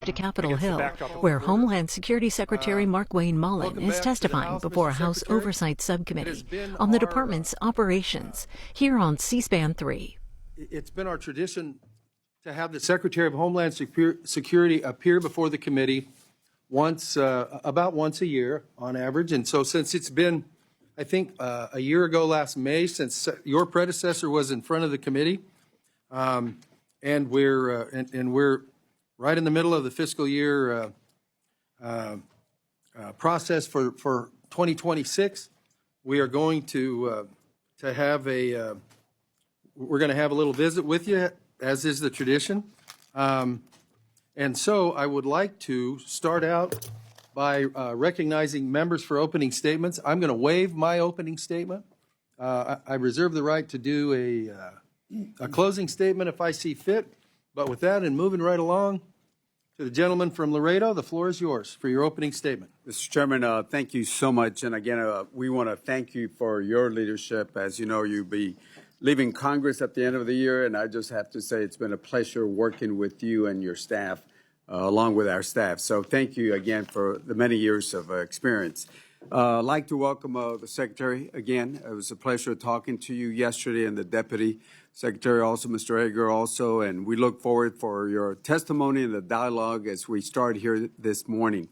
to Capitol Hill, where Homeland Security Secretary Mark Wayne Mullin is testifying before a House Oversight Subcommittee on the department's operations here on C-SPAN 3. It's been our tradition to have the Secretary of Homeland Security appear before the committee about once a year on average. And so since it's been, I think, a year ago last May since your predecessor was in front of the committee, and we're right in the middle of the fiscal year process for 2026. We are going to have we're going to have a little visit with you, as is the tradition. And so I would like to start out by recognizing members for opening statements. I'm going to waive my opening statement. I reserve the right to do a closing statement if I see fit. But with that, and moving right along, to the gentleman from Laredo, the floor is yours for your opening statement. Mr. Chairman, thank you so much. And again, we want to thank you for your leadership. As you know, you'll be leaving Congress at the end of the year, and I just have to say it's been a pleasure working with you and your staff, along with our staff. So thank you again for the many years of experience. I'd like to welcome the Secretary again. It was a pleasure talking to you yesterday, and the Deputy Secretary also, Mr. Hager also, and we look forward for your testimony and the dialogue as we start here this morning.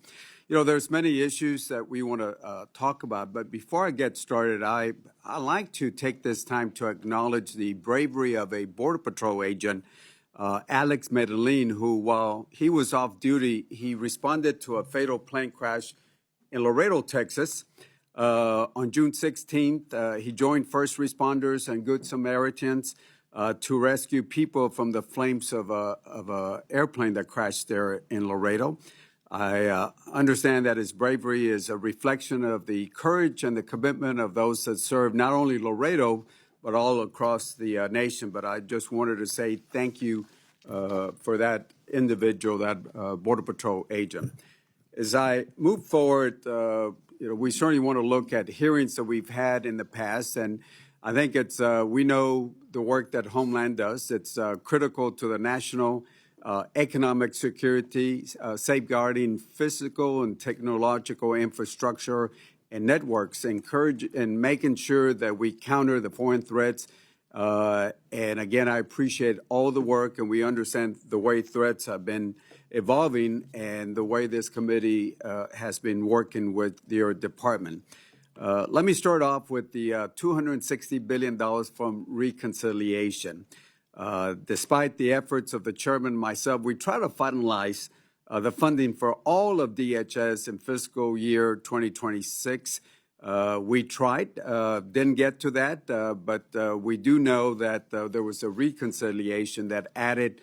You know, there's many issues that we want to talk about, but before I get started, I like to take this time to acknowledge the bravery of a Border Patrol agent, Alex Medellin, who, while he was off duty, he responded to a fatal plane crash in Laredo, Texas. On June 16th, he joined first responders and Good Samaritans to rescue people from the flames of a airplane that crashed there in Laredo. I understand that his bravery is a reflection of the courage and the commitment of those that serve not only Laredo, but all across the nation. But I just wanted to say thank you for that individual, that Border Patrol agent. As I move forward, we certainly want to look at hearings that we've had in the past, and I think it's we know the work that Homeland does. It's critical to the national economic security, safeguarding physical and technological infrastructure and networks, and making sure that we counter the foreign threats. And again, I appreciate all the work, and we understand the way threats have been evolving and the way this committee has been working with your department. Let me start off with the $260 billion from reconciliation. Despite the efforts of the chairman and myself, we try to finalize the funding for all of DHS in fiscal year 2026. We tried, didn't get to that, but we do know that there was a reconciliation that added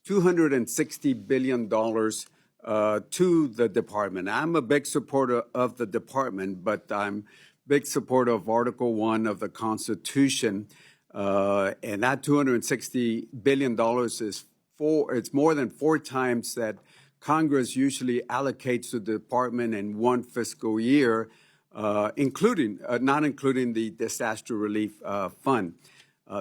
$260 billion to the department. I'm a big supporter of the department, but I'm a big supporter of Article 1 of the Constitution. And that $260 billion it's more than 4 times that Congress usually allocates to the department in one fiscal year, not including the disaster relief fund.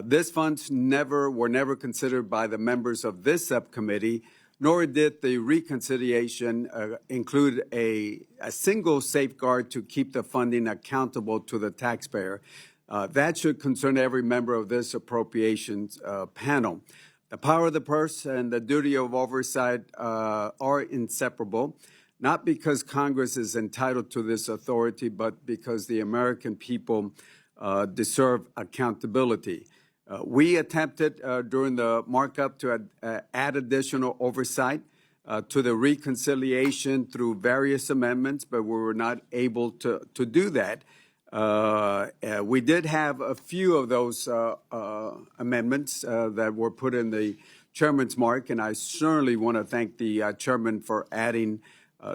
These funds were never considered by the members of this subcommittee, nor did the reconciliation include a single safeguard to keep the funding accountable to the taxpayer. That should concern every member of this appropriations panel. The power of the purse and the duty of oversight are inseparable, not because Congress is entitled to this authority, but because the American people deserve accountability. We attempted during the markup to add additional oversight to the reconciliation through various amendments, but we were not able to do that. We did have a few of those amendments that were put in the chairman's mark, and I certainly want to thank the chairman for adding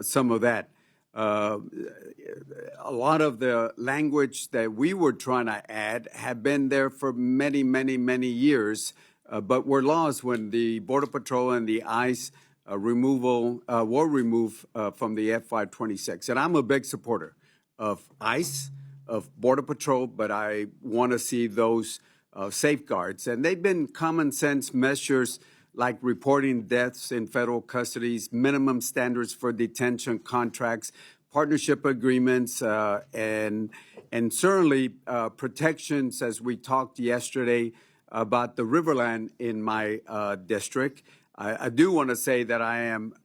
some of that. A lot of the language that we were trying to add have been there for many, many, many years, but were lost when the Border Patrol and the ICE were removed from the FY26. And I'm a big supporter of ICE, of Border Patrol, but I want to see those safeguards. And they've been common sense measures like reporting deaths in federal custodies, minimum standards for detention contracts, partnership agreements, and certainly protections, as we talked yesterday about the Riverland in my district. I do want to say that I am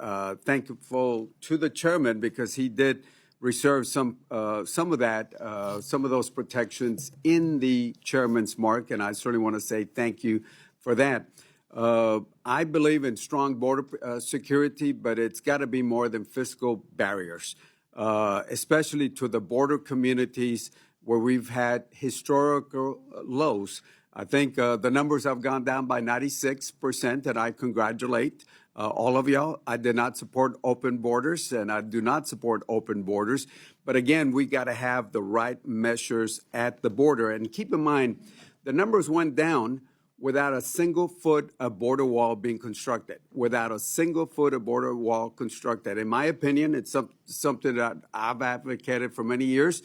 thankful to the chairman because he did reserve some of those protections in the chairman's mark, and I certainly want to say thank you for that. I believe in strong border security, but it's got to be more than fiscal barriers, especially to the border communities where we've had historical lows. I think the numbers have gone down by 96%, and I congratulate all of y'all. I did not support open borders, and I do not support open borders. But again, we got to have the right measures at the border. And keep in mind, the numbers went down without a single foot of border wall being constructed, without a single foot of border wall constructed. In my opinion, it's something that I've advocated for many years.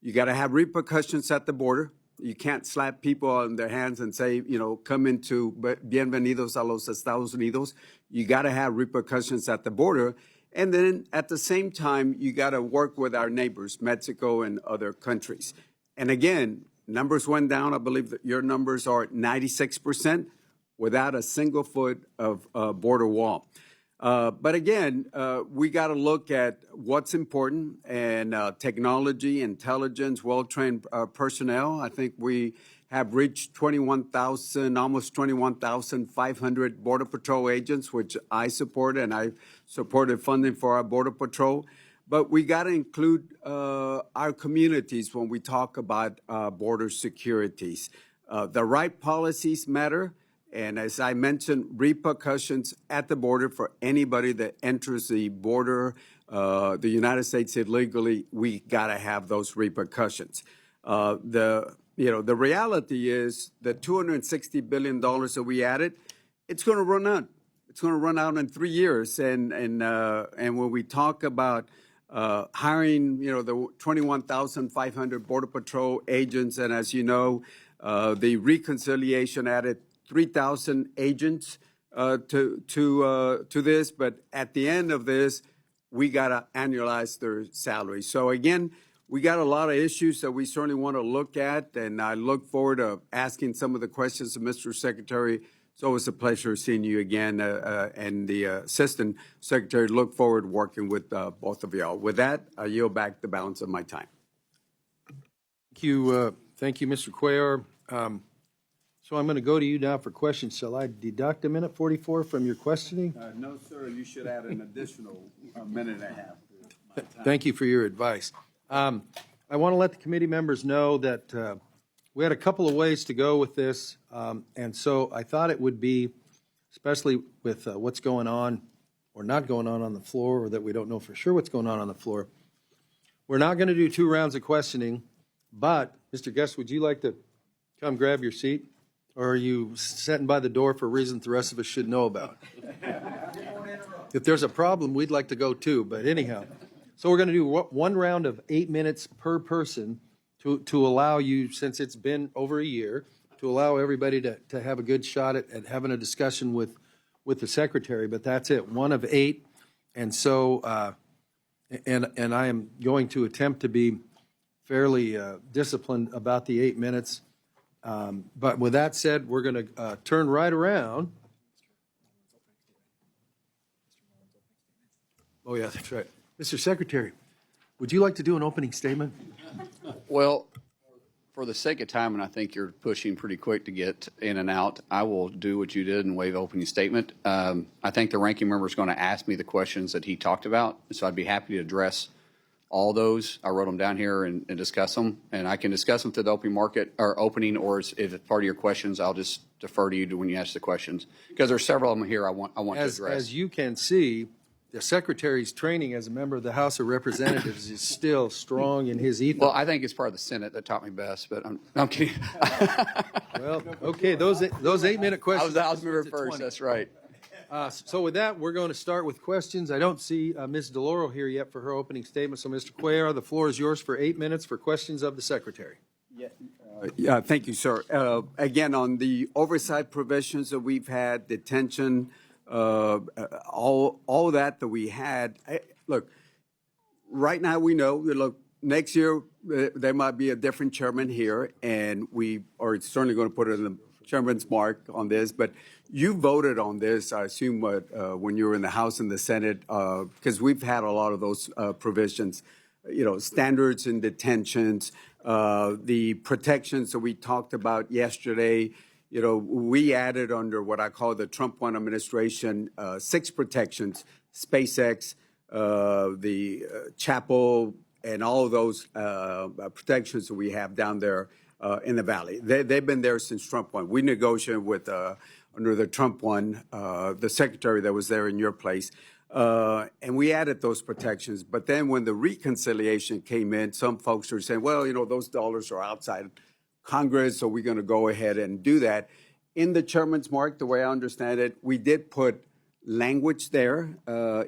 You got to have repercussions at the border. You can't slap people on their hands and say, you know, come into bienvenidos a los Estados Unidos. You got to have repercussions at the border. And then at the same time, you got to work with our neighbors, Mexico and other countries. And again, numbers went down. I believe that your numbers are 96% without a single foot of border wall. But again, we got to look at what's important, and technology, intelligence, well-trained personnel. I think we have reached 21,000, almost 21,500 Border Patrol agents, which I support, and I supported funding for our Border Patrol. But we got to include our communities when we talk about border securities. The right policies matter. And as I mentioned, repercussions at the border for anybody that enters the border, the United States illegally, we got to have those repercussions. The reality is the $260 billion that we added, it's going to run out. It's going to run out in 3 years. And when we talk about hiring, the 21,500 Border Patrol agents, and as you know, the reconciliation added 3,000 agents to this, but at the end of this, we got to annualize their salary. So again, we got a lot of issues that we certainly want to look at, and I look forward to asking some of the questions of Mr. Secretary. It's always a pleasure seeing you again, and the Assistant Secretary. Look forward to working with both of y'all. With that, I yield back the balance of my time. Thank you, Mr. Cuellar. So I'm going to go to you now for questions. Shall I deduct a minute 44 from your questioning? No, sir. You should add an additional minute and a half. Thank you for your advice. I want to let the committee members know that we had a couple of ways to go with this, and so I thought it would be, especially with what's going on or not going on the floor, or that we don't know for sure what's going on the floor. We're not going to do 2 rounds of questioning, but Mr. Guest, would you like to come grab your seat? Or are you sitting by the door for reasons the rest of us should know about? If there's a problem, we'd like to go too, but anyhow. So we're going to do 1 round of 8 minutes per person to allow you, since it's been over a year, to allow everybody to have a good shot at having a discussion with the Secretary, but that's it, 1 of 8. And so, and I am going to attempt to be fairly disciplined about the 8 minutes. But with that said, we're going to turn right around. Oh, yeah, that's right. Mr. Secretary, would you like to do an opening statement? Well, for the sake of time, and I think you're pushing pretty quick to get in and out, I will do what you did and waive opening statement. I think the ranking member is going to ask me the questions that he talked about, so I'd be happy to address all those. I wrote them down here and discuss them, and I can discuss them to the open market or opening, or if it's part of your questions, I'll just defer to you when you ask the questions, because there's several of them here I want to address. As you can see, the Secretary's training as a member of the House of Representatives is still strong in his ethos. Well, I think it's part of the Senate that taught me best, but I'm kidding. Well, okay, those 8-minute questions. I was moving first. That's right. So with that, we're going to start with questions. I don't see Ms. DeLauro here yet for her opening statement. So, Mr. Cuellar, the floor is yours for 8 minutes for questions of the Secretary. Yeah, Yeah, thank you, sir. Again, on the oversight provisions that we've had, detention, all that we had. Look, right now we know. Look, next year there might be a different chairman here, and we are certainly going to put it in the chairman's mark on this. But you voted on this, I assume, when you were in the House and the Senate, because we've had a lot of those provisions. You know, standards in detentions, the protections that we talked about yesterday. You know, we added under what I call the Trump 1 administration 6 protections: SpaceX, the chapel, and all of those protections that we have down there in the Valley. They've been there since Trump 1. We negotiated with under the Trump 1, the secretary that was there in your place. And we added those protections. But then when the reconciliation came in, some folks were saying, well, you know, those dollars are outside Congress, so we're going to go ahead and do that. In the chairman's mark, the way I understand it, we did put language there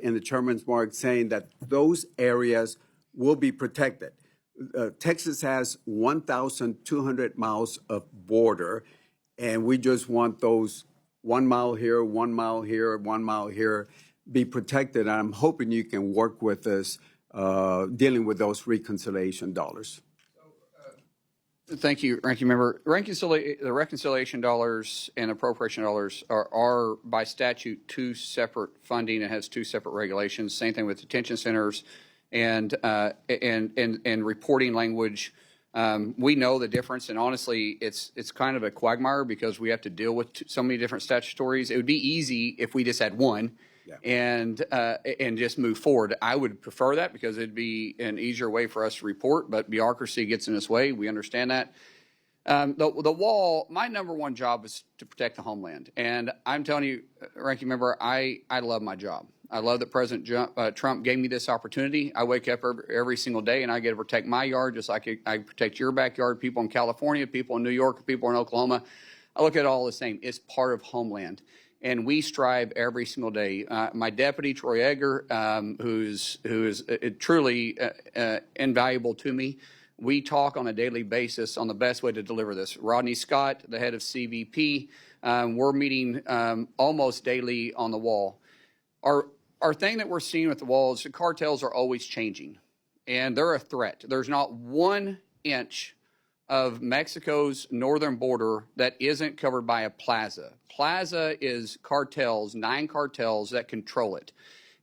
in the chairman's mark saying that those areas will be protected. Texas has 1,200 miles of border, and we just want those 1 mile here, 1 mile here, 1 mile here, be protected. And I'm hoping you can work with us dealing with those reconciliation dollars. Thank you, Ranking Member. The reconciliation dollars and appropriation dollars are by statute 2 separate funding. It has 2 separate regulations. Same thing with detention centers and reporting language. We know the difference, and honestly, it's kind of a quagmire because we have to deal with so many different statutories. It would be easy if we just had one. Yeah. And just move forward. I would prefer that because it'd be an easier way for us to report, but bureaucracy gets in its way. We understand that. The wall, my number one job is to protect the homeland. And I'm telling you, Ranking Member, I love my job. I love that President Trump gave me this opportunity. I wake up every single day and I get to protect my yard just like I protect your backyard, people in California, people in New York, people in Oklahoma. I look at it all the same. It's part of Homeland. And we strive every single day. My deputy, Troy Egger, who is truly invaluable to me, we talk on a daily basis on the best way to deliver this. Rodney Scott, the head of CVP, we're meeting almost daily on the wall. Our thing that we're seeing with the wall is the cartels are always changing, and they're a threat. There's not 1 inch of Mexico's northern border that isn't covered by a plaza. Plaza is cartels, 9 cartels that control it.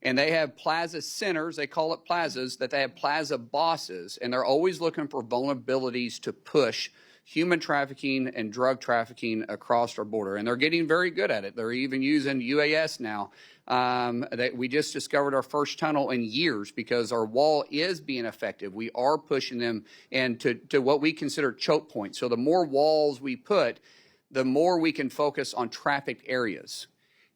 And they have plaza centers, they call it plazas, that they have plaza bosses, and they're always looking for vulnerabilities to push human trafficking and drug trafficking across our border. And they're getting very good at it. They're even using UAS now. We just discovered our first tunnel in years because our wall is being effective. We are pushing them into what we consider choke points. So the more walls we put, the more we can focus on trafficked areas.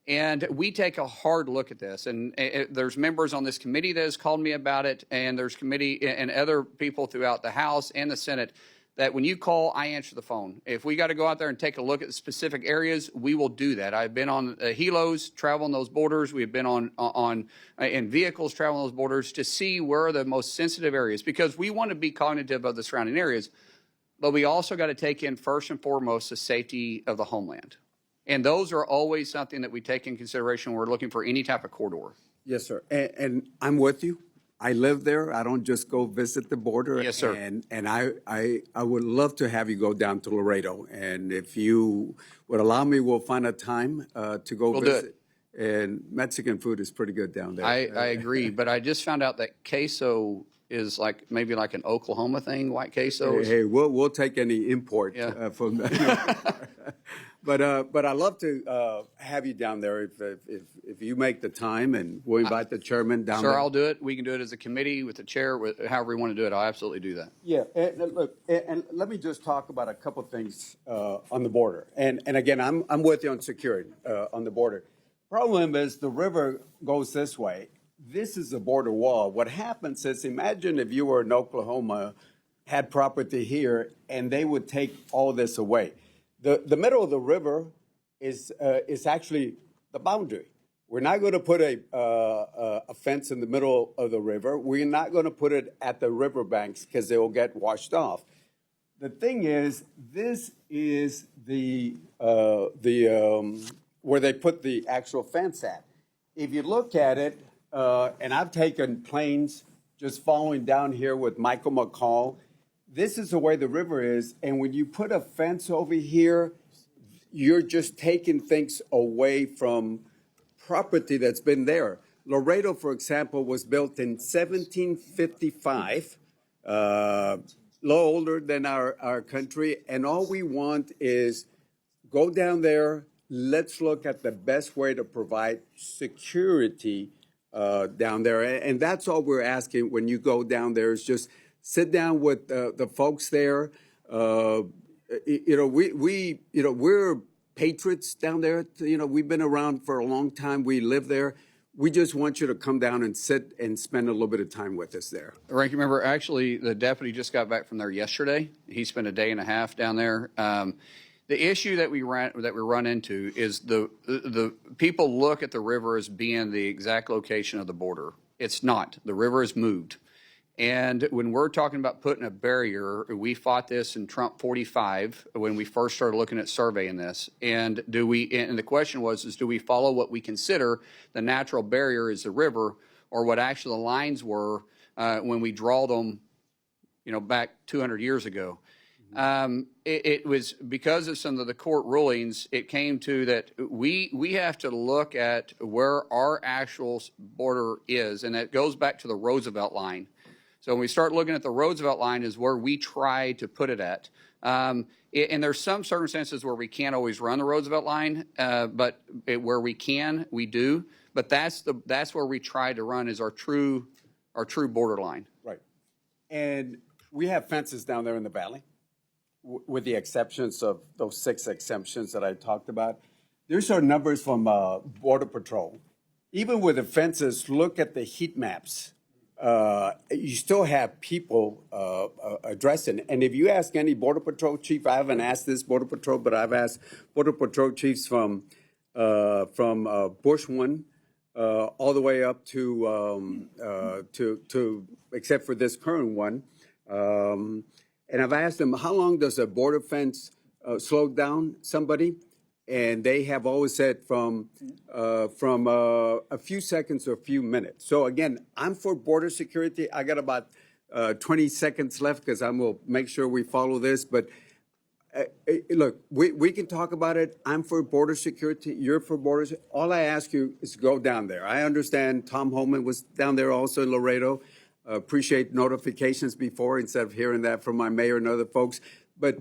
And we take a hard look at this. And there's members on this committee that has called me about it, and there's committee and other people throughout the House and the Senate that when you call, I answer the phone. If we got to go out there and take a look at specific areas, we will do that. I've been on helos, traveling those borders. We've been in vehicles traveling those borders to see where are the most sensitive areas, because we want to be cognitive of the surrounding areas, but we also got to take in first and foremost the safety of the homeland. And those are always something that we take in consideration when we're looking for any type of corridor. Yes, sir. And I'm with you. I live there. I don't just go visit the border. Yes, sir. And I would love to have you go down to Laredo. And if you would allow me, we'll find a time to go visit. Do it. And Mexican food is pretty good down there. I agree. But I just found out that queso is maybe like an Oklahoma thing, white queso. Hey, we'll take any import from that. But I'd love to have you down there if you make the time, and we'll invite the chairman down there. Sir, I'll do it. We can do it as a committee with the chair, however we want to do it. I'll absolutely do that. Yeah, and look, and let me just talk about a couple of things on the border. And again, I'm with you on security on the border. Problem is the river goes this way. This is a border wall. What happens is, imagine if you were in Oklahoma, had property here, and they would take all this away. The middle of the river is actually the boundary. We're not going to put a fence in the middle of the river. We're not going to put it at the riverbanks because they will get washed off. the thing is, this is where they put the actual fence at. If you look at it, and I've taken planes just following down here with Michael McCall, this is the way the river is. And when you put a fence over here, you're just taking things away from property that's been there. Laredo, for example, was built in 1755, a little older than our country. And all we want is go down there. Let's look at the best way to provide security down there. And that's all we're asking when you go down there is just sit down with the folks there. We're patriots down there. We've been around for a long time. We live there. We just want you to come down and sit and spend a little bit of time with us there. Ranking Member, actually, the deputy just got back from there yesterday. He spent a day and a half down there. The issue that we run into is the people look at the river as being the exact location of the border. It's not. The river is moved. And when we're talking about putting a barrier, we fought this in Trump 45 when we first started looking at surveying this. And and the question was, do we follow what we consider the natural barrier is the river, or what actually the lines were when we draw them, back 200 years ago? It was because of some of the court rulings, it came to that we have to look at where our actual border is, and that goes back to the Roosevelt line. So when we start looking at the Roosevelt line is where we try to put it at. And there's some circumstances where we can't always run the Roosevelt line, but where we can, we do. But that's where we try to run is our true border line. Right. And we have fences down there in the valley, with the exceptions of those 6 exemptions that I talked about. There's our numbers from Border Patrol. Even with the fences, look at the heat maps. You still have people addressing. And if you ask any Border Patrol chief, I haven't asked this Border Patrol, but I've asked Border Patrol chiefs from Bush 1 all the way up to except for this current one. And I've asked them, how long does a border fence slow down somebody? And they have always said from a few seconds to a few minutes. So again, I'm for border security. I got about 20 seconds left because I'm going to make sure we follow this. But look, we can talk about it. I'm for border security. You're for borders. All I ask you is go down there. I understand Tom Homeland was down there also in Laredo. Appreciate notifications before instead of hearing that from my mayor and other folks. But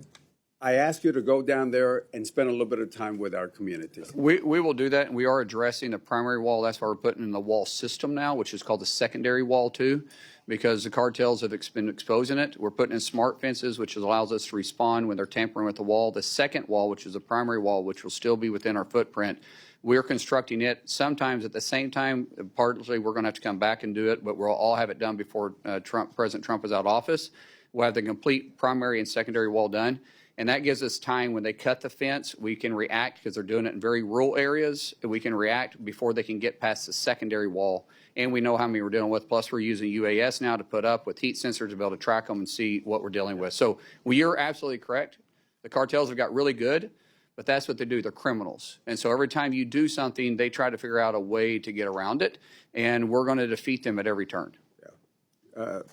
I ask you to go down there and spend a little bit of time with our communities. We will do that, and we are addressing the primary wall. That's why we're putting in the wall system now, which is called the secondary wall too, because the cartels have been exposing it. We're putting in smart fences, which allows us to respond when they're tampering with the wall. The second wall, which is the primary wall, which will still be within our footprint, we're constructing it sometimes at the same time. Partly we're going to have to come back and do it, but we'll all have it done before President Trump is out of office. We'll have the complete primary and secondary wall done. And that gives us time when they cut the fence, we can react because they're doing it in very rural areas. We can react before they can get past the secondary wall. And we know how many we're dealing with. Plus, we're using UAS now to put up with heat sensors to be able to track them and see what we're dealing with. So you're absolutely correct. The cartels have got really good, but that's what they do. They're criminals. And so every time you do something, they try to figure out a way to get around it. And we're going to defeat them at every turn.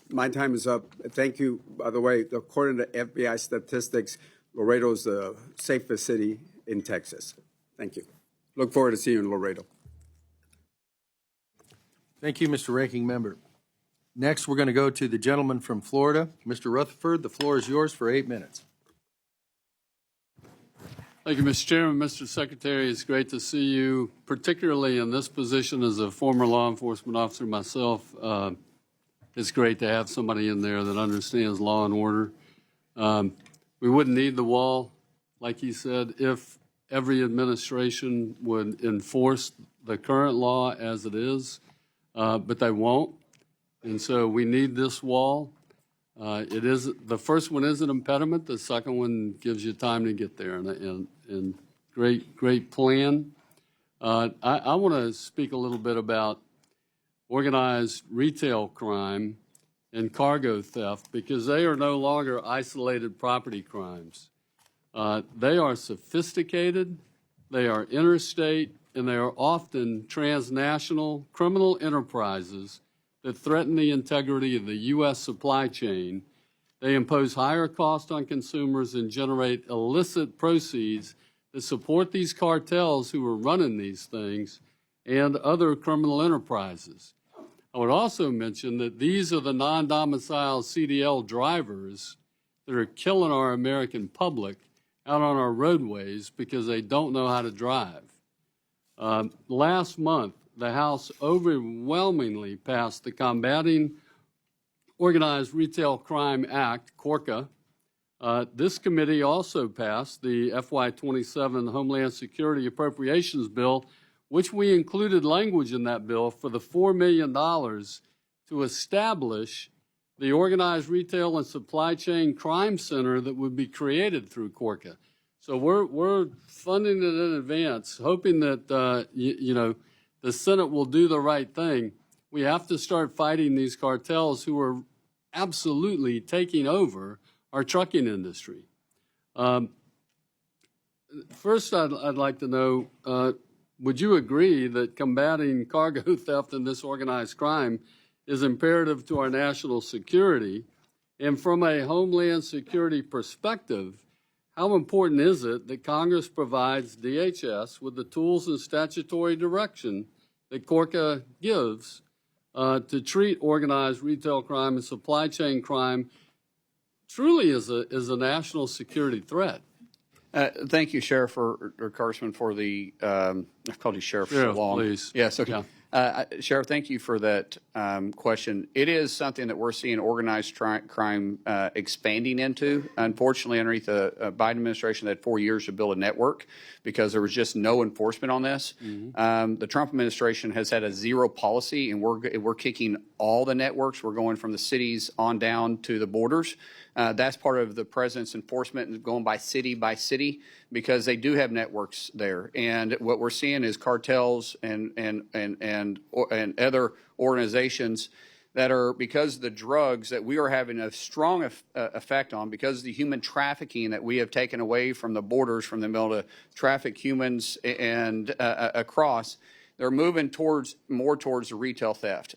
My time is up. Thank you. By the way, according to FBI statistics, Laredo is the safest city in Texas. Thank you. Look forward to seeing you in Laredo. Thank you, Mr. Ranking Member. Next, we're going to go to the gentleman from Florida. Mr. Rutherford, the floor is yours for 8 minutes. Thank you, Mr. Chairman. Mr. Secretary, it's great to see you, particularly in this position as a former law enforcement officer myself. It's great to have somebody in there that understands law and order. We wouldn't need the wall, like he said, if every administration would enforce the current law as it is, but they won't. And so we need this wall. It is the first one is an impediment. The second one gives you time to get there, and great plan. I want to speak a little bit about organized retail crime and cargo theft because they are no longer isolated property crimes. They are sophisticated, they are interstate, and they are often transnational criminal enterprises that threaten the integrity of the U.S. supply chain. They impose higher costs on consumers and generate illicit proceeds that support these cartels who are running these things and other criminal enterprises. I would also mention that these are the non-domiciled CDL drivers that are killing our American public out on our roadways because they don't know how to drive. Last month, the House overwhelmingly passed the Combating Organized Retail Crime Act, CORCA. This committee also passed the FY27 Homeland Security Appropriations Bill, which we included language in that bill for the $4 million to establish the Organized Retail and Supply Chain Crime Center that would be created through CORCA. So we're funding it in advance, hoping that the Senate will do the right thing. We have to start fighting these cartels who are absolutely taking over our trucking industry. First, I'd like to know, would you agree that combating cargo theft and this organized crime is imperative to our national security? And from a Homeland Security perspective, how important is it that Congress provides DHS with the tools and statutory direction that CORCA gives to treat organized retail crime and supply chain crime truly as a national security threat? Thank you, Sheriff or Congressman, for the I've called you Sheriff so long. Please. Yes, okay. Yeah. Sheriff, thank you for that question. It is something that we're seeing organized crime expanding into. Unfortunately, underneath the Biden administration, they had 4 years to build a network because there was just no enforcement on this. Mm-hmm. The Trump administration has had a zero policy, and we're kicking all the networks. We're going from the cities on down to the borders. That's part of the president's enforcement and going by city because they do have networks there. And what we're seeing is cartels and other organizations that are, because of the drugs that we are having a strong effect on, because of the human trafficking that we have taken away from the borders, from them able to traffic humans and across, they're moving more towards the retail theft.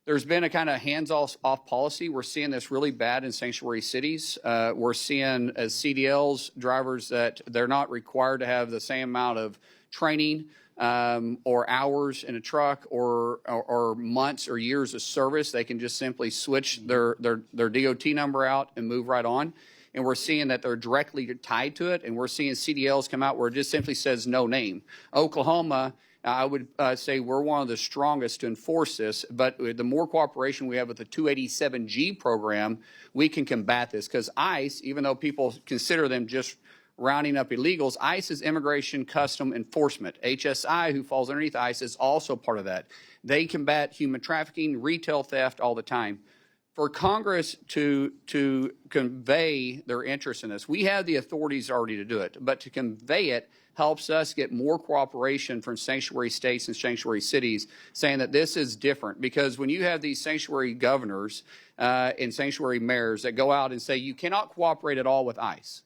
There's been a kind of hands-off policy. We're seeing this really bad in sanctuary cities. We're seeing as CDLs drivers that they're not required to have the same amount of training or hours in a truck or months or years of service. They can just simply switch their DOT number out and move right on. And we're seeing that they're directly tied to it. And we're seeing CDLs come out where it just simply says no name. Oklahoma, I would say we're one of the strongest to enforce this, but the more cooperation we have with the 287G program, we can combat this. Because ICE, even though people consider them just rounding up illegals, ICE is Immigration Custom Enforcement. HSI, who falls underneath ICE, is also part of that. They combat human trafficking, retail theft all the time. For Congress to convey their interest in this, we have the authorities already to do it, but to convey it helps us get more cooperation from sanctuary states and sanctuary cities saying that this is different. Because when you have these sanctuary governors and sanctuary mayors that go out and say you cannot cooperate at all with ICE,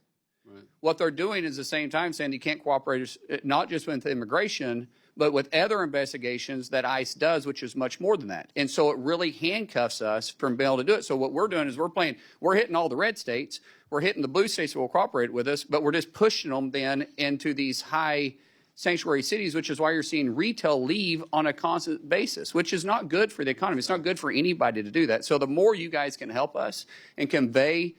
right, what they're doing is at the same time saying you can't cooperate not just with immigration, but with other investigations that ICE does, which is much more than that. And so it really handcuffs us from being able to do it. So what we're doing is we're hitting all the red states, we're hitting the blue states that will cooperate with us, but we're just pushing them then into these high sanctuary cities, which is why you're seeing retail leave on a constant basis, which is not good for the economy. It's not good for anybody to do that. So the more you guys can help us and convey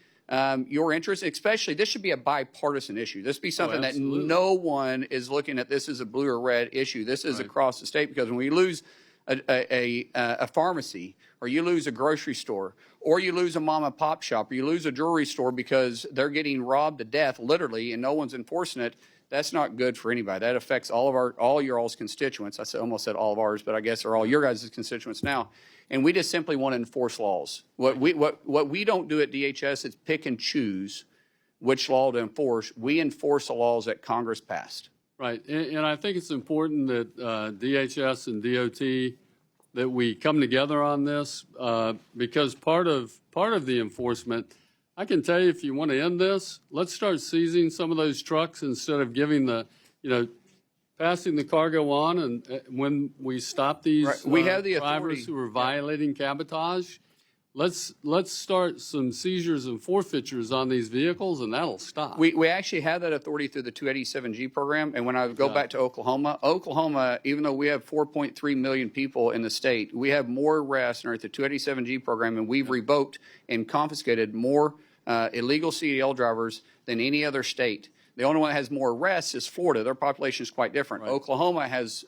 your interest, especially, this should be a bipartisan issue. This be something that no one is looking at this as a blue or red issue. This is across the state, because when we lose a pharmacy, or you lose a grocery store, or you lose a mom and pop shop, or you lose a jewelry store because they're getting robbed to death, literally, and no one's enforcing it, that's not good for anybody. That affects all your all's constituents. Almost said all of ours, but I guess they're all your guys' constituents now. And we just simply want to enforce laws. What we don't do at DHS is pick and choose which law to enforce. We enforce the laws that Congress passed. Right, and I think it's important that DHS and DOT that we come together on this because part of the enforcement, I can tell you, if you want to end this, let's start seizing some of those trucks instead of giving passing the cargo on. And when we stop these We have the drivers authority. who are violating cabotage, let's start some seizures and forfeitures on these vehicles, and that'll stop. We actually have that authority through the 287G program. And when I go back to Oklahoma, even though we have 4.3 million people in the state, we have more arrests under the 287G program, and we've revoked and confiscated more illegal CDL drivers than any other state. The only one that has more arrests is Florida. Their population is quite different. Right. Oklahoma has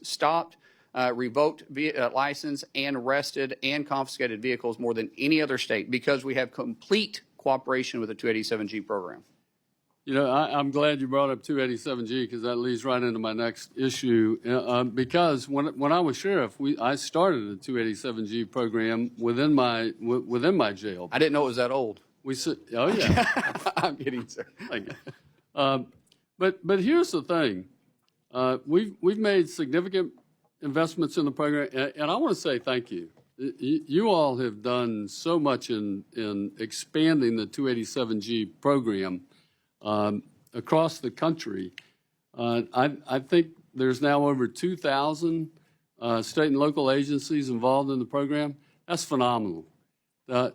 stopped, revoked license, and arrested and confiscated vehicles more than any other state because we have complete cooperation with the 287G program. I'm glad you brought up 287G because that leads right into my next issue. Because when I was sheriff, I started a 287G program within my jail. I didn't know it was that old. Oh yeah, I'm kidding, sir. But here's the thing: we've made significant investments in the program, and I want to say thank you. You all have done so much in expanding the 287G program across the country. I think there's now over 2,000 state and local agencies involved in the program. That's phenomenal.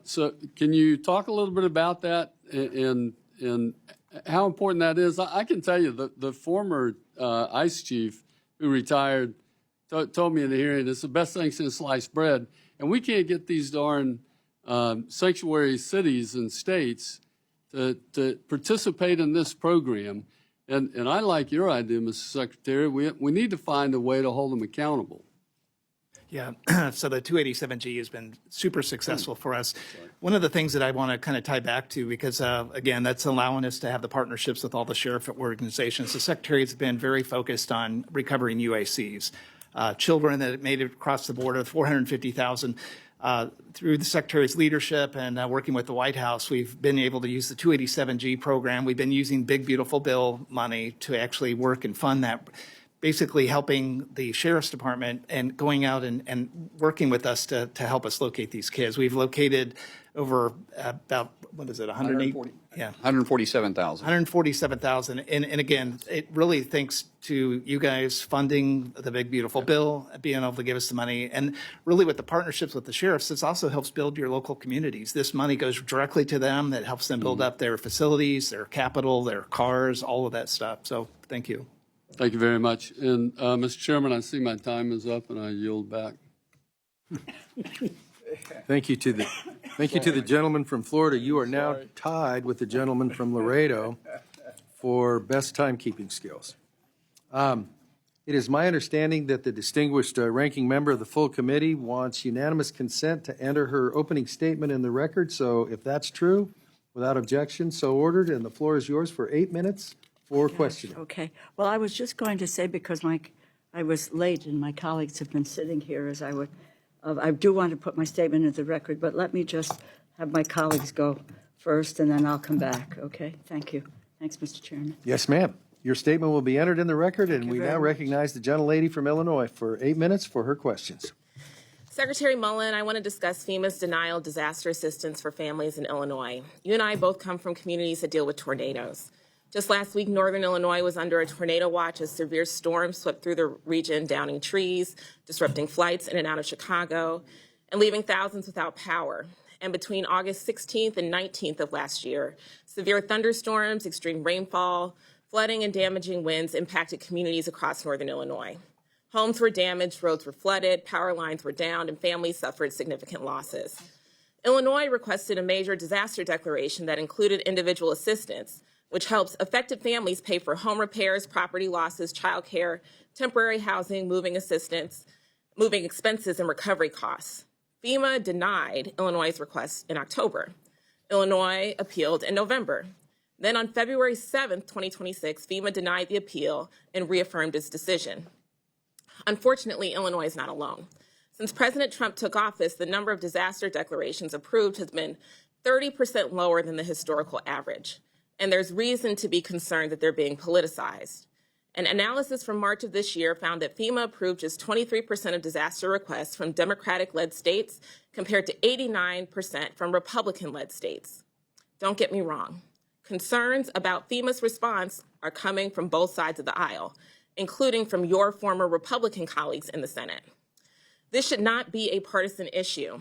So can you talk a little bit about that and how important that is? I can tell you the former ICE chief who retired told me in the hearing, it's the best thing since sliced bread. And we can't get these darn sanctuary cities and states to participate in this program. And I like your idea, Mr. Secretary. We need to find a way to hold them accountable. Yeah, so the 287G has been super successful for us. One of the things that I want to kind of tie back to, because again, that's allowing us to have the partnerships with all the sheriff organizations. The Secretary has been very focused on recovering UACs, children that made it across the border, 450,000. Through the Secretary's leadership and working with the White House, we've been able to use the 287G program. We've been using Big Beautiful Bill money to actually work and fund that, basically helping the Sheriff's Department and going out and working with us to help us locate these kids. We've located over about, 140? Yeah. 147,000. 147,000. And again, it really thanks to you guys funding the Big Beautiful Bill, being able to give us the money. And really with the partnerships with the sheriffs, this also helps build your local communities. This money goes directly to them. That helps them build up their facilities, their capital, their cars, all of that stuff. So thank you. Thank you very much. And Mr. Chairman, I see my time is up and I yield back. Thank you to the gentleman from Florida. You are now tied with the gentleman from Laredo for best timekeeping skills. It is my understanding that the distinguished ranking member of the full committee wants unanimous consent to enter her opening statement in the record. So if that's true, without objection, so ordered, and the floor is yours for 8 minutes for questioning. Okay. Well, I was just going to say, because I was late and my colleagues have been sitting here as I do want to put my statement in the record, but let me just have my colleagues go first and then I'll come back. Okay? Thank you. Thanks, Mr. Chairman. Yes, ma'am. Your statement will be entered in the record, and we now very recognize the gentlelady from Illinois for 8 minutes for her questions. Secretary Mullin, I want to discuss FEMA's denial of disaster assistance for families in Illinois. You and I both come from communities that deal with tornadoes. Just last week, northern Illinois was under a tornado watch as severe storms swept through the region, downing trees, disrupting flights in and out of Chicago, and leaving thousands without power. And between August 16th and 19th of last year, severe thunderstorms, extreme rainfall, flooding, and damaging winds impacted communities across northern Illinois. Homes were damaged, roads were flooded, power lines were down, and families suffered significant losses. Illinois requested a major disaster declaration that included individual assistance, which helps affected families pay for home repairs, property losses, child care, temporary housing, moving assistance, moving expenses, and recovery costs. FEMA denied Illinois' request in October. Illinois appealed in November. Then on February 7th, 2026, FEMA denied the appeal and reaffirmed its decision. Unfortunately, Illinois is not alone. Since President Trump took office, the number of disaster declarations approved has been 30% lower than the historical average. And there's reason to be concerned that they're being politicized. An analysis from March of this year found that FEMA approved just 23% of disaster requests from Democratic-led states compared to 89% from Republican-led states. Don't get me wrong. Concerns about FEMA's response are coming from both sides of the aisle, including from your former Republican colleagues in the Senate. This should not be a partisan issue.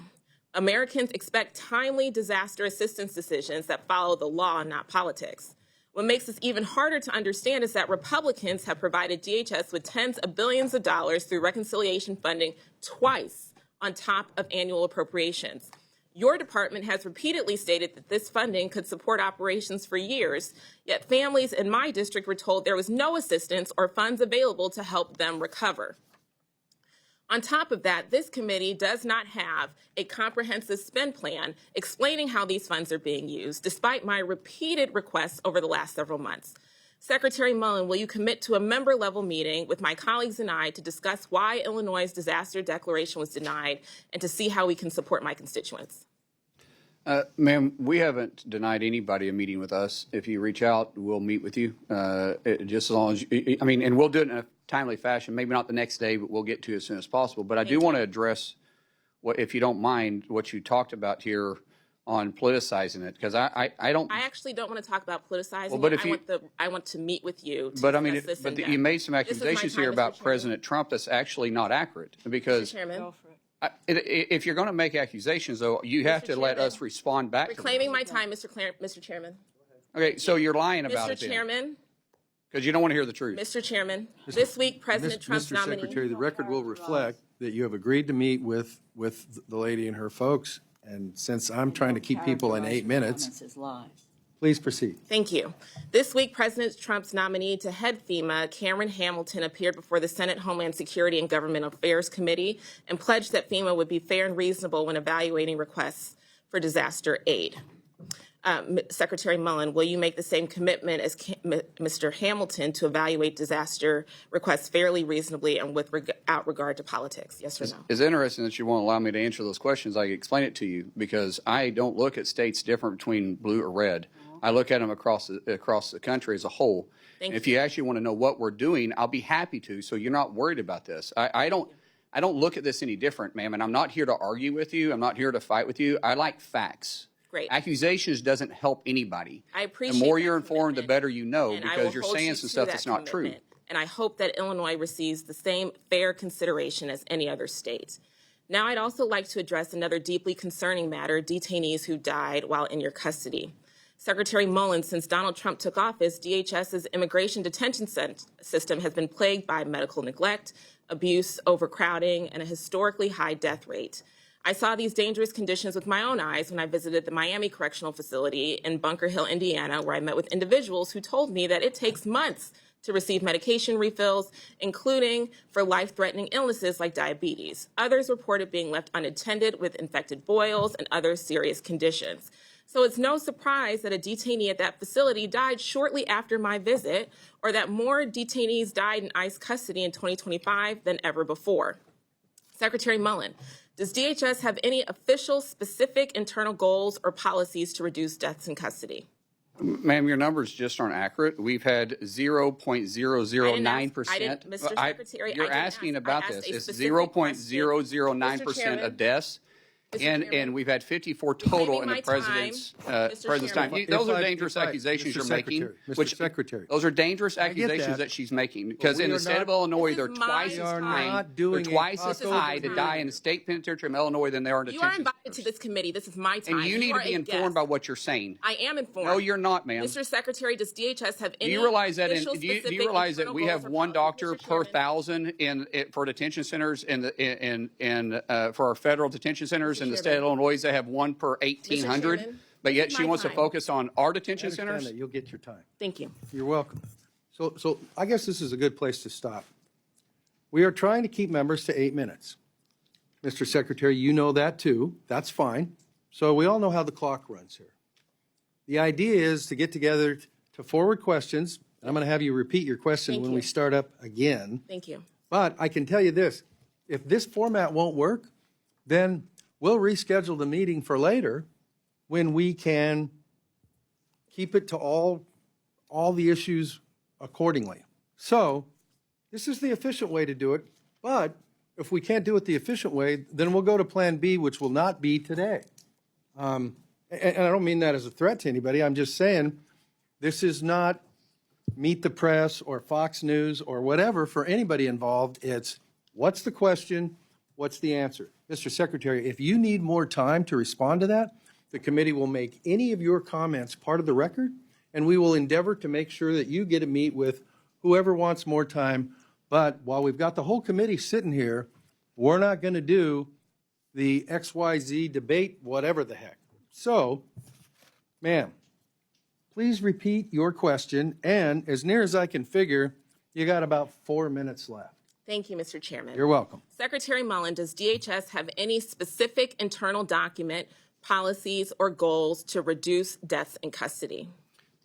Americans expect timely disaster assistance decisions that follow the law, not politics. What makes this even harder to understand is that Republicans have provided DHS with tens of billions of dollars through reconciliation funding twice on top of annual appropriations. Your department has repeatedly stated that this funding could support operations for years, yet families in my district were told there was no assistance or funds available to help them recover. On top of that, this committee does not have a comprehensive spend plan explaining how these funds are being used, despite my repeated requests over the last several months. Secretary Mullin, will you commit to a member-level meeting with my colleagues and I to discuss why Illinois' disaster declaration was denied and to see how we can support my constituents? Ma'am, we haven't denied anybody a meeting with us. If you reach out, we'll meet with you. Just as long as you, and we'll do it in a timely fashion. Maybe not the next day, but we'll get to it as soon as possible. But I do want to address, what, if you don't mind, what you talked about here on politicizing it, because I don't. I actually don't want to talk about politicizing. Well, but it. if I want to meet with you. But I mean, you made some accusations here about President Trump that's actually not accurate, because Mr. Chairman. If you're going to make accusations, though, you have to let us respond back. Reclaiming my time, Mr. Chairman. Okay, so you're lying about it, Mr. Chairman. Because you don't want to hear the truth. Mr. Chairman, this week President Trump's Mr. nominee. Secretary, the record will reflect that you have agreed to meet with the lady and her folks, and since I'm trying to keep people in 8 minutes, please proceed. Thank you. This week, President Trump's nominee to head FEMA, Cameron Hamilton, appeared before the Senate Homeland Security and Government Affairs Committee and pledged that FEMA would be fair and reasonable when evaluating requests for disaster aid. Secretary Mullin, will you make the same commitment as Mr. Hamilton to evaluate disaster requests fairly, reasonably, and without regard to politics? Yes or no? It's interesting that you won't allow me to answer those questions. I can explain it to you, because I don't look at states different between blue or red. I look at them across the country as a whole. If you actually want to know what we're doing, I'll be happy to, so you're not worried about this. I don't look at this any different, ma'am, and I'm not here to argue with you. I'm not here to fight with you. I like facts. Great. Accusations doesn't help anybody. I appreciate the more that you're informed, the better you know, and because you're saying some stuff that's not true. And I hope that Illinois receives the same fair consideration as any other state. Now, I'd also like to address another deeply concerning matter, detainees who died while in your custody. Secretary Mullin, since Donald Trump took office, DHS's immigration detention system has been plagued by medical neglect, abuse, overcrowding, and a historically high death rate. I saw these dangerous conditions with my own eyes when I visited the Miami Correctional Facility in Bunker Hill, Indiana, where I met with individuals who told me that it takes months to receive medication refills, including for life-threatening illnesses like diabetes. Others reported being left unattended with infected boils and other serious conditions. So it's no surprise that a detainee at that facility died shortly after my visit, or that more detainees died in ICE custody in 2025 than ever before. Secretary Mullin, does DHS have any official, specific internal goals or policies to reduce deaths in custody? Ma'am, your numbers just aren't accurate. We've had 0.009%. Mr. Secretary, you're asking about this. It's 0.009% of deaths. And we've had 54 total in the president's time. Those are dangerous accusations you're making. Mr. Secretary. Those are dangerous accusations that she's making. Because in the state of Illinois, they're twice as high to die in the state penitentiary of Illinois than they are in detention. You are invited to this committee. This is my time. And you need to be informed by what you're saying. I am informed. No, you're not, ma'am. Mr. Secretary, does DHS have any Do you realize that? official, Do you realize that we have one doctor per 1,000 for detention centers for our federal detention centers in the state of Illinois? They have one per 1,800. But yet she wants to focus on our detention centers. That you'll get your time. Thank you. You're welcome. So I guess this is a good place to stop. We are trying to keep members to 8 minutes. Mr. Secretary, you know that too. That's fine. So we all know how the clock runs here. The idea is to get together to forward questions. I'm going to have you repeat your question when we start up again. Thank you. But I can tell you this, if this format won't work, then we'll reschedule the meeting for later when we can keep it to all the issues accordingly. So this is the efficient way to do it, but if we can't do it the efficient way, then we'll go to Plan B, which will not be today. And I don't mean that as a threat to anybody. I'm just saying this is not Meet the Press or Fox News or whatever for anybody involved. It's what's the question, what's the answer? Mr. Secretary, if you need more time to respond to that, the committee will make any of your comments part of the record, and we will endeavor to make sure that you get to meet with whoever wants more time. But while we've got the whole committee sitting here, we're not going to do the XYZ debate, whatever the heck. So, ma'am, please repeat your question, and as near as I can figure, you got about 4 minutes left. Thank you, Mr. Chairman. You're welcome. Secretary Mullin, does DHS have any specific internal document, policies, or goals to reduce deaths in custody?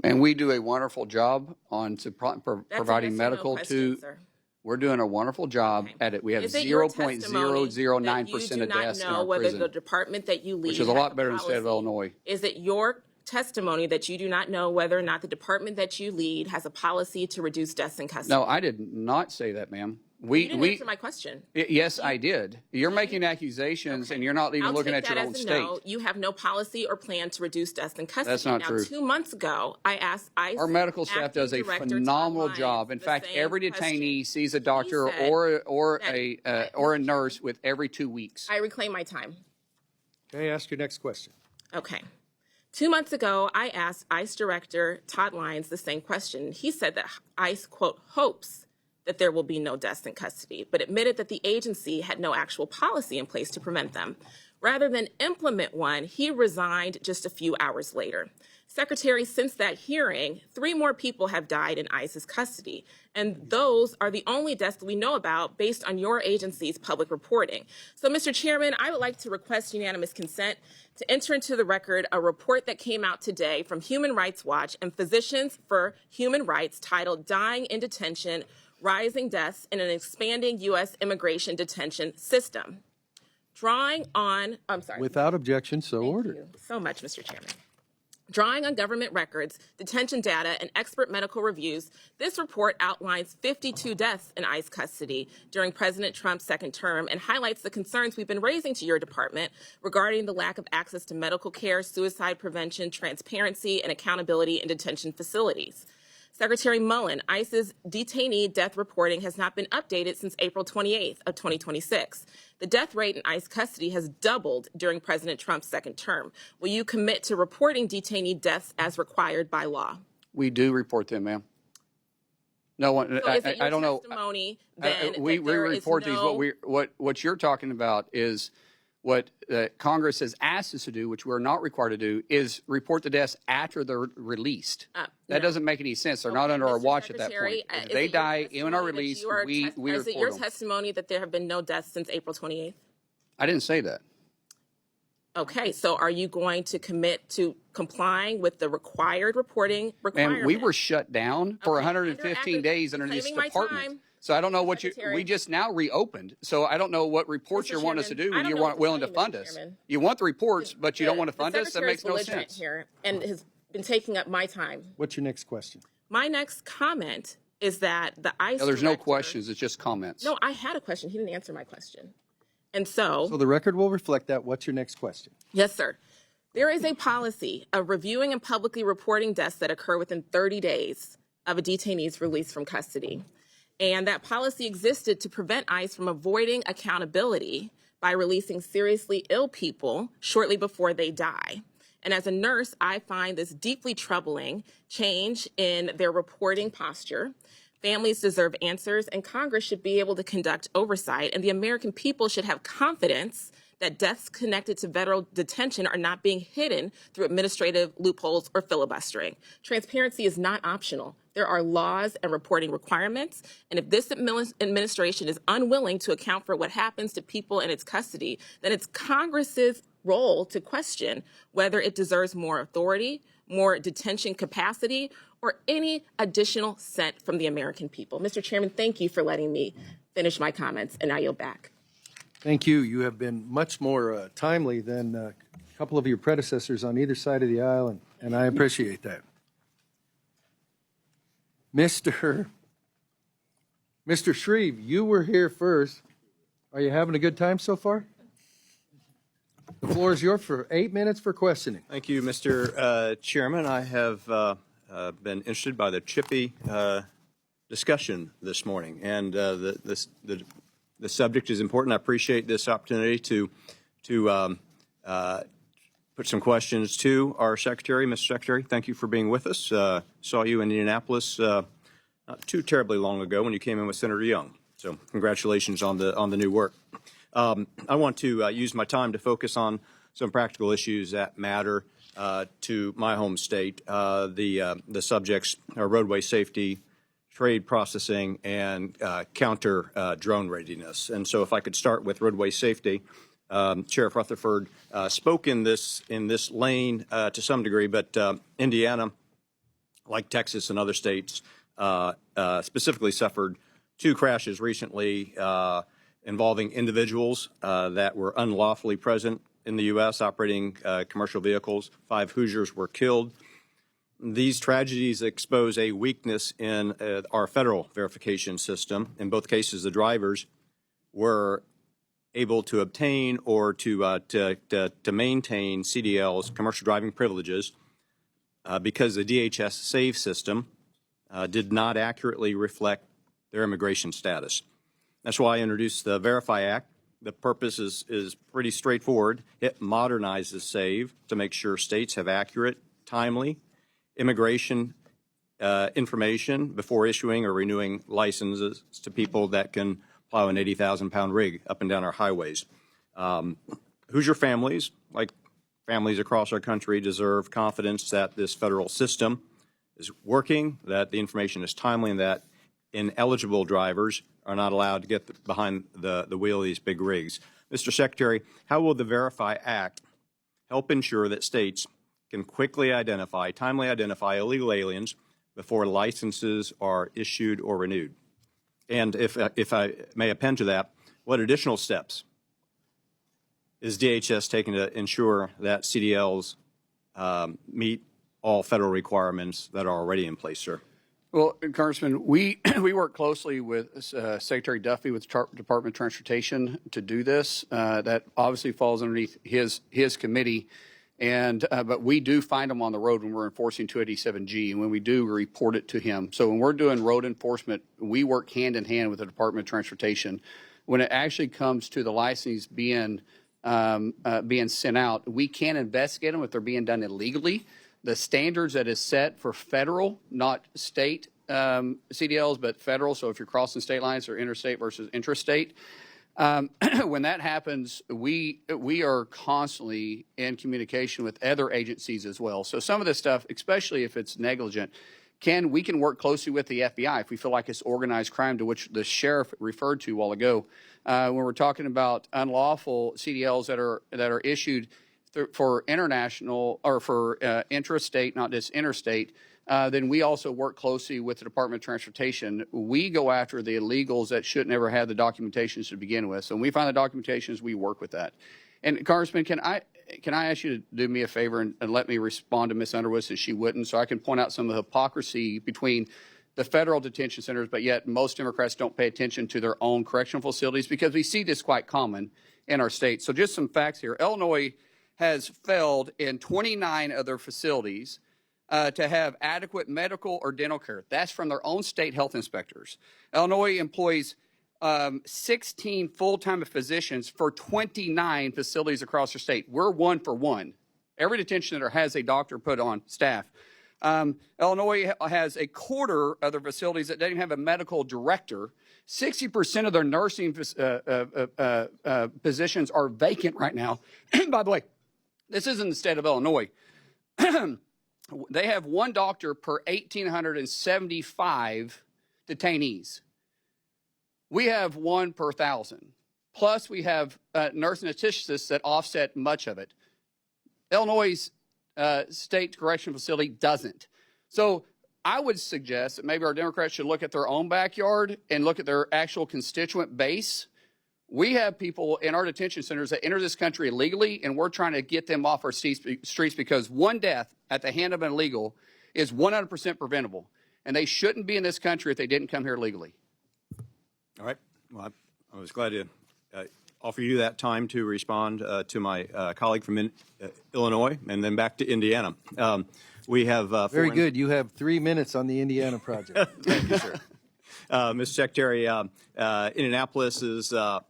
And we do a wonderful job on That's a providing yes or no medical question, to. sir. We're doing a wonderful job at it. We have Is it your 0.009% testimony of that you deaths do in not our know whether the prison, department that you lead which is a has lot better than the state of policy? Illinois. Is it your testimony that you do not know whether or not the department that you lead has a policy to reduce deaths in custody? No, I did not say that, ma'am. You didn't answer my question. Yes, I did. You're making accusations, and you're not even I'll looking take at your that own as a state. no. You have no policy or plan to reduce deaths in custody. That's not now, true. 2 months ago, I asked ICE Our medical staff acting does a director phenomenal Todd job. Lyons In the fact, same every question. detainee sees a doctor He said or a nurse with every 2 weeks. I reclaim my time. Okay, ask your next question. Okay. 2 months ago, I asked ICE Director Todd Lyons the same question. He said that ICE, quote, hopes that there will be no deaths in custody, but admitted that the agency had no actual policy in place to prevent them. Rather than implement one, he resigned just a few hours later. Secretary, since that hearing, 3 more people have died in ICE's custody, and those are the only deaths that we know about based on your agency's public reporting. So, Mr. Chairman, I would like to request unanimous consent to enter into the record a report that came out today from Human Rights Watch and Physicians for Human Rights titled Dying in Detention, Rising Deaths in an Expanding U.S. Immigration Detention System. Without objection, so ordered. Thank you so much, Mr. Chairman. Drawing on government records, detention data, and expert medical reviews, this report outlines 52 deaths in ICE custody during President Trump's second term and highlights the concerns we've been raising to your department regarding the lack of access to medical care, suicide prevention, transparency, and accountability in detention facilities. Secretary Mullin, ICE's detainee death reporting has not been updated since April 28th of 2026. The death rate in ICE custody has doubled during President Trump's second term. Will you commit to reporting detainee deaths as required by law? We do report them, ma'am. No one. So is it your I don't know. testimony then We that there report is these. no... What you're talking about is what Congress has asked us to do, which we're not required to do, is report the deaths after they're released. That no. doesn't make any sense. They're not under our Mr. watch at that Secretary, point. If is they it your die in our testimony that release, you are we Is it your report them. testimony that there have been no deaths since April 28th? I didn't say that. Okay, so are you going to commit to complying with the required reporting requirement? And we were shut down for Okay, 115 days under this reclaiming my department. time. So I don't know what Secretary. we just now reopened. So I don't know what reports Mr. you want us to do Chairman, I when don't you know weren't what to willing to tell you, fund Mr. us. Chairman. You want the reports, but you don't want to fund us? That makes no Secretary's sense. here and has been taking up my time. What's your next question? My next comment is that the ICE No, there's no director- questions. It's just comments. No, I had a question. He didn't answer my question. And so So the record will reflect that. What's your next question? yes, sir. There is a policy of reviewing and publicly reporting deaths that occur within 30 days of a detainee's release from custody. And that policy existed to prevent ICE from avoiding accountability by releasing seriously ill people shortly before they die. And as a nurse, I find this deeply troubling change in their reporting posture. Families deserve answers, and Congress should be able to conduct oversight, and the American people should have confidence that deaths connected to federal detention are not being hidden through administrative loopholes or filibustering. Transparency is not optional. There are laws and reporting requirements, and if this administration is unwilling to account for what happens to people in its custody, then it's Congress's role to question whether it deserves more authority, more detention capacity, or any additional cent from the American people. Mr. Chairman, thank you for letting me finish my comments, and I yield back. Thank you. You have been much more timely than a couple of your predecessors on either side of the aisle, and I appreciate that. Mr. Mr. Shreve, you were here first. Are you having a good time so far? The floor is yours for 8 minutes for questioning. Thank you, Mr. Chairman. I have been interested by the chippy discussion this morning, and the subject is important. I appreciate this opportunity to put some questions to our Secretary. Mr. Secretary, thank you for being with us. Saw you in Indianapolis not too terribly long ago when you came in with Senator Young. So congratulations on the new work. I want to use my time to focus on some practical issues that matter to my home state. The subjects are roadway safety, trade processing, and counter drone readiness. And so if I could start with roadway safety, Sheriff Rutherford spoke in this lane to some degree, but Indiana, like Texas and other states, specifically suffered 2 crashes recently involving individuals that were unlawfully present in the U.S. operating commercial vehicles. 5 Hoosiers were killed. These tragedies expose a weakness in our federal verification system. In both cases, the drivers were able to obtain or to maintain CDLs, commercial driving privileges, because the DHS SAVE system did not accurately reflect their immigration status. That's why I introduced the Verify Act. The purpose is pretty straightforward. It modernizes SAVE to make sure states have accurate, timely immigration information before issuing or renewing licenses to people that can plow an 80,000-pound rig up and down our highways. Hoosier families, like families across our country, deserve confidence that this federal system is working, that the information is timely, and that ineligible drivers are not allowed to get behind the wheel of these big rigs. Mr. Secretary, how will the Verify Act help ensure that states can quickly timely identify illegal aliens before licenses are issued or renewed? And if I may append to that, what additional steps is DHS taking to ensure that CDLs meet all federal requirements that are already in place, sir? Well, Congressman, we work closely with Secretary Duffy with the Department of Transportation to do this. That obviously falls underneath his committee, and but we do find them on the road when we're enforcing 287G, and when we do, we report it to him. So when we're doing road enforcement, we work hand in hand with the Department of Transportation. When it actually comes to the license being sent out, we can investigate them if they're being done illegally. The standards that is set for federal, not state CDLs, but federal. So if you're crossing state lines or interstate versus intrastate, when that happens, we are constantly in communication with other agencies as well. So some of this stuff, especially if it's negligent, we can work closely with the FBI if we feel like it's organized crime, to which the sheriff referred to a while ago. When we're talking about unlawful CDLs that are issued for international or for intrastate, not just interstate, then we also work closely with the Department of Transportation. We go after the illegals that shouldn't ever have the documentations to begin with. So when we find the documentations, we work with that. And Congressman, can I ask you to do me a favor and let me respond to Ms. Underwood, since she wouldn't, so I can point out some of the hypocrisy between the federal detention centers, but yet most Democrats don't pay attention to their own correctional facilities, because we see this quite common in our state. So just some facts here. Illinois has failed in 29 of their facilities to have adequate medical or dental care. That's from their own state health inspectors. Illinois employs 16 full-time physicians for 29 facilities across the state. We're 1 for 1. Every detention center has a doctor put on staff. Illinois has a quarter of their facilities that don't even have a medical director. 60% of their nursing positions are vacant right now. By the way, this isn't the state of Illinois. They have 1 doctor per 1,875 detainees. We have 1 per 1,000. Plus, we have nurse anestheticists that offset much of it. Illinois' state correctional facility doesn't. So I would suggest that maybe our Democrats should look at their own backyard and look at their actual constituent base. We have people in our detention centers that enter this country illegally, and we're trying to get them off our streets because 1 death at the hand of an illegal is 100% preventable. And they shouldn't be in this country if they didn't come here legally. All right. Well, I was glad to offer you that time to respond to my colleague from Illinois and then back to Indiana. We have Very good. You have 3 minutes on the Indiana project. Thank you, sir. Mr. Secretary, Indianapolis is not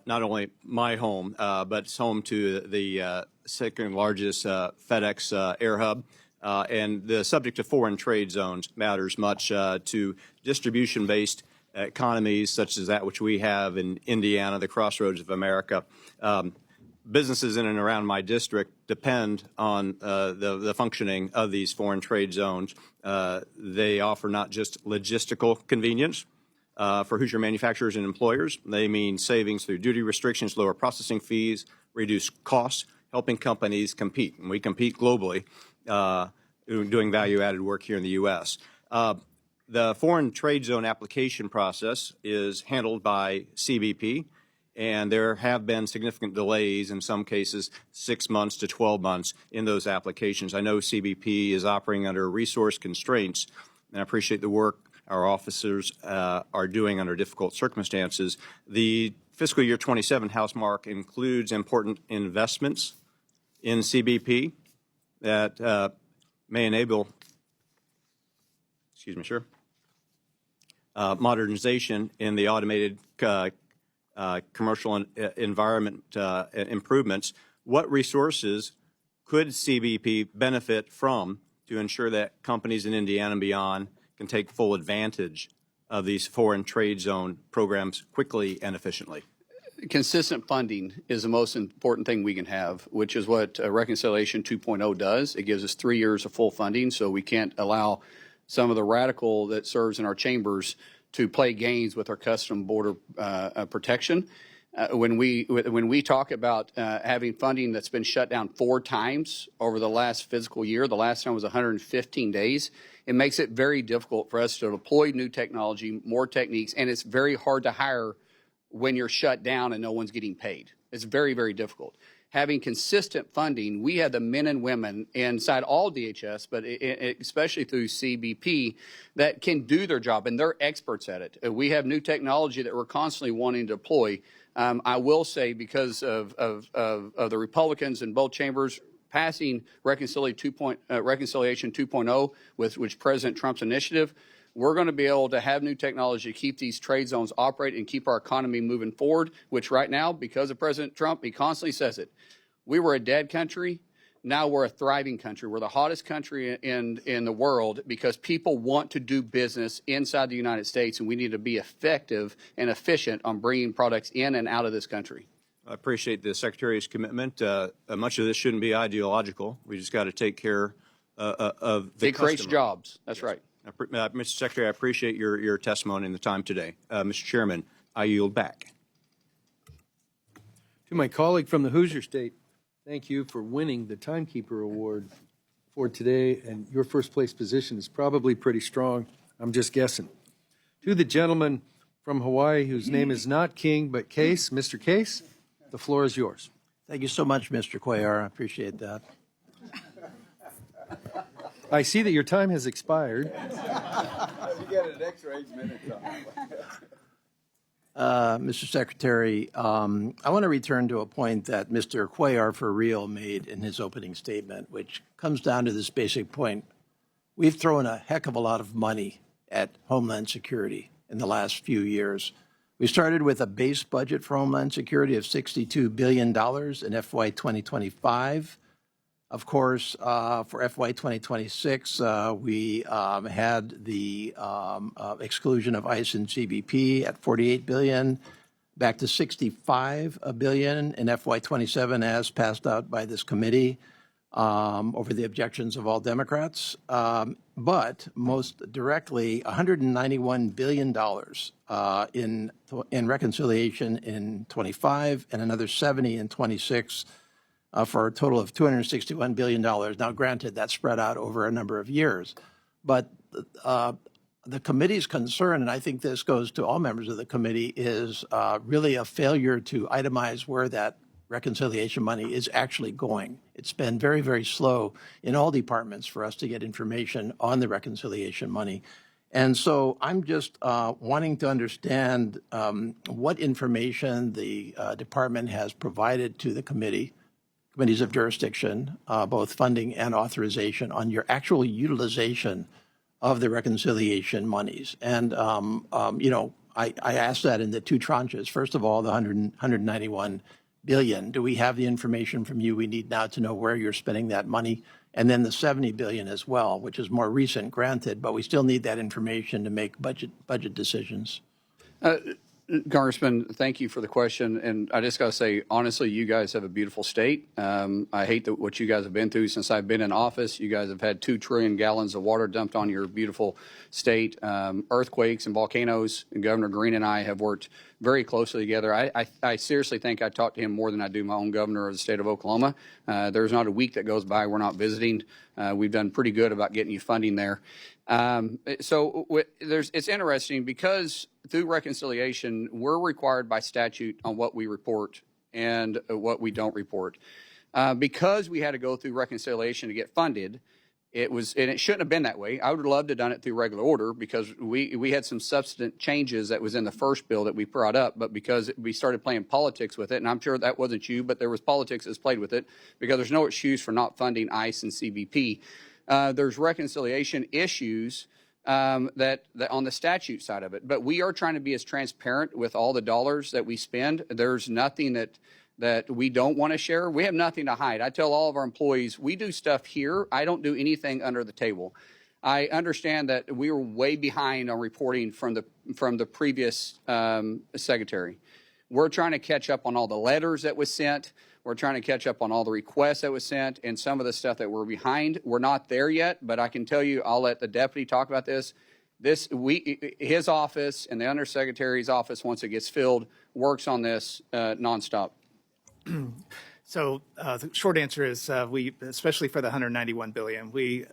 only my home, but it's home to the second largest FedEx air hub. And the subject of foreign trade zones matters much to distribution-based economies such as that which we have in Indiana, the crossroads of America. Businesses in and around my district depend on the functioning of these foreign trade zones. They offer not just logistical convenience for Hoosier manufacturers and employers. They mean savings through duty restrictions, lower processing fees, reduced costs, helping companies compete. And we compete globally, doing value-added work here in the U.S. The foreign trade zone application process is handled by CBP, and there have been significant delays, in some cases 6 months to 12 months in those applications. I know CBP is operating under resource constraints, and I appreciate the work our officers are doing under difficult circumstances. The fiscal year 27 House mark includes important investments in CBP that may enable, modernization in the automated commercial environment improvements. What resources could CBP benefit from to ensure that companies in Indiana and beyond can take full advantage of these foreign trade zone programs quickly and efficiently? Consistent funding is the most important thing we can have, which is what Reconciliation 2.0 does. It gives us 3 years of full funding, so we can't allow some of the radical that serves in our chambers to play games with our custom border protection. When we talk about having funding that's been shut down 4 times over the last fiscal year, the last time was 115 days, it makes it very difficult for us to deploy new technology, more techniques, and it's very hard to hire when you're shut down and no one's getting paid. It's very, very difficult. Having consistent funding, we have the men and women inside all DHS, but especially through CBP, that can do their job, and they're experts at it. We have new technology that we're constantly wanting to deploy. I will say, because of the Republicans in both chambers passing Reconciliation 2.0, which President Trump's initiative, we're going to be able to have new technology to keep these trade zones operate and keep our economy moving forward, which right now, because of President Trump, he constantly says it. We were a dead country. Now we're a thriving country. We're the hottest country in the world because people want to do business inside the United States, and we need to be effective and efficient on bringing products in and out of this country. I appreciate the Secretary's commitment. Much of this shouldn't be ideological. We just got to take care of the It creates customer. jobs. That's right. Mr. Secretary, I appreciate your testimony and the time today. Mr. Chairman, I yield back. To my colleague from the Hoosier State, thank you for winning the Timekeeper Award for today, and your first place position is probably pretty strong. I'm just guessing. To the gentleman from Hawaii whose name is not King but Case, Mr. Case, the floor is yours. Thank you so much, Mr. Cuellar. I appreciate that. I see that your time has expired. You get an extra 8 minutes on Mr. Secretary, I want to return to a point that Mr. Cuellar for real made in his opening statement, which comes down to this basic point. We've thrown a heck of a lot of money at Homeland Security in the last few years. We started with a base budget for Homeland Security of $62 billion in FY 2025. Of course, for FY 2026, we had the exclusion of ICE and CBP at $48 billion, back to $65 billion in FY 27 as passed out by this committee over the objections of all Democrats. But most directly, $191 billion in reconciliation in 25 and another 70 in 26. For a total of $261 billion. Now, granted, that's spread out over a number of years. But the committee's concern, and I think this goes to all members of the committee, is really a failure to itemize where that reconciliation money is actually going. It's been very, very slow in all departments for us to get information on the reconciliation money. And so I'm just wanting to understand what information the department has provided to the committees of jurisdiction, both funding and authorization, on your actual utilization of the reconciliation monies. And, I asked that in the two tranches. First of all, the 191 billion. Do we have the information from you we need now to know where you're spending that money? And then the 70 billion as well, which is more recent, granted, but we still need that information to make budget decisions. Congressman, thank you for the question. And I just got to say, honestly, you guys have a beautiful state. I hate what you guys have been through since I've been in office. You guys have had 2 trillion gallons of water dumped on your beautiful state. Earthquakes and volcanoes. And Governor Green and I have worked very closely together. I seriously think I talk to him more than I do my own governor of the state of Oklahoma. There's not a week that goes by we're not visiting. We've done pretty good about getting you funding there. It's interesting because through reconciliation, we're required by statute on what we report and what we don't report. Because we had to go through reconciliation to get funded, and it shouldn't have been that way. I would have loved to have done it through regular order because we had some substantive changes that was in the first bill that we brought up, but because we started playing politics with it, and I'm sure that wasn't you, but there was politics that's played with it because there's no excuse for not funding ICE and CBP. There's reconciliation issues that on the statute side of it, but we are trying to be as transparent with all the dollars that we spend. There's nothing that we don't want to share. We have nothing to hide. I tell all of our employees, we do stuff here. I don't do anything under the table. I understand that we were way behind on reporting from the previous secretary. We're trying to catch up on all the letters that was sent. We're trying to catch up on all the requests that was sent and some of the stuff that we're behind. We're not there yet, but I can tell you, I'll let the deputy talk about this. His office and the undersecretary's office, once it gets filled, works on this nonstop. So the short answer is we, especially for the 191 billion, we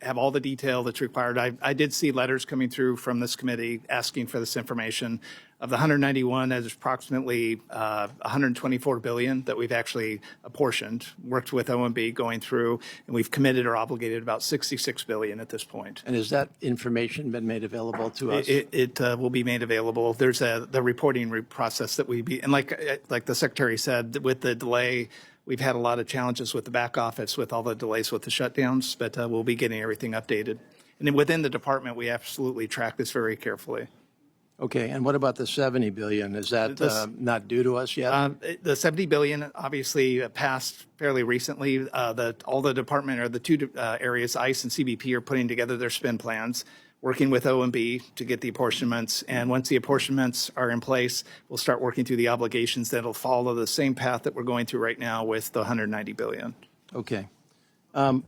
have all the detail that's required. I did see letters coming through from this committee asking for this information. Of the 191, there's approximately 124 billion that we've actually apportioned, worked with OMB going through, and we've committed or obligated about 66 billion at this point. And has that information been made available to us? It will be made available. There's the reporting process that and like the secretary said, with the delay, we've had a lot of challenges with the back office with all the delays with the shutdowns, but we'll be getting everything updated. And then within the department, we absolutely track this very carefully. Okay, and what about the 70 billion? Is that not due to us yet? The 70 billion obviously passed fairly recently. All the department or the two areas, ICE and CBP, are putting together their spend plans, working with OMB to get the apportionments. And once the apportionments are in place, we'll start working through the obligations that'll follow the same path that we're going through right now with the 190 billion. Okay.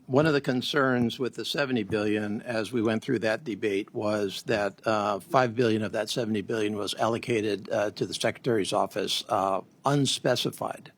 One of the concerns with the 70 billion as we went through that debate was that 5 billion of that 70 billion was allocated to the Secretary's office unspecified.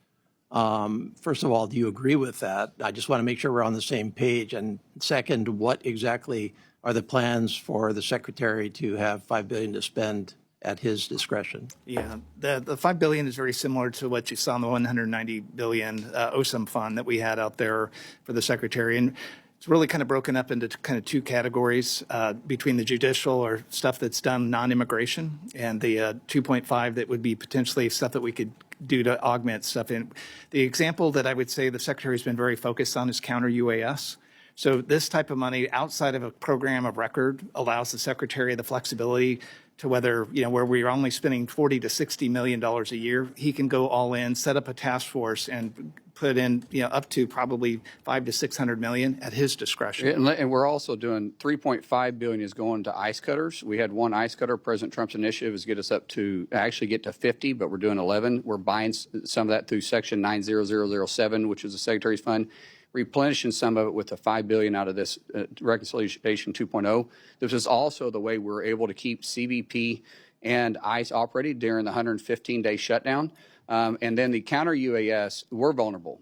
First of all, do you agree with that? I just want to make sure we're on the same page. And second, what exactly are the plans for the Secretary to have 5 billion to spend at his discretion? Yeah, the 5 billion is very similar to what you saw in the 190 billion OSUM fund that we had out there for the Secretary. And it's really kind of broken up into kind of two categories between the judicial or stuff that's done non-immigration and the 2.5 that would be potentially stuff that we could do to augment stuff. And the example that I would say the Secretary has been very focused on is counter UAS. So this type of money outside of a program of record allows the Secretary the flexibility to whether, where we're only spending $40 to $60 million a year, he can go all in, set up a task force and put in, up to probably 500 to 600 million at his discretion. And we're also doing 3.5 billion is going to ice cutters. We had one ice cutter. President Trump's initiative is get us up to actually get to 50, but we're doing 11. We're buying some of that through Section 90007, which is the Secretary's fund, replenishing some of it with the $5 billion out of this reconciliation 2.0. This is also the way we're able to keep CBP and ICE operating during the 115-day shutdown. And then the counter UAS, we're vulnerable,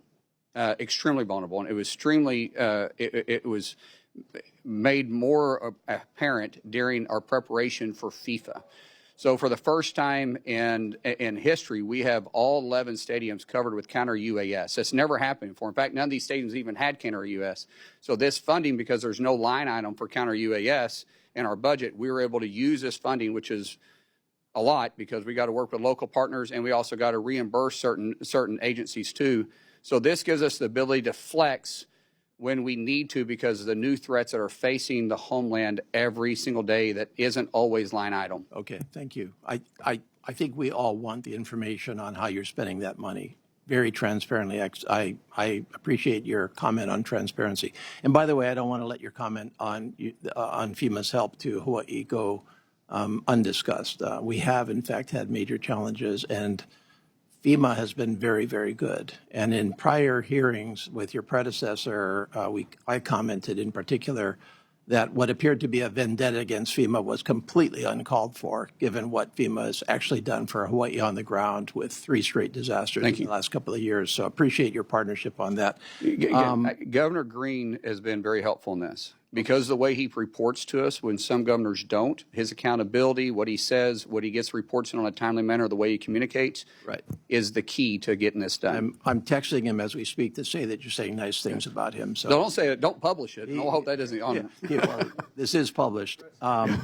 extremely vulnerable, and it was it was made more apparent during our preparation for FIFA. So for the first time in history, we have all 11 stadiums covered with counter UAS. That's never happened before. In fact, none of these stadiums even had counter UAS. So this funding, because there's no line item for counter UAS in our budget, we were able to use this funding, which is a lot because we got to work with local partners and we also got to reimburse certain agencies too. So this gives us the ability to flex when we need to because of the new threats that are facing the Homeland every single day that isn't always line item. Okay, thank you. I think we all want the information on how you're spending that money very transparently. I appreciate your comment on transparency. And by the way, I don't want to let your comment on FEMA's help to Hawaii go undiscussed. We have, in fact, had major challenges, and FEMA has been very, very good. And in prior hearings with your predecessor, I commented in particular that what appeared to be a vendetta against FEMA was completely uncalled for, given what FEMA has actually done for Hawaii on the ground with 3 straight disasters in the last couple of years. So appreciate your partnership on that. Governor Green has been very helpful in this because of the way he reports to us when some governors don't. His accountability, what he says, what he gets reports in on a timely manner, the way he communicates is the key to getting this done. I'm texting him as we speak to say that you're saying nice things about him. So don't say it. Don't publish it. I hope that doesn't on this is published. My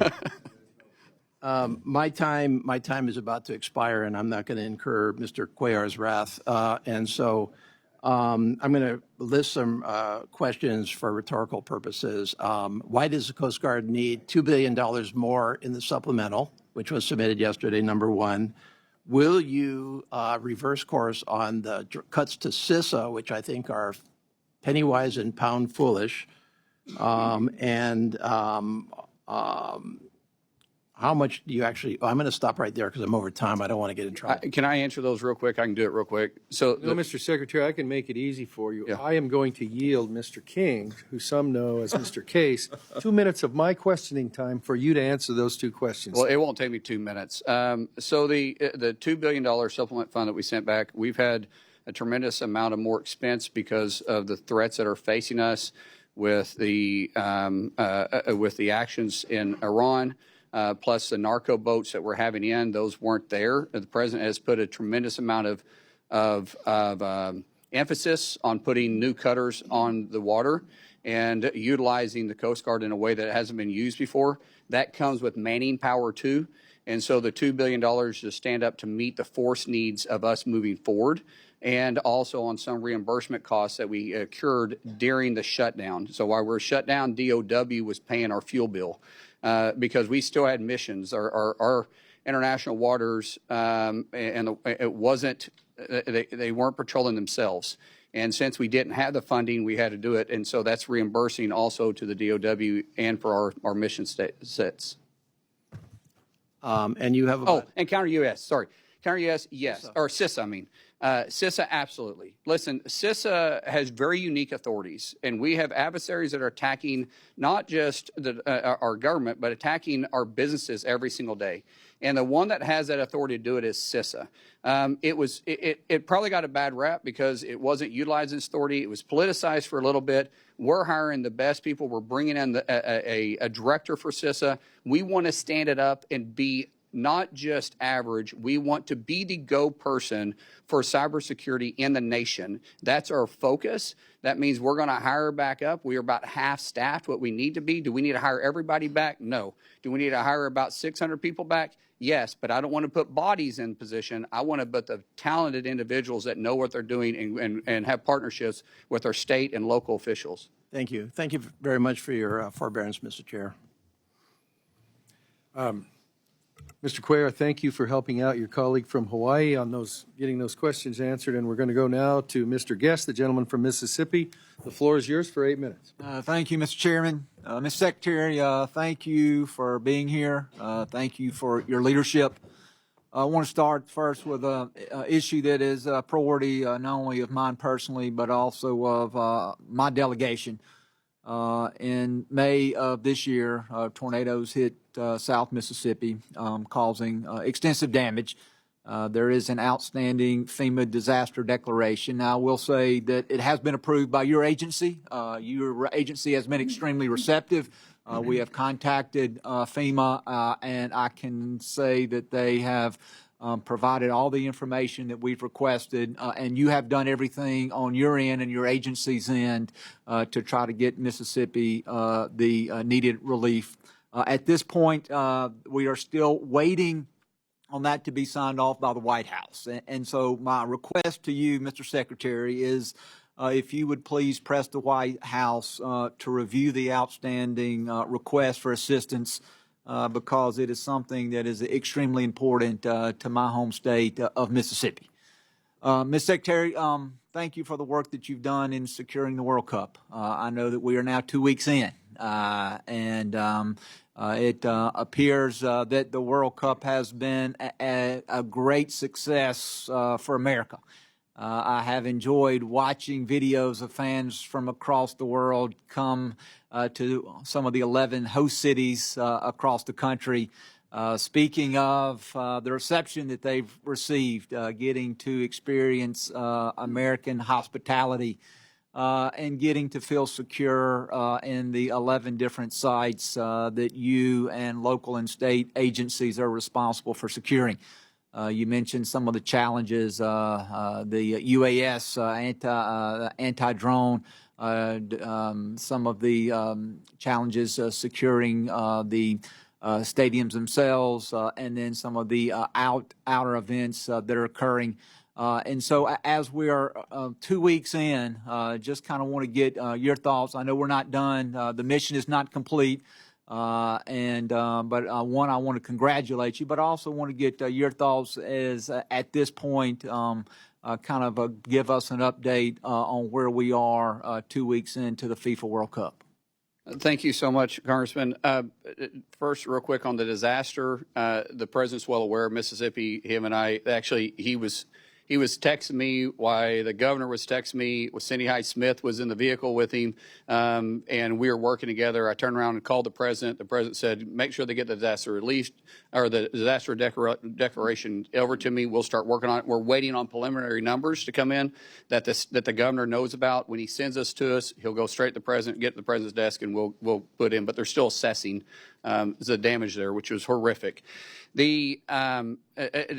time is about to expire, and I'm not going to incur Mr. Cuellar's wrath. And so I'm going to list some questions for rhetorical purposes. Why does the Coast Guard need $2 billion more in the supplemental, which was submitted yesterday, number one? Will you reverse course on the cuts to CISA, which I think are penny wise and pound foolish? How much do you actually, I'm going to stop right there because I'm over time. I don't want to get in trouble. Can I answer those real quick? I can do it real quick. So, No, Mr. Secretary, I can make it easy for you. I am going to yield Mr. King, who some know as Mr. Case, 2 minutes of my questioning time for you to answer those 2 questions. Well, it won't take me 2 minutes. So the $2 billion supplement fund that we sent back, we've had a tremendous amount of more expense because of the threats that are facing us with the actions in Iran. Plus the narco boats that we're having in, those weren't there. The president has put a tremendous amount of emphasis on putting new cutters on the water and utilizing the Coast Guard in a way that hasn't been used before. That comes with manning power too. And so the $2 billion to stand up to meet the force needs of us moving forward, and also on some reimbursement costs that we incurred during the shutdown. So while we're shut down, DOW was paying our fuel bill. Because we still had missions. Our international waters, it wasn't, they weren't patrolling themselves. And since we didn't have the funding, we had to do it. And so that's reimbursing also to the DOW and for our mission sets. And you have and counter-UAS, sorry. Counter-UAS, yes. Or CISA, I mean. CISA, absolutely. Listen, CISA has very unique authorities, and we have adversaries that are attacking not just our government, but attacking our businesses every single day. And the one that has that authority to do it is CISA. It probably got a bad rap because it wasn't utilizing its authority. It was politicized for a little bit. We're hiring the best people. We're bringing in a director for CISA. We want to stand it up and be not just average. We want to be the go person for cybersecurity in the nation. That's our focus. That means we're going to hire back up. We are about half staffed what we need to be. Do we need to hire everybody back? No. Do we need to hire about 600 people back? Yes, but I don't want to put bodies in position. I want to put the talented individuals that know what they're doing and have partnerships with our state and local officials. Thank you. Thank you very much for your forbearance, Mr. Chair. Mr. Cuellar, thank you for helping out your colleague from Hawaii on getting those questions answered. And we're going to go now to Mr. Guest, the gentleman from Mississippi. The floor is yours for 8 minutes. Thank you, Mr. Chairman. Mr. Secretary, thank you for being here. Thank you for your leadership. I want to start first with an issue that is a priority not only of mine personally, but also of my delegation. In May of this year, tornadoes hit South Mississippi, causing extensive damage. There is an outstanding FEMA disaster declaration. Now, I will say that it has been approved by your agency. Your agency has been extremely receptive We have contacted FEMA, and I can say that they have provided all the information that we've requested, and you have done everything on your end and your agency's end to try to get Mississippi the needed relief. At this point, we are still waiting on that to be signed off by the White House. And so my request to you, Mr. Secretary, is if you would please press the White House to review the outstanding request for assistance because it is something that is extremely important to my home state of Mississippi. Ms. Secretary, thank you for the work that you've done in securing the World Cup. I know that we are now 2 weeks in, and it appears that the World Cup has been a great success for America. I have enjoyed watching videos of fans from across the world come to some of the 11 host cities across the country. Speaking of the reception that they've received, getting to experience American hospitality and getting to feel secure in the 11 different sites that you and local and state agencies are responsible for securing. You mentioned some of the challenges, the UAS anti-drone, some of the challenges securing the stadiums themselves, and then some of the outer events that are occurring. And so as we are 2 weeks in, just kind of want to get your thoughts. I know we're not done. The mission is not complete. But one, I want to congratulate you, but I also want to get your thoughts as at this point, kind of give us an update on where we are 2 weeks into the FIFA World Cup. Thank you so much, Congressman. First, real quick on the disaster, the president's well aware of Mississippi. Him and I, actually, he was texting me while the governor was texting me. Cindy Hyde-Smith was in the vehicle with him, and we were working together. I turned around and called the president. The president said, make sure they get the disaster relief or the disaster declaration over to me. We'll start working on it. We're waiting on preliminary numbers to come in that the governor knows about. When he sends us to us, he'll go straight to the president, get to the president's desk, and we'll put in. But they're still assessing the damage there, which was horrific. The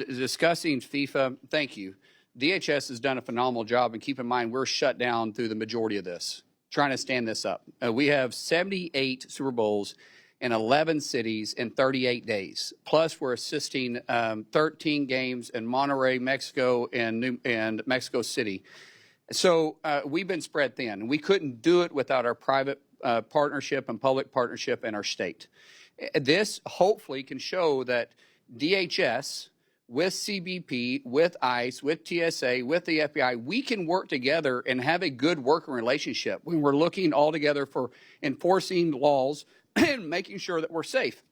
discussing FIFA, thank you. DHS has done a phenomenal job, and keep in mind we're shut down through the majority of this, trying to stand this up. We have 78 Super Bowls in 11 cities in 38 days. Plus, we're assisting 13 games in Monterrey, Mexico, and Mexico City. So we've been spread thin. We couldn't do it without our private partnership and public partnership in our state. This hopefully can show that DHS, with CBP, with ICE, with TSA, with the FBI, we can work together and have a good working relationship when we're looking all together for enforcing laws and making sure that we're safe.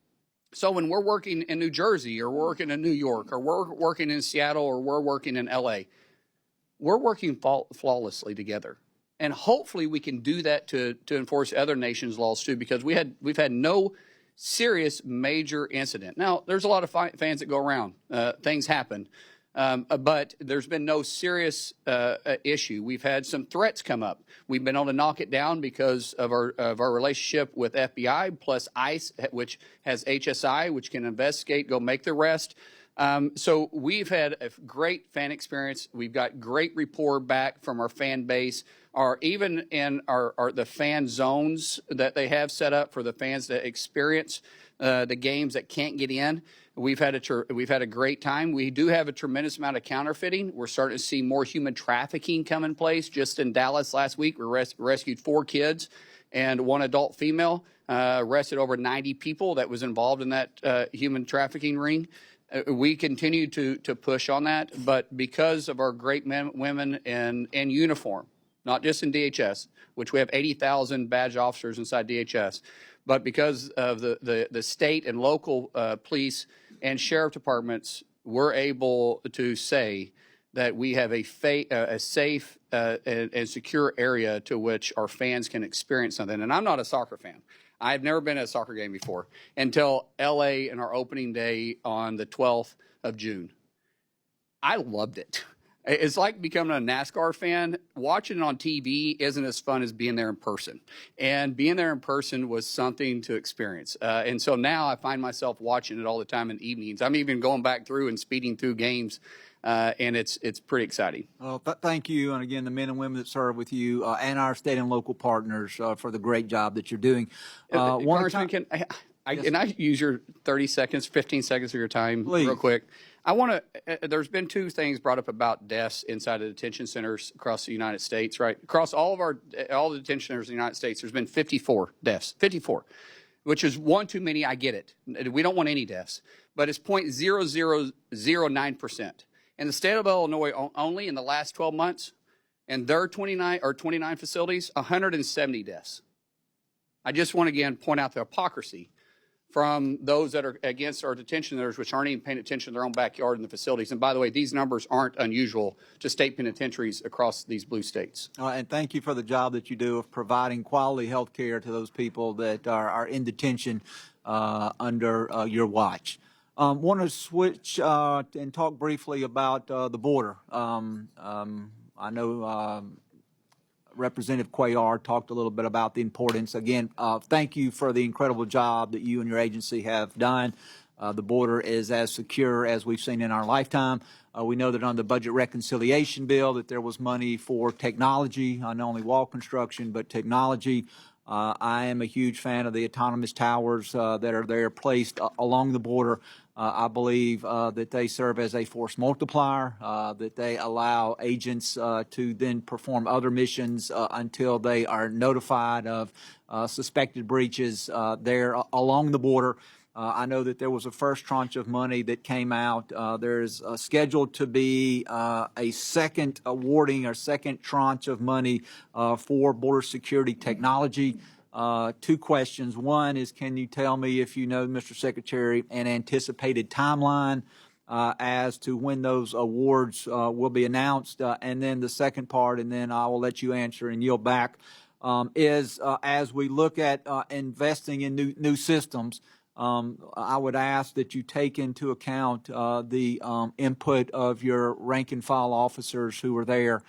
So when we're working in New Jersey or we're working in New York or we're working in Seattle or we're working in LA, we're working flawlessly together. And hopefully we can do that to enforce other nations' laws too, because we've had no serious major incident. Now, there's a lot of fans that go around. Things happen. But there's been no serious issue. We've had some threats come up. We've been able to knock it down because of our relationship with FBI plus ICE, which has HSI, which can investigate, go make the arrest. So we've had a great fan experience. We've got great rapport back from our fan base. Even in the fan zones that they have set up for the fans that experience the games that can't get in, we've had a great time. We do have a tremendous amount of counterfeiting. We're starting to see more human trafficking come in place. Just in Dallas last week, we rescued 4 kids and 1 adult female. Arrested over 90 people that was involved in that human trafficking ring. We continue to push on that, but because of our great men, women in uniform, not just in DHS, which we have 80,000 badge officers inside DHS, but because of the state and local police and sheriff departments, we're able to say that we have a safe and secure area to which our fans can experience something. And I'm not a soccer fan. I've never been at a soccer game before until LA in our opening day on the 12th of June. I loved it. It's like becoming a NASCAR fan. Watching it on TV isn't as fun as being there in person. And being there in person was something to experience. And so now I find myself watching it all the time in evenings. I'm even going back through and speeding through games, and it's pretty exciting. Well, thank you, and again, the men and women that serve with you and our state and local partners for the great job that you're doing. Congressman, can I use your 30 seconds, 15 seconds of your time real quick? I want to, there's been two things brought up about deaths inside of detention centers across the United States, right? Across all the detention centers in the United States, there's been 54 deaths, 54, which is one too many. I get it. We don't want any deaths, but it's 0.0009%. In the state of Illinois, only in the last 12 months, and their 29 facilities, 170 deaths. I just want to again point out the hypocrisy from those that are against our detention centers, which aren't even paying attention to their own backyard in the facilities. And by the way, these numbers aren't unusual to state penitentiaries across these blue states. And thank you for the job that you do of providing quality health care to those people that are in detention under your watch. Want to switch and talk briefly about the border. I know Representative Cuellar talked a little bit about the importance. Again, thank you for the incredible job that you and your agency have done. The border is as secure as we've seen in our lifetime. We know that on the budget reconciliation bill that there was money for technology, not only wall construction, but technology. I am a huge fan of the autonomous towers that are there placed along the border. I believe that they serve as a force multiplier, that they allow agents to then perform other missions until they are notified of suspected breaches there along the border. I know that there was a first tranche of money that came out. There's scheduled to be a second awarding or second tranche of money for border security technology. Two questions. One is, can you tell me, if you know, Mr. Secretary, an anticipated timeline as to when those awards will be announced? And then the second part, and then I will let you answer and yield back, is as we look at investing in new systems, I would ask that you take into account the input of your rank and file officers who are there.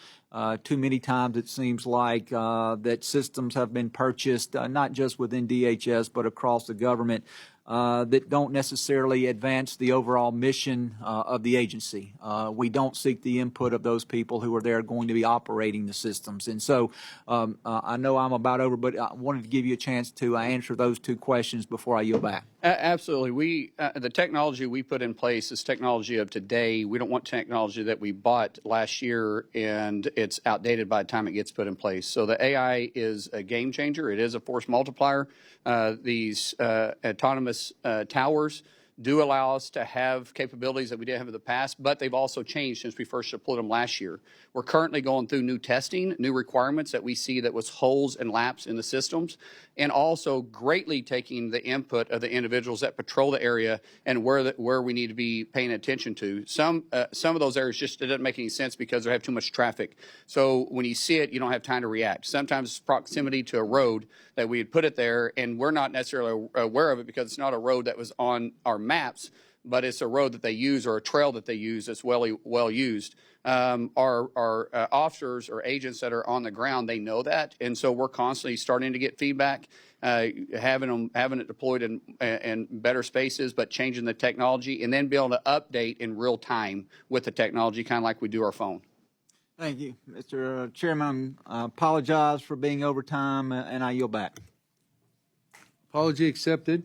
Too many times it seems like that systems have been purchased, not just within DHS, but across the government, that don't necessarily advance the overall mission of the agency. We don't seek the input of those people who are there going to be operating the systems. And so I know I'm about over, but I wanted to give you a chance to answer those two questions before I yield back. Absolutely. The technology we put in place is technology of today. We don't want technology that we bought last year and it's outdated by the time it gets put in place. So the AI is a game changer. It is a force multiplier. These autonomous towers do allow us to have capabilities that we didn't have in the past, but they've also changed since we first deployed them last year. We're currently going through new testing, new requirements that we see that was holes and laps in the systems, and also greatly taking the input of the individuals that patrol the area and where we need to be paying attention to. Some of those areas just it doesn't make any sense because they have too much traffic. So when you see it, you don't have time to react. Sometimes it's proximity to a road that we had put it there, and we're not necessarily aware of it because it's not a road that was on our maps, but it's a road that they use or a trail that they use that's well used. Our officers or agents that are on the ground, they know that, and so we're constantly starting to get feedback, having it deployed in better spaces, but changing the technology and then be able to update in real time with the technology, kind of like we do our phone. Thank you, Mr. Chairman. I apologize for being over time, and I yield back. Apology accepted.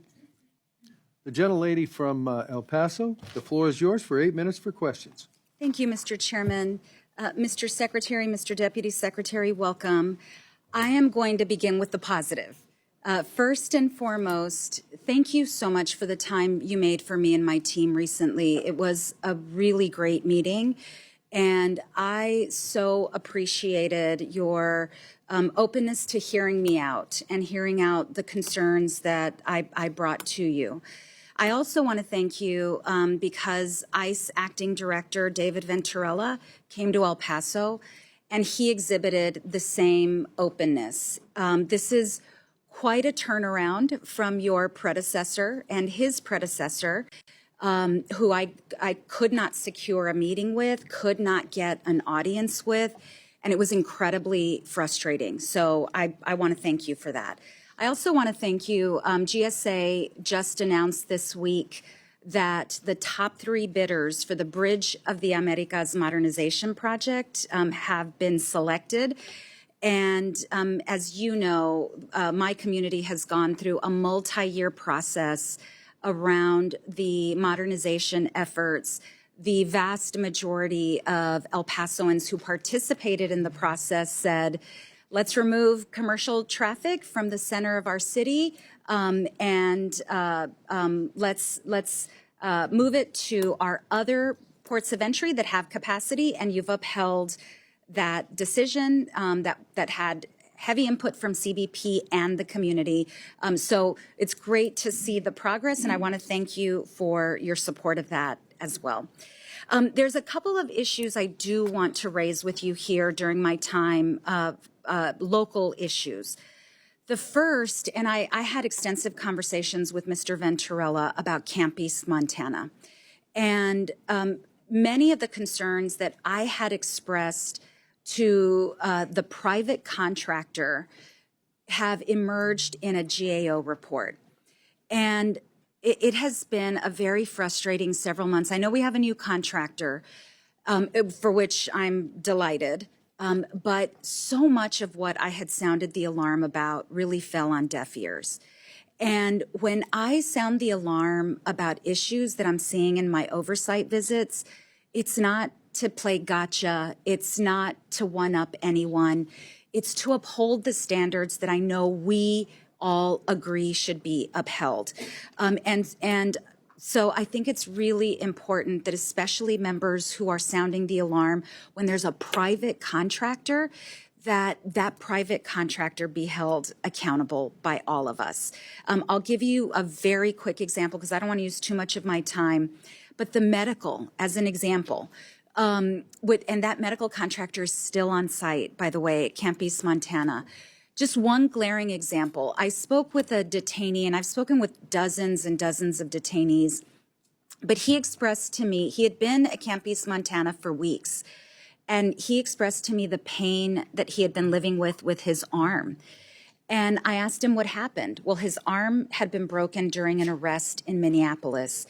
The gentlelady from El Paso, the floor is yours for 8 minutes for questions. Thank you, Mr. Chairman. Mr. Secretary, Mr. Deputy Secretary, welcome. I am going to begin with the positive. First and foremost, thank you so much for the time you made for me and my team recently. It was a really great meeting, and I so appreciated your openness to hearing me out and hearing out the concerns that I brought to you. I also want to thank you because ICE Acting Director David Venturella came to El Paso and he exhibited the same openness. This is quite a turnaround from your predecessor and his predecessor. who I could not secure a meeting with, could not get an audience with, and it was incredibly frustrating. So I want to thank you for that. I also want to thank you. GSA just announced this week that the top 3 bidders for the Bridge of the Americas modernization project have been selected. And as you know, my community has gone through a multi-year process around the modernization efforts. The vast majority of El Pasoans who participated in the process said, let's remove commercial traffic from the center of our city and let's move it to our other ports of entry that have capacity. And you've upheld that decision that had heavy input from CBP and the community. So it's great to see the progress, and I want to thank you for your support of that as well. There's a couple of issues I do want to raise with you here during my time, local issues. The first, and I had extensive conversations with Mr. Venturella about Camp East, Montana. And many of the concerns that I had expressed to the private contractor have emerged in a GAO report. And it has been a very frustrating several months. I know we have a new contractor, for which I'm delighted, but so much of what I had sounded the alarm about really fell on deaf ears. And when I sound the alarm about issues that I'm seeing in my oversight visits, it's not to play gotcha. It's not to one-up anyone. It's to uphold the standards that I know we all agree should be upheld. And so I think it's really important that especially members who are sounding the alarm when there's a private contractor, that private contractor be held accountable by all of us. I'll give you a very quick example because I don't want to use too much of my time, but the medical as an example. And that medical contractor is still on site, by the way, at Camp East, Montana. Just one glaring example. I spoke with a detainee, and I've spoken with dozens and dozens of detainees, but he expressed to me, he had been at Camp East, Montana for weeks, and he expressed to me the pain that he had been living with his arm. And I asked him what happened. Well, his arm had been broken during an arrest in Minneapolis,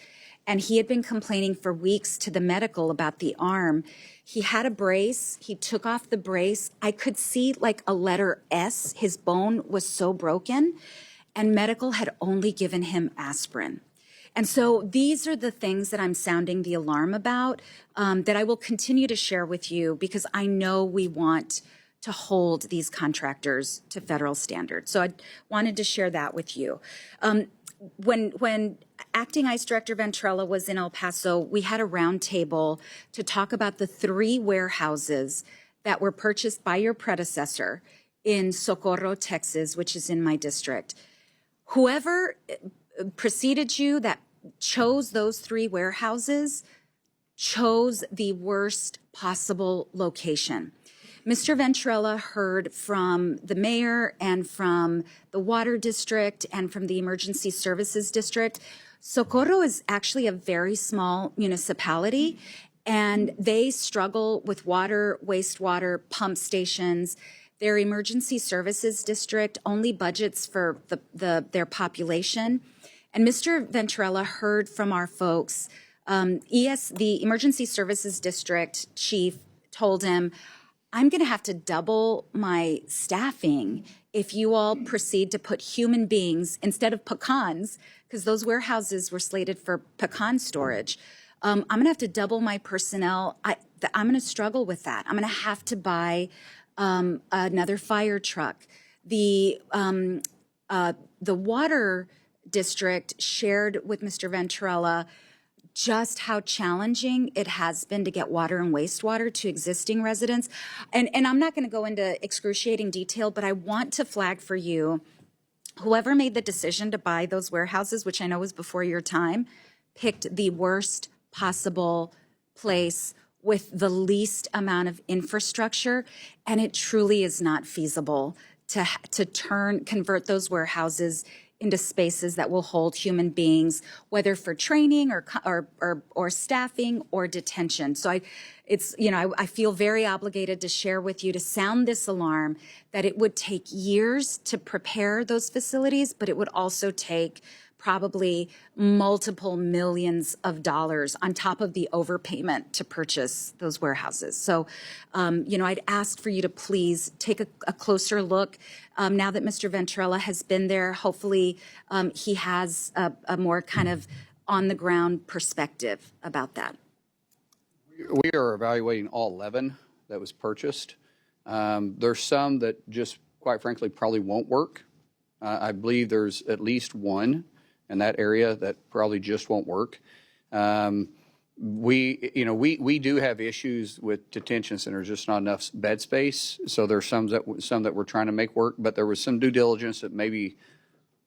and he had been complaining for weeks to the medical about the arm. He had a brace. He took off the brace. I could see like a letter S. His bone was so broken, and medical had only given him aspirin. And so these are the things that I'm sounding the alarm about that I will continue to share with you because I know we want to hold these contractors to federal standards. So I wanted to share that with you. When Acting ICE Director Venturella was in El Paso, we had a roundtable to talk about the 3 warehouses that were purchased by your predecessor in Socorro, Texas, which is in my district. Whoever preceded you that chose those 3 warehouses chose the worst possible location. Mr. Venturella heard from the mayor and from the water district and from the emergency services district. Socorro is actually a very small municipality, and they struggle with water, wastewater, pump stations. Their emergency services district only budgets for their population. And Mr. Venturella heard from our folks. The emergency services district chief told him, I'm going to have to double my staffing if you all proceed to put human beings instead of pecans, because those warehouses were slated for pecan storage. I'm going to have to double my personnel. I'm going to struggle with that. I'm going to have to buy another fire truck. The water district shared with Mr. Venturella just how challenging it has been to get water and wastewater to existing residents. And I'm not going to go into excruciating detail, but I want to flag for you, whoever made the decision to buy those warehouses, which I know was before your time, picked the worst possible place with the least amount of infrastructure, and it truly is not feasible to convert those warehouses into spaces that will hold human beings, whether for training or staffing or detention. So I feel very obligated to share with you, to sound this alarm, that it would take years to prepare those facilities, but it would also take probably multiple millions of dollars on top of the overpayment to purchase those warehouses. So, I'd ask for you to please take a closer look. Now that Mr. Ventrella has been there, hopefully he has a more kind of on-the-ground perspective about that. We are evaluating all 11 that was purchased. There's some that just, quite frankly, probably won't work. I believe there's at least one in that area that probably just won't work. We do have issues with detention centers, just not enough bed space. So there's some that we're trying to make work, but there was some due diligence that maybe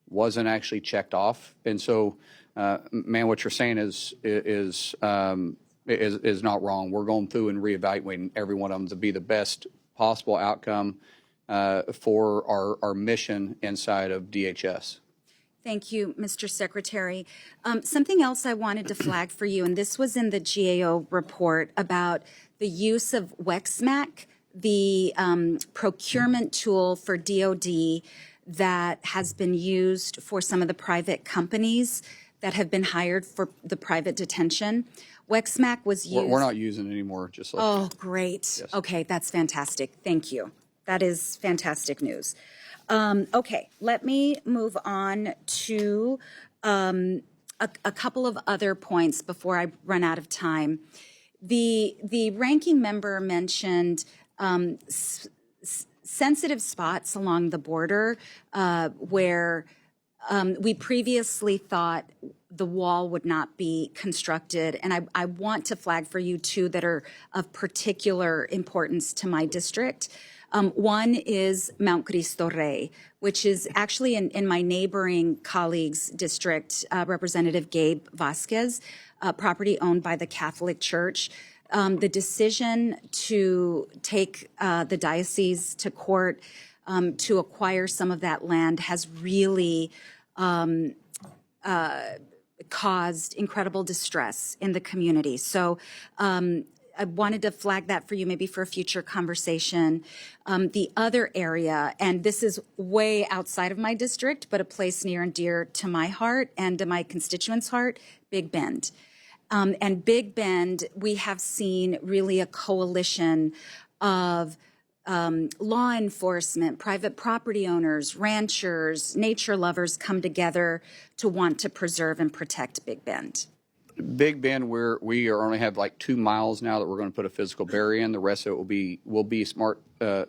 wasn't actually checked off. And so, man, what you're saying is not wrong. We're going through and reevaluating every one of them to be the best possible outcome for our mission inside of DHS. Thank you, Mr. Secretary. Something else I wanted to flag for you, and this was in the GAO report about the use of WEXMAC, the procurement tool for DOD that has been used for some of the private companies that have been hired for the private detention. WEXMAC was used. We're not using it anymore. Just like oh, great. Yes. Okay, that's fantastic. Thank you. That is fantastic news. Okay, let me move on to a couple of other points before I run out of time. The ranking member mentioned sensitive spots along the border where we previously thought the wall would not be constructed. And I want to flag for you two that are of particular importance to my district. One is Mount Cristo Rey, which is actually in my neighboring colleague's district, Representative Gabe Vasquez, property owned by the Catholic Church. The decision to take the diocese to court to acquire some of that land has really caused incredible distress in the community. So I wanted to flag that for you, maybe for a future conversation. The other area, and this is way outside of my district, but a place near and dear to my heart and to my constituents' heart, Big Bend. And Big Bend, we have seen really a coalition of law enforcement, private property owners, ranchers, nature lovers come together to want to preserve and protect Big Bend. Big Bend, we only have like 2 miles now that we're going to put a physical barrier in. The rest of it will be smart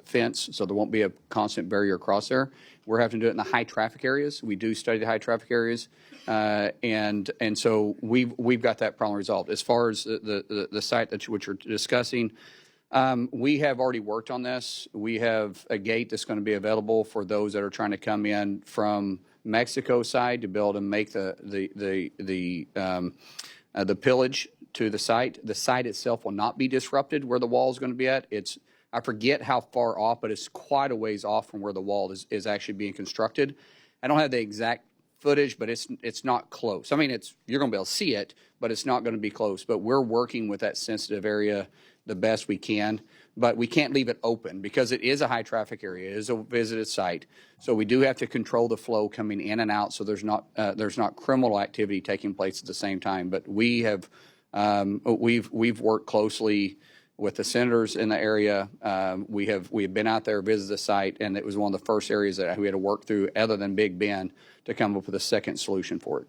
fence, so there won't be a constant barrier across there. We're having to do it in the high traffic areas. We do study the high traffic areas, and so we've got that problem resolved. As far as the site which you're discussing, we have already worked on this. We have a gate that's going to be available for those that are trying to come in from Mexico side to be able to make the pillage to the site. The site itself will not be disrupted where the wall is going to be at. I forget how far off, but it's quite a ways off from where the wall is actually being constructed. I don't have the exact footage, but it's not close. I mean, you're going to be able to see it, but it's not going to be close. But we're working with that sensitive area the best we can. But we can't leave it open because it is a high traffic area. It is a visited site. So we do have to control the flow coming in and out so there's not criminal activity taking place at the same time. But we've worked closely with the senators in the area. We have been out there, visited the site, and it was one of the first areas that we had to work through other than Big Bend to come up with a second solution for it.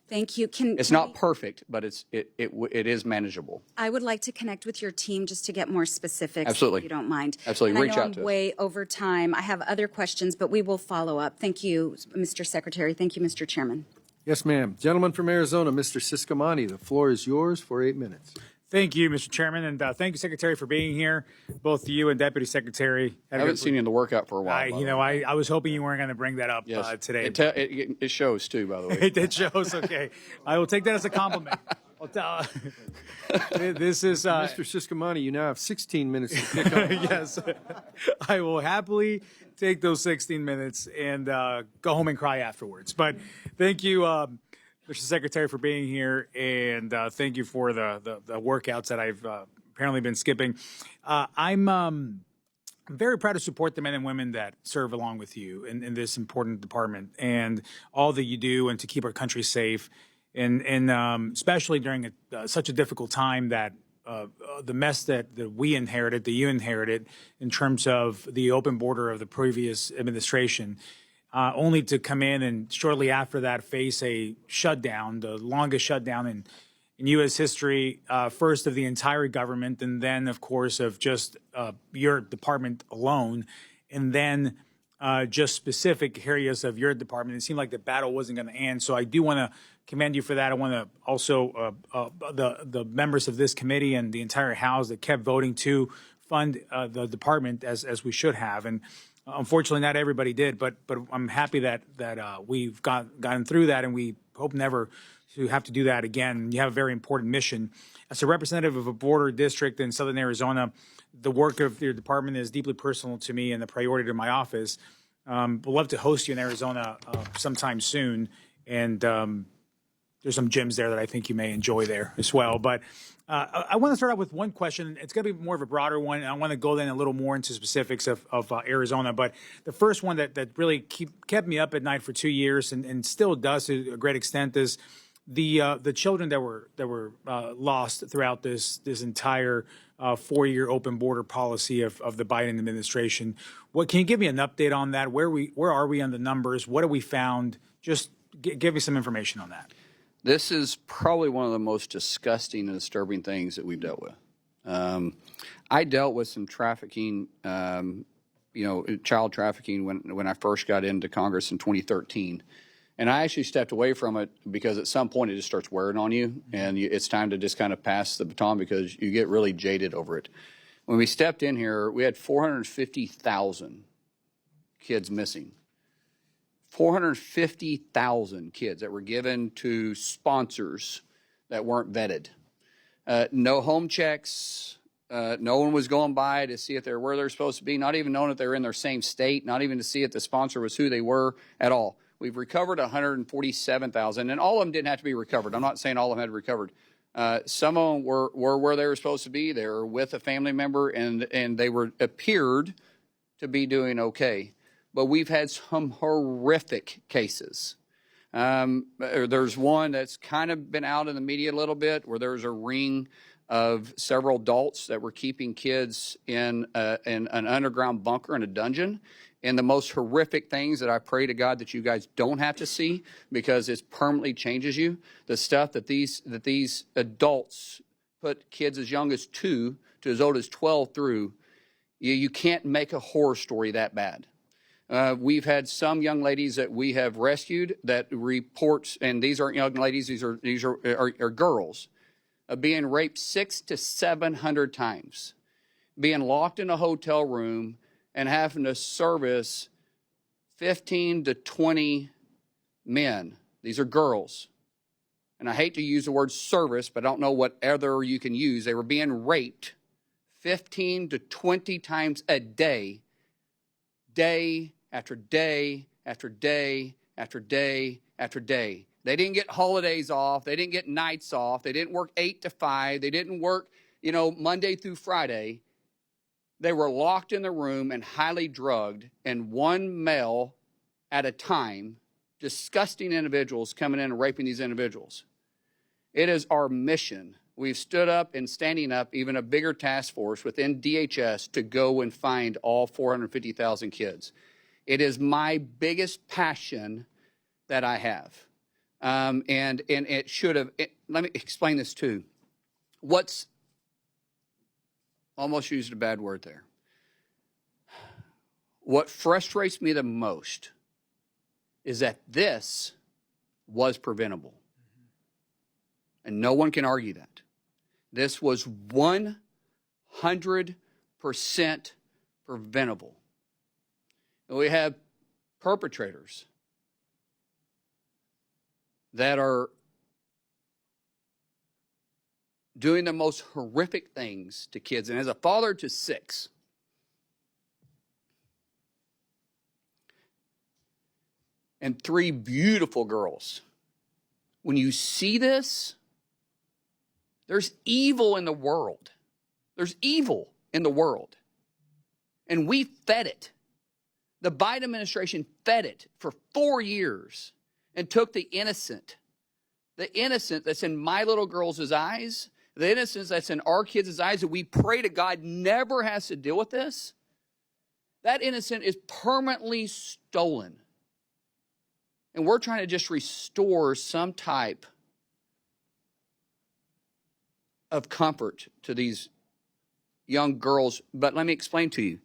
Thank you. It's not perfect, but it is manageable. I would like to connect with your team just to get more specifics. Absolutely. If you don't mind. Absolutely. And Reach out to us. I'm way over time. I have other questions, but we will follow up. Thank you, Mr. Secretary. Thank you, Mr. Chairman. Yes, ma'am. Gentleman from Arizona, Mr. Ciscomani, the floor is yours for 8 minutes. Thank you, Mr. Chairman, and thank you, Secretary, for being here. Both you and Deputy Secretary. I haven't seen you in the workout for a while. I was hoping you weren't going to bring that up today. It shows too, by the way. It shows. Okay, I will take that as a compliment. This is Mr. Siscomani, you now have 16 minutes to pick up. yes. I will happily take those 16 minutes and go home and cry afterwards. But thank you, Mr. Secretary, for being here, and thank you for the workouts that I've apparently been skipping. I'm very proud to support the men and women that serve along with you in this important department and all that you do and to keep our country safe. And especially during such a difficult time that the mess that we inherited, that you inherited in terms of the open border of the previous administration, only to come in and shortly after that face a shutdown, the longest shutdown in U.S. history, first of the entire government, and then, of course, of just your department alone, and then just specific areas of your department. It seemed like the battle wasn't going to end. So I do want to commend you for that. I want to also the members of this committee and the entire House that kept voting to fund the department as we should have. And unfortunately, not everybody did. But I'm happy that we've gotten through that, and we hope never to have to do that again. You have a very important mission. As a representative of a border district in southern Arizona, the work of your department is deeply personal to me and a priority to my office. We'd love to host you in Arizona sometime soon. And there's some gyms there that I think you may enjoy there as well. But I want to start out with one question. It's going to be more of a broader one. And I want to go then a little more into specifics of Arizona. But the first one that really kept me up at night for 2 years and still does to a great extent is the children that were lost throughout this entire 4-year open border policy of the Biden administration. Can you give me an update on that? Where are we on the numbers? What have we found? Just give me some information on that. This is probably one of the most disgusting and disturbing things that we've dealt with. I dealt with some trafficking, child trafficking when I first got into Congress in 2013. And I actually stepped away from it because at some point it just starts wearing on you, and it's time to just kind of pass the baton because you get really jaded over it. When we stepped in here, we had 450,000 kids missing. 450,000 kids that were given to sponsors that weren't vetted. No home checks. No one was going by to see if they're where they're supposed to be, not even knowing if they're in their same state, not even to see if the sponsor was who they were at all. We've recovered 147,000, and all of them didn't have to be recovered. I'm not saying all of them had recovered. Some of them were where they were supposed to be. They were with a family member, and they appeared to be doing okay. But we've had some horrific cases. There's one that's kind of been out in the media a little bit, where there's a ring of several adults that were keeping kids in an underground bunker in a dungeon. And the most horrific things that I pray to God that you guys don't have to see, because it permanently changes you. The stuff that these adults put kids as young as 2 to as old as 12 through, you can't make a horror story that bad. We've had some young ladies that we have rescued that reports, and these aren't young ladies; these are girls, being raped 600 to 700 times, being locked in a hotel room, and having to service 15 to 20 men. These are girls. And I hate to use the word service, but I don't know what other you can use. They were being raped 15 to 20 times a day, day after day after day after day after day. They didn't get holidays off. They didn't get nights off. They didn't work 8 to 5. They didn't work, Monday through Friday. They were locked in the room and highly drugged, and one male at a time, disgusting individuals coming in and raping these individuals. It is our mission. We've stood up and standing up even a bigger task force within DHS to go and find all 450,000 kids. It is my biggest passion that I have. And it should have, let me explain this too. Almost used a bad word there. What frustrates me the most is that this was preventable. And no one can argue that. This was 100% preventable. And we have perpetrators that are doing the most horrific things to kids. And as a father to 6, and 3 beautiful girls, when you see this, there's evil in the world. There's evil in the world. And we fed it. The Biden administration fed it for 4 years and took the innocent that's in my little girls' eyes, the innocence that's in our kids' eyes that we pray to God never has to deal with this. That innocent is permanently stolen. And we're trying to just restore some type of comfort to these young girls. But let me explain to you,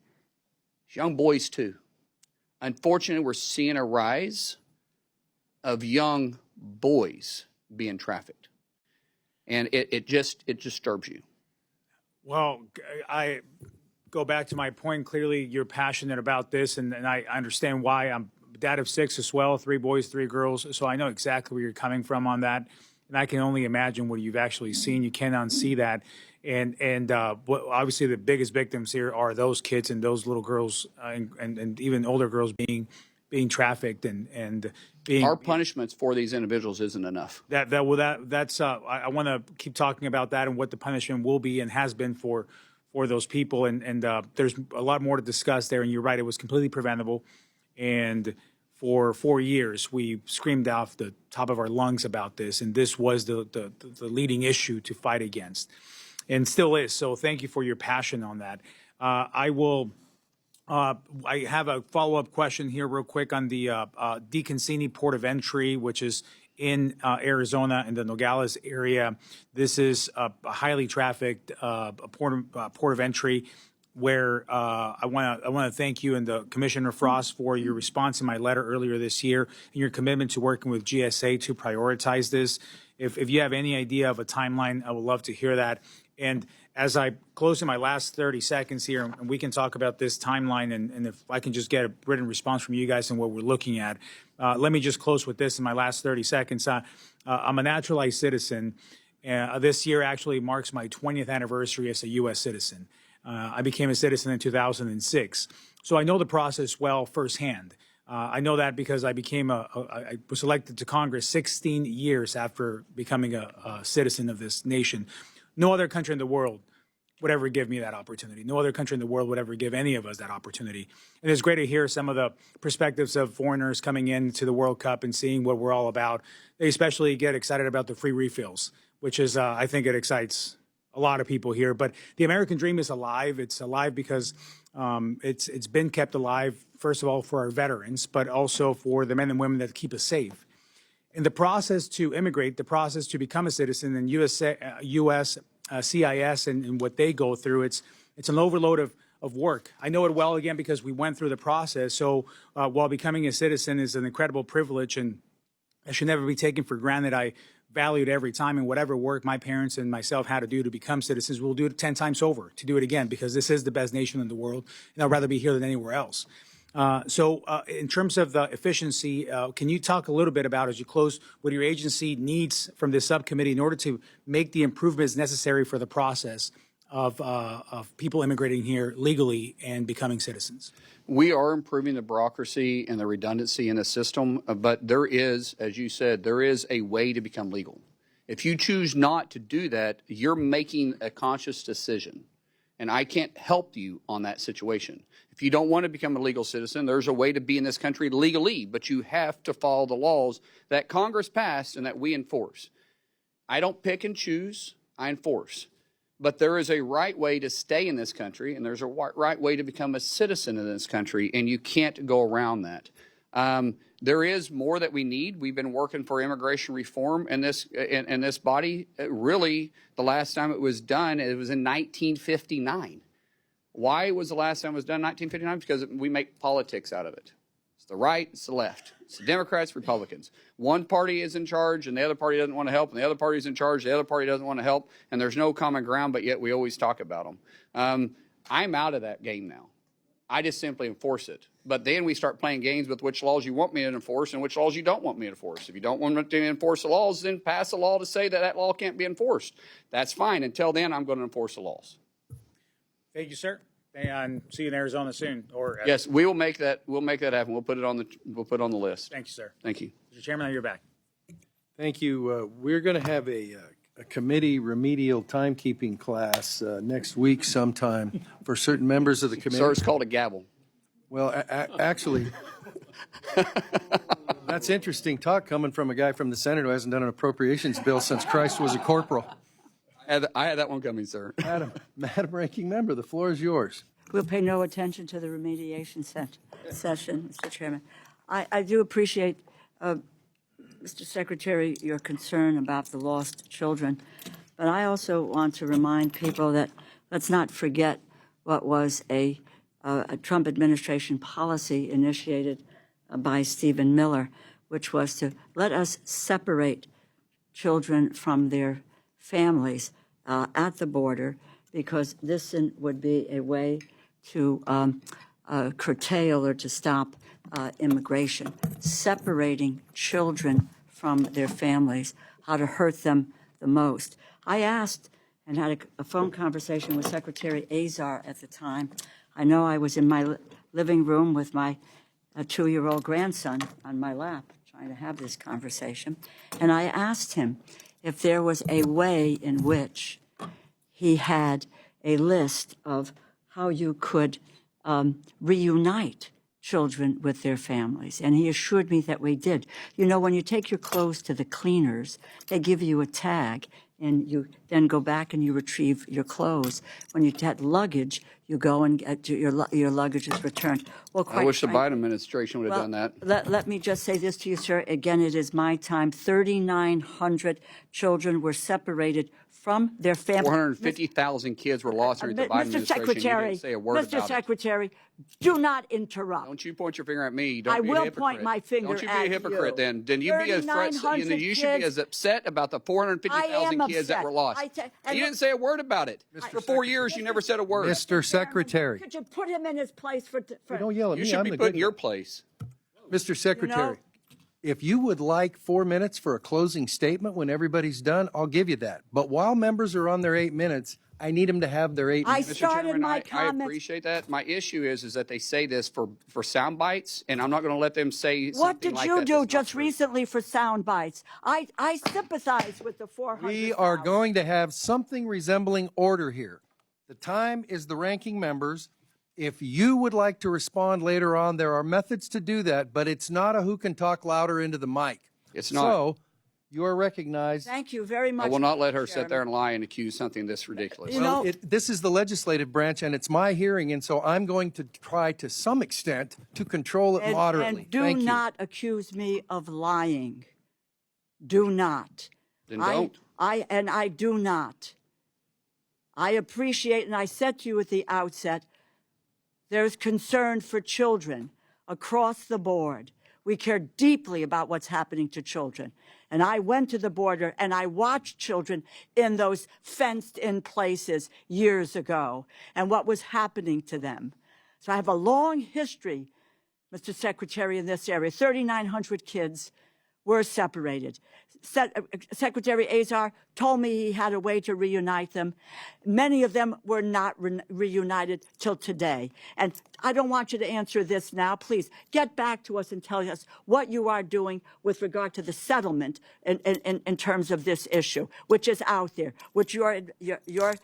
young boys too. Unfortunately, we're seeing a rise of young boys being trafficked. And it just disturbs you. Well, I go back to my point. Clearly, you're passionate about this, and I understand why. I'm a dad of 6 as well, 3 boys, 3 girls. So I know exactly where you're coming from on that. And I can only imagine what you've actually seen. You can't unsee that. And obviously, the biggest victims here are those kids and those little girls and even older girls being trafficked and being. Our punishments for these individuals isn't enough. I want to keep talking about that and what the punishment will be and has been for those people. And there's a lot more to discuss there. And you're right, it was completely preventable. And for 4 years, we screamed off the top of our lungs about this. And this was the leading issue to fight against, and still is. So thank you for your passion on that. I have a follow-up question here real quick on the DeConcini Port of Entry, which is in Arizona in the Nogales area. This is a highly trafficked port of entry where I want to thank you and the Commissioner Frost for your response in my letter earlier this year and your commitment to working with GSA to prioritize this. If you have any idea of a timeline, I would love to hear that. And as I close in my last 30 seconds here, and we can talk about this timeline, and if I can just get a written response from you guys and what we're looking at. Let me just close with this in my last 30 seconds. I'm a naturalized citizen. This year actually marks my 20th anniversary as a U.S. citizen. I became a citizen in 2006. So I know the process well firsthand. I know that because I was elected to Congress 16 years after becoming a citizen of this nation. No other country in the world would ever give me that opportunity. No other country in the world would ever give any of us that opportunity. And it's great to hear some of the perspectives of foreigners coming into the World Cup and seeing what we're all about. They especially get excited about the free refills, which is, I think it excites a lot of people here. But the American dream is alive. It's alive because it's been kept alive, first of all, for our veterans, but also for the men and women that keep us safe. In the process to immigrate, the process to become a citizen in U.S. CIS and what they go through, it's an overload of work. I know it well, again, because we went through the process. So while becoming a citizen is an incredible privilege and it should never be taken for granted, I valued every time, and whatever work my parents and myself had to do to become citizens, we'll do it 10 times over to do it again, because this is the best nation in the world, and I'd rather be here than anywhere else. So in terms of the efficiency, can you talk a little bit about, as you close, what your agency needs from this subcommittee in order to make the improvements necessary for the process of people immigrating here legally and becoming citizens? We are improving the bureaucracy and the redundancy in the system, but there is, as you said, there is a way to become legal. If you choose not to do that, you're making a conscious decision, and I can't help you on that situation. If you don't want to become a legal citizen, there's a way to be in this country legally, but you have to follow the laws that Congress passed and that we enforce. I don't pick and choose, I enforce. But there is a right way to stay in this country, and there's a right way to become a citizen in this country, and you can't go around that. There is more that we need. We've been working for immigration reform in this body. Really, the last time it was done, it was in 1959. Why was the last time it was done in 1959? Because we make politics out of it. It's the right, it's the left. It's the Democrats, Republicans. One party is in charge and the other party doesn't want to help, and the other party is in charge, the other party doesn't want to help, and there's no common ground, but yet we always talk about them. I'm out of that game now. I just simply enforce it. But then we start playing games with which laws you want me to enforce and which laws you don't want me to enforce. If you don't want me to enforce the laws, then pass a law to say that that law can't be enforced. That's fine. Until then, I'm going to enforce the laws. Thank you, sir. And see you in Arizona soon. Or Yes, we will make that. We'll make that happen. We'll put it on the list. Thank you, sir. Thank you. Mr. Chairman, you're back. Thank you. We're going to have a committee remedial timekeeping class next week sometime for certain members of the committee. Sir, it's called a gavel. Well, actually, that's interesting talk coming from a guy from the Senate who hasn't done an appropriations bill since Christ was a corporal. I had that one coming, sir. Madam Ranking Member, the floor is yours. We'll pay no attention to the remediation session, Mr. Chairman. I do appreciate, Mr. Secretary, your concern about the lost children, but I also want to remind people that let's not forget what was a Trump administration policy initiated by Stephen Miller, which was to let us separate children from their families at the border, because this would be a way to curtail or to stop immigration, separating children from their families, how to hurt them the most. I asked and had a phone conversation with Secretary Azar at the time. I know I was in my living room with my 2-year-old grandson on my lap trying to have this conversation, and I asked him if there was a way in which he had a list of how you could reunite children with their families. And he assured me that we did. You know, when you take your clothes to the cleaners, they give you a tag, and you then go back and you retrieve your clothes. When you had luggage, you go and get your luggage is returned. Well, quite I wish the frankly, Biden administration would have done that. Let me just say this to you, sir. Again, it is my time. 3,900 children were separated from their families. 450,000 kids were lost during the Biden administration. You didn't say a word about it. Mr. Secretary, do not interrupt. Don't you point your finger at me. Don't I be a will hypocrite. point my finger Don't you be at a hypocrite you. then. Then you be as you should be as upset about the 450,000 kids that were lost. You didn't say a word about it. For 4 years, you never said a word. Mr. Secretary. Could you put him in his place for Don't yell at You me. should I'm be the put in good your guy. place. Mr. Secretary, if you would like 4 minutes for a closing statement when everybody's done, I'll give you that. But while members are on their 8 minutes, I need them to have their 8 minutes. I started Chairman, my I comments. appreciate that. My issue is that they say this for sound bites, and I'm not going to let them say something What did like you that do that's not just true. recently for sound bites? I sympathize with the 400. We are going to have something resembling order here. The time is the ranking members. If you would like to respond later on, there are methods to do that, but it's not a who can talk louder into the mic. It's not. So you are recognized. Thank you very much. I will not let her Mr. sit there and lie and accuse something this ridiculous. You Well, know- this is the legislative branch, and it's my hearing, and so I'm going to try to some extent to control it moderately. And do Thank you. not accuse me of lying. Do not. Then don't. I do not. I appreciate, and I said to you at the outset, there's concern for children across the board. We care deeply about what's happening to children. And I went to the border and I watched children in those fenced-in places years ago and what was happening to them. So I have a long history, Mr. Secretary, in this area. 3,900 kids were separated. Secretary Azar told me he had a way to reunite them. Many of them were not reunited till today. And I don't want you to answer this now. Please get back to us and tell us what you are doing with regard to the settlement in terms of this issue, which is out there, which your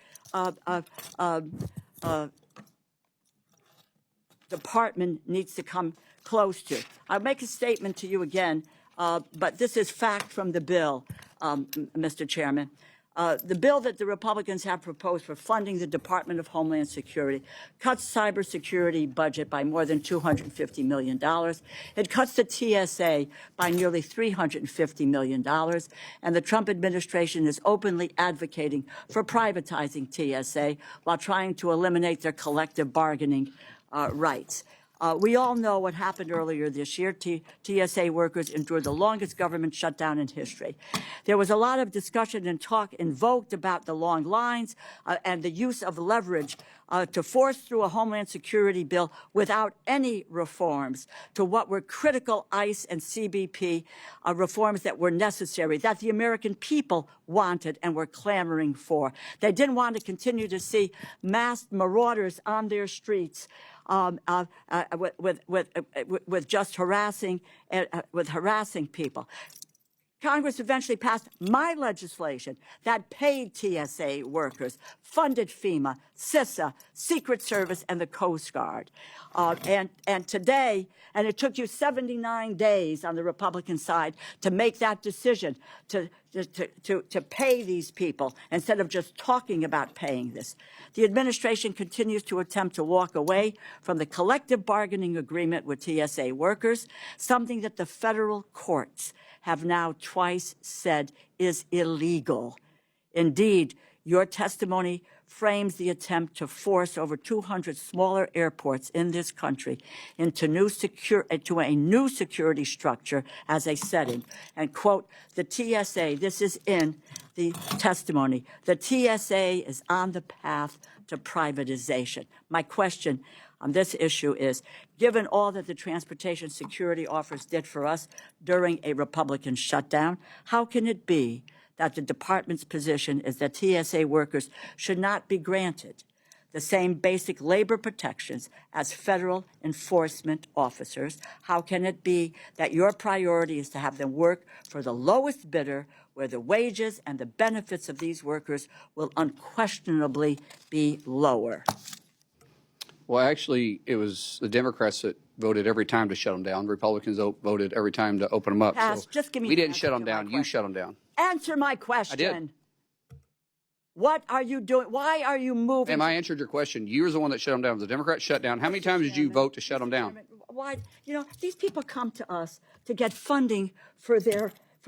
department needs to come close to. I'll make a statement to you again. But this is fact from the bill, Mr. Chairman. The bill that the Republicans have proposed for funding the Department of Homeland Security cuts cybersecurity budget by more than $250 million. It cuts the TSA by nearly $350 million. And the Trump administration is openly advocating for privatizing TSA while trying to eliminate their collective bargaining rights. We all know what happened earlier this year. TSA workers endured the longest government shutdown in history. There was a lot of discussion and talk invoked about the long lines and the use of leverage to force through a Homeland Security bill without any reforms to what were critical ICE and CBP reforms that were necessary, that the American people wanted and were clamoring for. They didn't want to continue to see masked marauders on their streets with just harassing people. Congress eventually passed my legislation that paid TSA workers, funded FEMA, Secy, Secret Service, and the Coast Guard. And today, and it took you 79 days on the Republican side to make that decision to pay these people instead of just talking about paying this. The administration continues to attempt to walk away from the collective bargaining agreement with TSA workers, something that the federal courts have now twice said is illegal. Indeed, your testimony frames the attempt to force over 200 smaller airports in this country into a new security structure as a setting. And quote, the TSA, this is in the testimony, the TSA is on the path to privatization. My question on this issue is, given all that the transportation security office did for us during a Republican shutdown, how can it be that the department's position is that TSA workers should not be granted the same basic labor protections as federal enforcement officers? How can it be that your priority is to have them work for the lowest bidder, where the wages and the benefits of these workers will unquestionably be lower? Well, actually, it was the Democrats that voted every time to shut them down. Republicans voted every time to open them up. Pass. So Just give me we the didn't answer shut to them my down. You question. shut them down. Answer my question. I did. What are you doing? Why are you moving? Ma'am, I answered your question. You were the one that shut them down. The Democrats shut down. How many times did you vote to shut them down? Why? You know, these people come to us to get funding for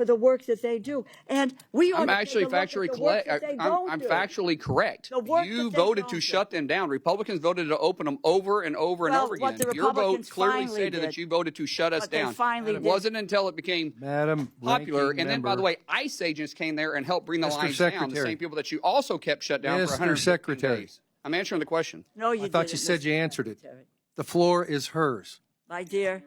the work that they do, and we ought I'm to actually take a look at factually the work correct. that they I'm don't do. factually correct. The work You that they voted don't to do. shut them down. Republicans voted to open them over and over and Well, over what again. the Your vote Republicans clearly finally stated that did- you voted to shut us what they down. finally It did- wasn't until it became Madam popular. Ranking And then, by Member. the way, ICE agents came there and helped bring the Mr. lines down. The Secretary. same people that you also kept shut down for Mr. 115 Secretary. days. I'm answering the question. No, you I thought didn't, you said Mr. you answered it. Secretary. The floor is hers. My dear,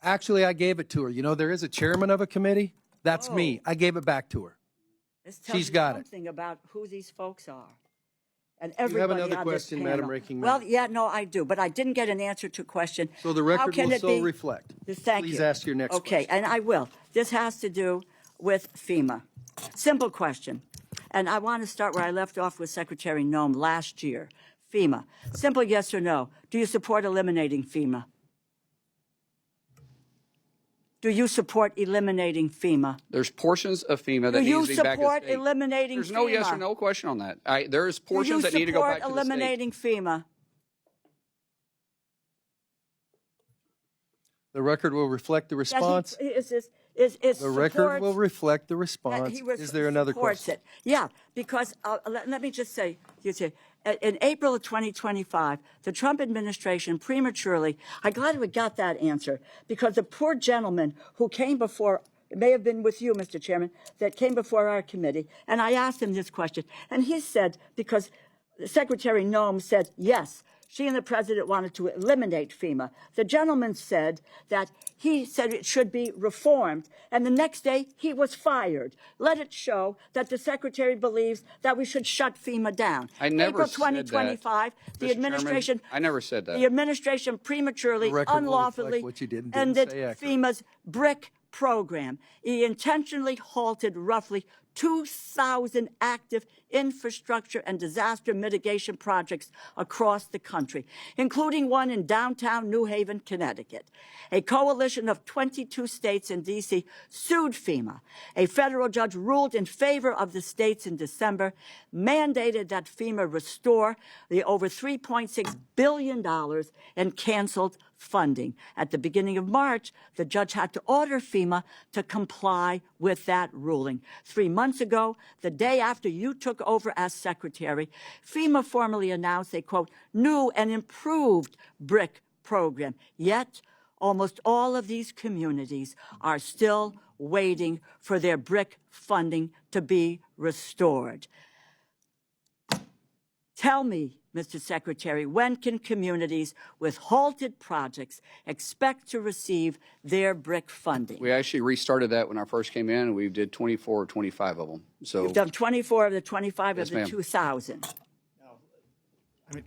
Actually, I gave it to her. You know, there is a chairman of a committee. That's me. I gave it back to her. this tells She's you got it. something about who these folks are. And You have everybody another on this question, panel. Madam Ranking Well, Member. yeah, no, I do, but I didn't get an answer to a question. So the How record can will it so be- reflect. Thank Please you. ask your next Okay, question. and I will. This has to do with FEMA. Simple question. And I want to start where I left off with Secretary Noem last year. FEMA. Simple yes or no. Do you support eliminating FEMA? Do you support eliminating FEMA? There's portions of FEMA that Do need you to be back in support state. eliminating There's no yes or FEMA? no question on that. There's Do you portions that need to go back support to the state. eliminating FEMA? The record will reflect the response. Is The record supports- will reflect the that response. he was- Is there another supports question? it. Yeah, because let me just say, in April of 2025, the Trump administration prematurely, I'm glad we got that answer, because the poor gentleman who came before, it may have been with you, Mr. Chairman, that came before our committee, and I asked him this question, and he said, because Secretary Noem said, yes, she and the president wanted to eliminate FEMA. The gentleman said that he said it should be reformed, and the next day he was fired. Let it show that the secretary believes that we should shut FEMA down. I never April said 2025, the Mr. administration. Chairman, I never said that. The administration prematurely, The record will unlawfully reflect what you did and didn't ended say accurate. FEMA's BRIC program. He intentionally halted roughly 2,000 active infrastructure and disaster mitigation projects across the country, including one in downtown New Haven, Connecticut. A coalition of 22 states and D.C. sued FEMA. A federal judge ruled in favor of the states in December, mandated that FEMA restore the over $3.6 billion and canceled funding. At the beginning of March, the judge had to order FEMA to comply with that ruling. 3 months ago, the day after you took over as secretary, FEMA formally announced a, quote, new and improved BRIC program. Yet, almost all of these communities are still waiting for their BRIC funding to be restored. Tell me, Mr. Secretary, when can communities with halted projects expect to receive their BRIC funding? We actually restarted that when I first came in, and we did 24 or 25 of them. So You've done 24 of the 25 Yes, of the ma'am. 2,000.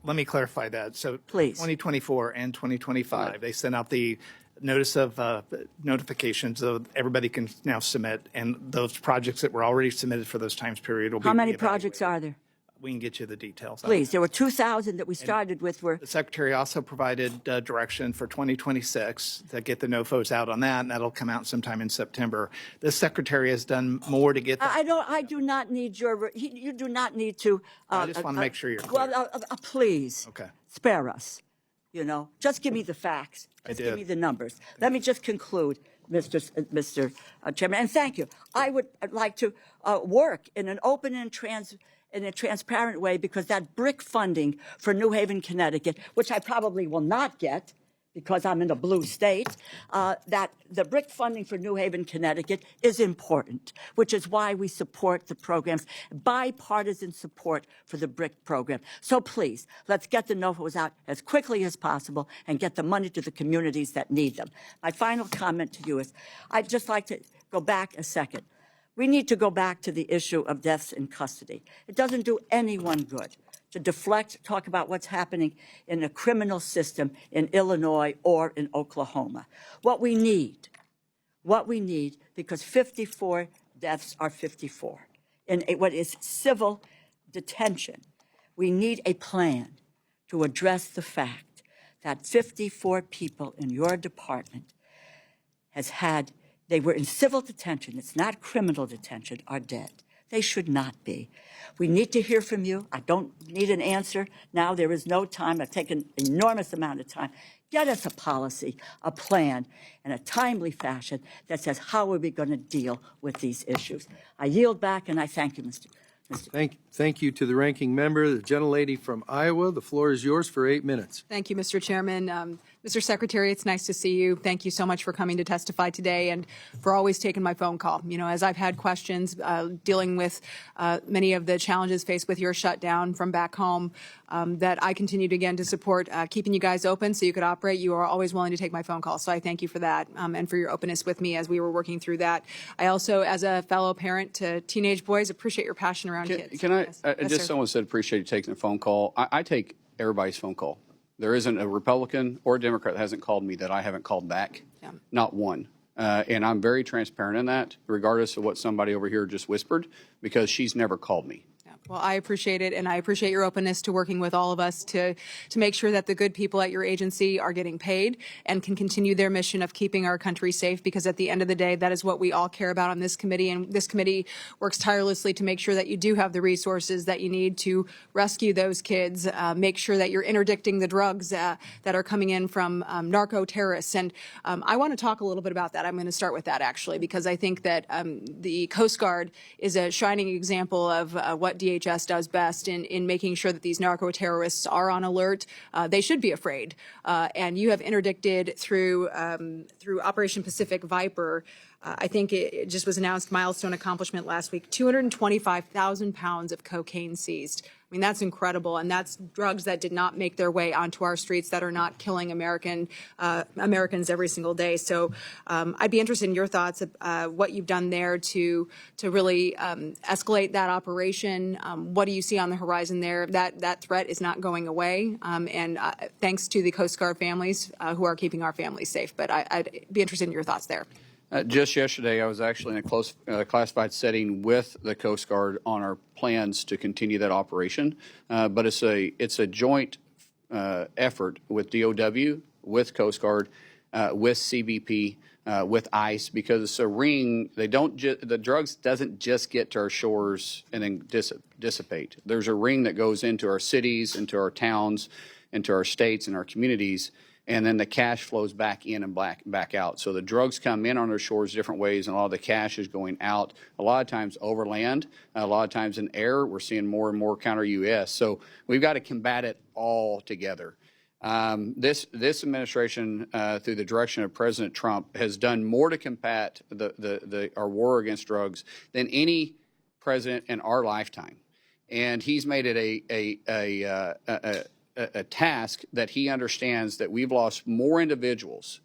Let me clarify that. So Please. 2024 and 2025, they sent out the notice of notifications so everybody can now submit, and those projects that were already submitted for those times period will be How many reevaluated. projects are there? We can get you the details. Please, there were 2,000 that we started with. The Secretary also provided direction for 2026 to get the NOFOs out on that, and that'll come out sometime in September. The Secretary has done more to get that. I do not need your, you do not need to. I just want to make sure you're clear. Well, please. Okay. Spare us, just give me the facts. Just give me the numbers. Let me just conclude, Mr. Chairman, and thank you. I would like to work in an open and in a transparent way, because that BRIC funding for New Haven, Connecticut, which I probably will not get because I'm in a blue state, that the BRIC funding for New Haven, Connecticut is important, which is why we support the programs, bipartisan support for the BRIC program. So please, let's get the NOFOs out as quickly as possible and get the money to the communities that need them. My final comment to you is, I'd just like to go back a second. We need to go back to the issue of deaths in custody. It doesn't do anyone good to talk about what's happening in the criminal system in Illinois or in Oklahoma. What we need, because 54 deaths are 54 in what is civil detention, we need a plan to address the fact that 54 people in your department they were in civil detention, it's not criminal detention, are dead. They should not be. We need to hear from you. I don't need an answer now. There is no time. I've taken an enormous amount of time. Get us a policy, a plan, in a timely fashion that says how are we going to deal with these issues. I yield back, and I thank you, Mr. Thank you to the ranking member, the gentlelady from Iowa. The floor is yours for 8 minutes. Thank you, Mr. Chairman. Mr. Secretary, it's nice to see you. Thank you so much for coming to testify today and for always taking my phone call. As I've had questions dealing with many of the challenges faced with your shutdown from back home, that I continued again to support keeping you guys open so you could operate. You are always willing to take my phone call, so I thank you for that and for your openness with me as we were working through that. I also, as a fellow parent to teenage boys, appreciate your passion around kids. Can I, Yes, sir. someone said appreciate you taking the phone call. I take everybody's phone call. There isn't a Republican or a Democrat that hasn't called me that I haven't called back. Yeah. Not one. And I'm very transparent in that, regardless of what somebody over here just whispered, because she's never called me. Well, I appreciate it, and I appreciate your openness to working with all of us to make sure that the good people at your agency are getting paid and can continue their mission of keeping our country safe, because at the end of the day, that is what we all care about on this committee, and this committee works tirelessly to make sure that you do have the resources that you need to rescue those kids, make sure that you're interdicting the drugs that are coming in from narco-terrorists. And I want to talk a little bit about that. I'm going to start with that, actually, because I think that the Coast Guard is a shining example of what DHS does best in making sure that these narco-terrorists are on alert. They should be afraid. And you have interdicted through Operation Pacific Viper, I think it just was announced, milestone accomplishment last week, 225,000 pounds of cocaine seized. I mean, that's incredible, and that's drugs that did not make their way onto our streets, that are not killing Americans every single day. So I'd be interested in your thoughts of what you've done there to really escalate that operation. What do you see on the horizon there? That threat is not going away, and thanks to the Coast Guard families who are keeping our families safe. But I'd be interested in your thoughts there. Just yesterday, I was actually in a close classified setting with the Coast Guard on our plans to continue that operation. But it's a joint effort with DOW, with Coast Guard, with CBP, with ICE, because it's a ring. The drugs doesn't just get to our shores and then dissipate. There's a ring that goes into our cities, into our towns, into our states and our communities. And then the cash flows back in and back out. So the drugs come in on our shores different ways, and a lot of the cash is going out, a lot of times over land, a lot of times in air. We're seeing more and more counter-U.S. So we've got to combat it all together. This administration, through the direction of President Trump, has done more to combat our war against drugs than any president in our lifetime, and he's made it a task that he understands that we've lost more individuals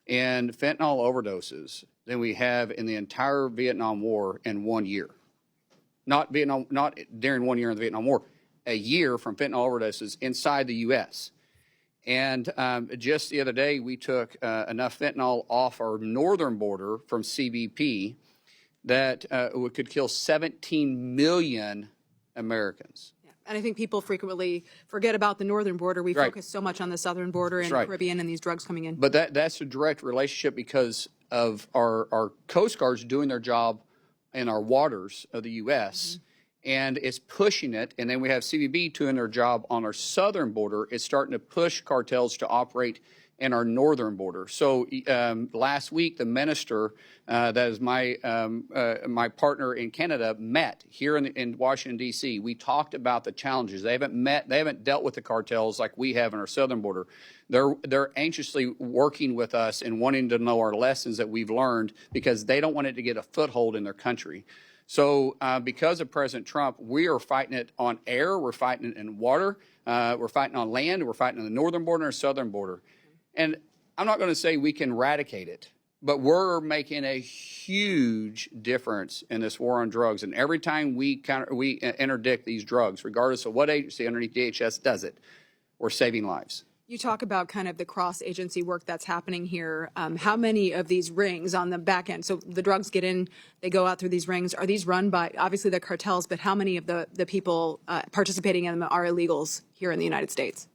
in fentanyl overdoses than we have in the entire Vietnam War in 1 year. Not during 1 year in the Vietnam War, a year from fentanyl overdoses inside the U.S. And just the other day, we took enough fentanyl off our northern border from CBP that could kill 17 million Americans. And I think people frequently forget about the northern border. We Right. focus so much on the southern border and right. Caribbean and these drugs coming in. But that's a direct relationship because of our Coast Guards doing their job in our waters of the U.S., and it's pushing it. And then we have CBP doing their job on our southern border. It's starting to push cartels to operate in our northern border. So last week, the minister, that is my partner in Canada, met here in Washington, D.C. We talked about the challenges. They haven't dealt with the cartels like we have in our southern border. They're anxiously working with us and wanting to know our lessons that we've learned because they don't want it to get a foothold in their country. So because of President Trump, we are fighting it on air, we're fighting it in water, we're fighting on land, we're fighting on the northern border and southern border. And I'm not going to say we can eradicate it, but we're making a huge difference in this war on drugs. And every time we interdict these drugs, regardless of what agency underneath DHS does it, we're saving lives. You talk about kind of the cross-agency work that's happening here. How many of these rings on the back end, so the drugs get in, they go out through these rings, are these run by, obviously, the cartels, but how many of the people participating in them are illegals here in the United States?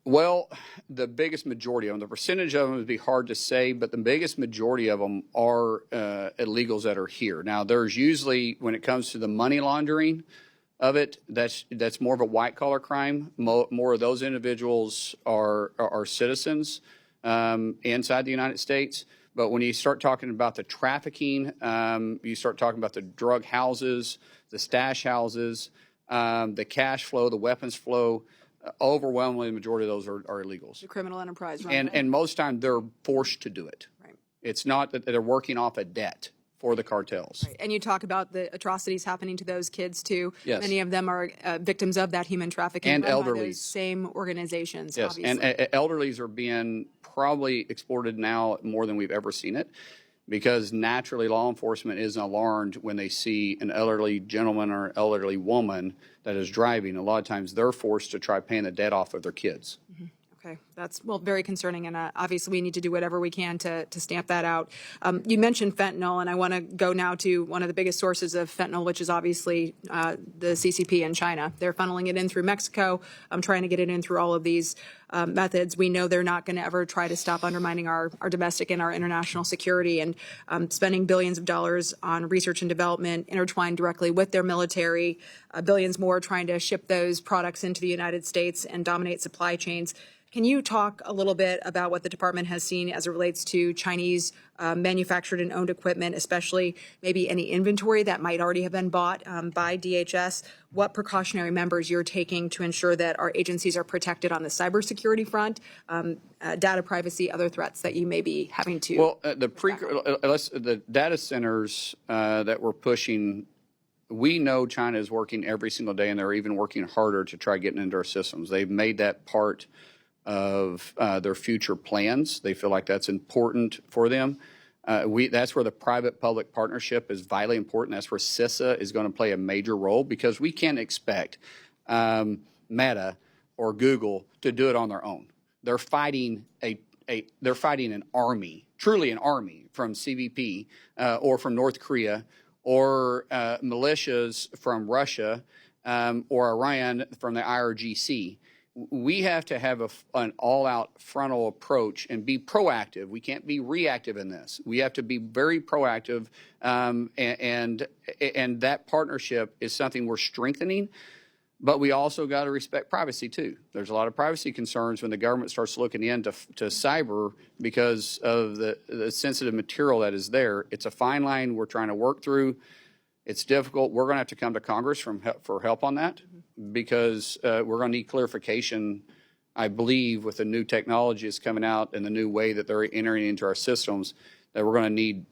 Well, the biggest majority of them, the percentage of them would be hard to say, but the biggest majority of them are illegals that are here. Now, there's usually, when it comes to the money laundering of it, that's more of a white-collar crime. More of those individuals are citizens inside the United States. But when you start talking about the trafficking, you start talking about the drug houses, the stash houses, the cash flow, the weapons flow, overwhelmingly the majority of those are illegals. The criminal enterprise. And most time they're forced to do it. Right. It's not that they're working off a debt for the cartels. Right. And you talk about the atrocities happening to those kids too. Yes. Many of them are victims of that human trafficking. And run by elderlies. those same organizations. Yes, obviously. and elderlies are being probably exploited now more than we've ever seen it, because naturally law enforcement isn't alarmed when they see an elderly gentleman or elderly woman that is driving. A lot of times they're forced to try paying the debt off of their kids. Okay, that's, well, very concerning, and obviously we need to do whatever we can to stamp that out. You mentioned fentanyl, and I want to go now to one of the biggest sources of fentanyl, which is obviously the CCP in China. They're funneling it in through Mexico. I'm trying to get it in through all of these methods. We know they're not going to ever try to stop undermining our domestic and our international security, and spending billions of dollars on research and development intertwined directly with their military, billions more trying to ship those products into the United States and dominate supply chains. Can you talk a little bit about what the department has seen as it relates to Chinese manufactured and owned equipment, especially maybe any inventory that might already have been bought by DHS? What precautionary measures you're taking to ensure that our agencies are protected on the cybersecurity front, data privacy, other threats that you may be having to? Well, the data centers that we're pushing, we know China is working every single day, and they're even working harder to try getting into our systems. They've made that part of their future plans. They feel like that's important for them. That's where the private-public partnership is vitally important. That's where Secy is going to play a major role, because we can't expect Meta or Google to do it on their own. They're fighting they're fighting an army, truly an army, from CBP or from North Korea, or militias from Russia, or Iran from the IRGC. We have to have an all-out frontal approach and be proactive. We can't be reactive in this. We have to be very proactive, and that partnership is something we're strengthening. But we also got to respect privacy too. There's a lot of privacy concerns when the government starts looking into cyber because of the sensitive material that is there. It's a fine line we're trying to work through. It's difficult. We're going to have to come to Congress for help on that, because we're going to need clarification I believe with the new technology that's coming out and the new way that they're entering into our systems, that we're going to need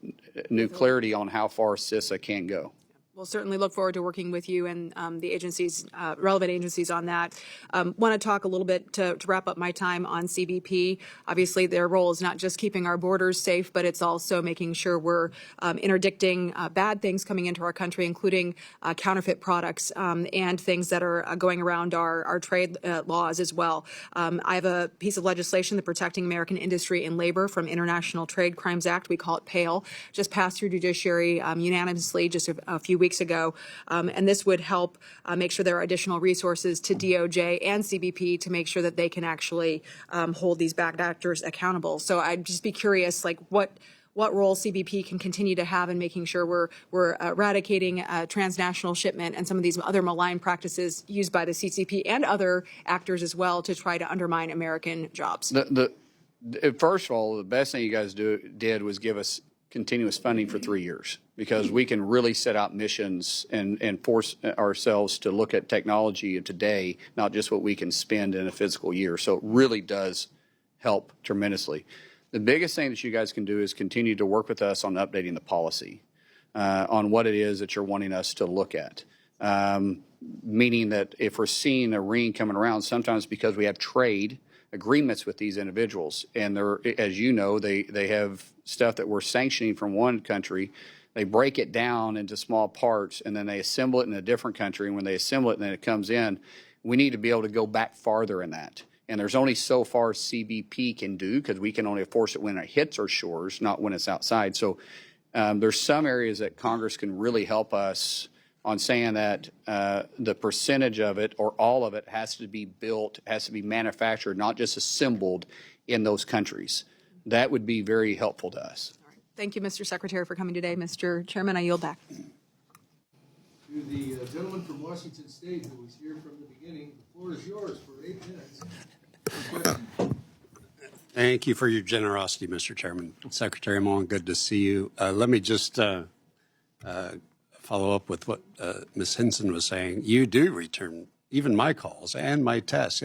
new clarity on how far CISA can go. We'll certainly look forward to working with you and the agencies, relevant agencies on that. Want to talk a little bit to wrap up my time on CBP. Obviously, their role is not just keeping our borders safe, but it's also making sure we're interdicting bad things coming into our country, including counterfeit products and things that are going around our trade laws as well. I have a piece of legislation, the Protecting American Industry and Labor from International Trade Crimes Act. We call it PALE. Just passed through judiciary unanimously just a few weeks ago, and this would help make sure there are additional resources to DOJ and CBP to make sure that they can actually hold these bad actors accountable. So I'd just be curious, like what role CBP can continue to have in making sure we're eradicating transnational shipment and some of these other malign practices used by the CCP and other actors as well to try to undermine American jobs. First of all, the best thing you guys did was give us continuous funding for 3 years, because we can really set out missions and force ourselves to look at technology of today, not just what we can spend in a physical year. So it really does help tremendously. The biggest thing that you guys can do is continue to work with us on updating the policy on what it is that you're wanting us to look at. Meaning that if we're seeing a ring coming around, sometimes because we have trade agreements with these individuals, and they're, as you know, they have stuff that we're sanctioning from one country. They break it down into small parts, and then they assemble it in a different country. And when they assemble it and then it comes in, we need to be able to go back farther in that. And there's only so far CBP can do, because we can only enforce it when it hits our shores, not when it's outside. So there's some areas that Congress can really help us on saying that the percentage of it or all of it has to be built, has to be manufactured, not just assembled in those countries. That would be very helpful to us. All right. Thank you, Mr. Secretary, for coming today. Mr. Chairman, I yield back. To the gentleman from Washington State who was here from the beginning, the floor is yours for 8 minutes. Thank you for your generosity, Mr. Chairman. Secretary Mullin, good to see you. Let me just follow up with what Ms. Hinson was saying. You do return even my calls and my texts.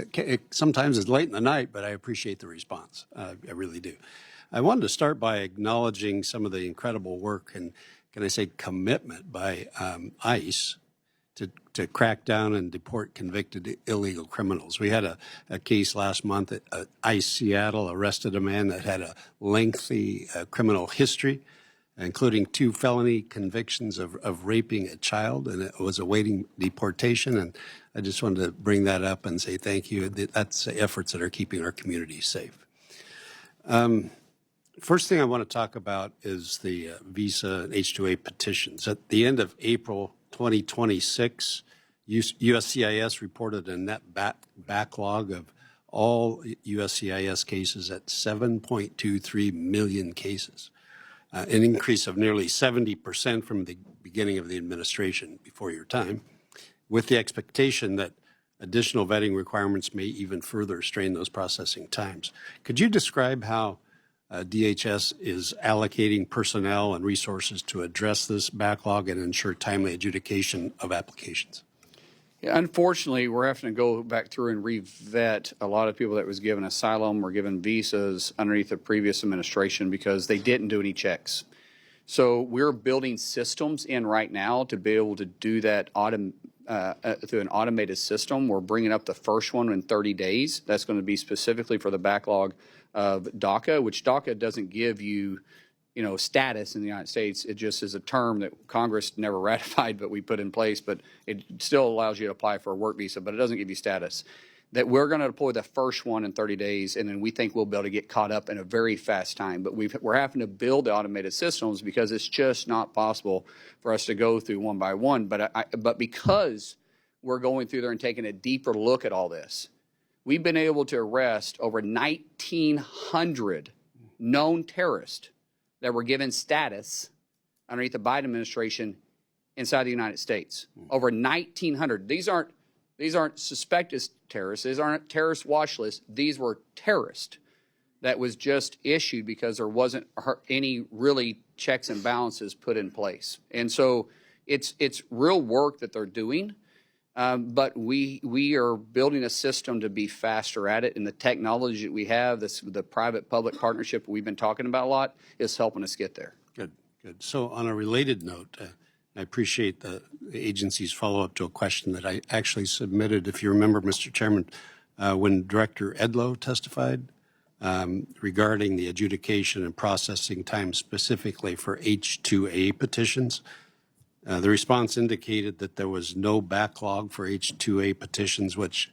Sometimes it's late in the night, but I appreciate the response. I really do. I wanted to start by acknowledging some of the incredible work and, can I say, commitment by ICE to crack down and deport convicted illegal criminals. We had a case last month that ICE Seattle arrested a man that had a lengthy criminal history, including 2 felony convictions of raping a child, and it was awaiting deportation. And I just wanted to bring that up and say thank you. That's efforts that are keeping our communities safe. First thing I want to talk about is the visa and H-2A petitions. At the end of April 2026, USCIS reported a net backlog of all USCIS cases at 7.23 million cases. An increase of nearly 70% from the beginning of the administration before your time, with the expectation that additional vetting requirements may even further strain those processing times. Could you describe how DHS is allocating personnel and resources to address this backlog and ensure timely adjudication of applications? Yeah, unfortunately, we're having to go back through and re-vet a lot of people that was given asylum or given visas underneath the previous administration because they didn't do any checks. So we're building systems in right now to be able to do that through an automated system. We're bringing up the first one in 30 days. That's going to be specifically for the backlog of DACA, which DACA doesn't give you, status in the United States. It just is a term that Congress never ratified, but we put in place, but it still allows you to apply for a work visa, but it doesn't give you status. That we're going to deploy the first one in 30 days, and then we think we'll be able to get caught up in a very fast time. But we're having to build the automated systems because it's just not possible for us to go through one by one. But because we're going through there and taking a deeper look at all this, we've been able to arrest over 1,900 known terrorists that were given status underneath the Biden administration inside the United States. Over 1,900. These aren't suspected terrorists. These aren't terrorist watch lists. These were terrorists that was just issued because there wasn't any really checks and balances put in place. And so it's real work that they're doing. But we are building a system to be faster at it, and the technology that we have, the private-public partnership we've been talking about a lot, is helping us get there. Good, good. So on a related note, I appreciate the agency's follow-up to a question that I actually submitted, if you remember, Mr. Chairman, when Director Edlow testified regarding the adjudication and processing time specifically for H-2A petitions. The response indicated that there was no backlog for H-2A petitions, which,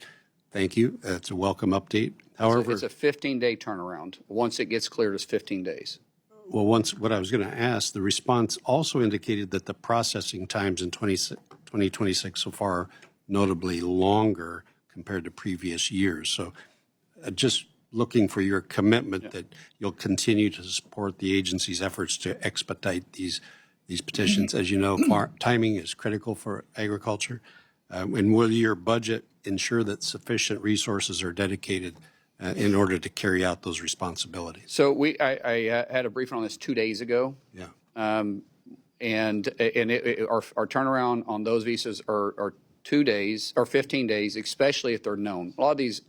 thank you, that's a welcome update. However, it's a 15-day turnaround. Once it gets cleared, it's 15 days. well, what I was going to ask, the response also indicated that the processing times in 2026 so far are notably longer compared to previous years. So just looking for your commitment that you'll continue to support the agency's efforts to expedite these petitions. As you know, timing is critical for agriculture. And will your budget ensure that sufficient resources are dedicated in order to carry out those responsibilities? So I had a briefing on this 2 days ago. Yeah. And our turnaround on those visas are 2 days or 15 days, especially if they're known. A lot of these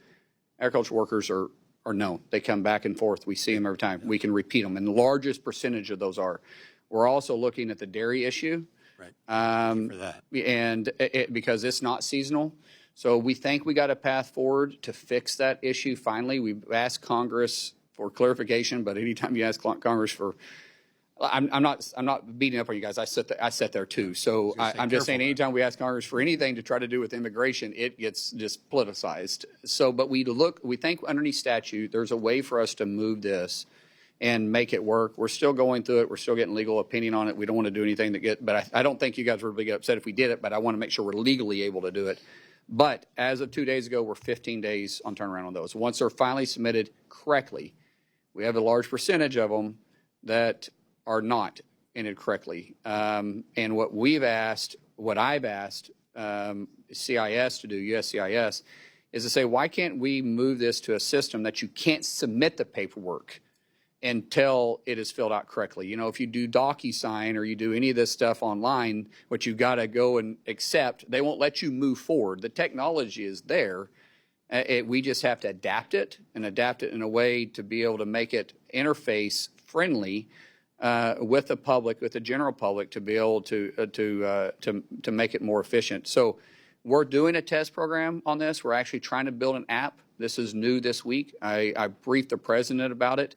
agriculture workers are known. They come back and forth. We see them every time. We can repeat them. And the largest percentage of those are. We're also looking at the dairy issue. Right. Thank you for that. And because it's not seasonal. So we think we got a path forward to fix that issue finally. We've asked Congress for clarification, but anytime you ask Congress for, I'm not beating up on you guys. I sat there too. So I'm just saying anytime we ask Congress for anything to try to do with immigration, it gets just politicized. So, but we think underneath statute, there's a way for us to move this and make it work. We're still going through it. We're still getting legal opinion on it. We don't want to do anything but I don't think you guys would really get upset if we did it, but I want to make sure we're legally able to do it. But as of 2 days ago, we're 15 days on turnaround on those. Once they're finally submitted correctly, we have a large percentage of them that are not entered correctly. And what I've asked CIS to do, USCIS, is to say, why can't we move this to a system that you can't submit the paperwork until it is filled out correctly? You know, if you do DocuSign or you do any of this stuff online, what you've got to go and accept, they won't let you move forward. The technology is there. We just have to adapt it in a way to be able to make it interface friendly with the public, with the general public, to be able to make it more efficient. So we're doing a test program on this. We're actually trying to build an app. This is new this week. I briefed the president about it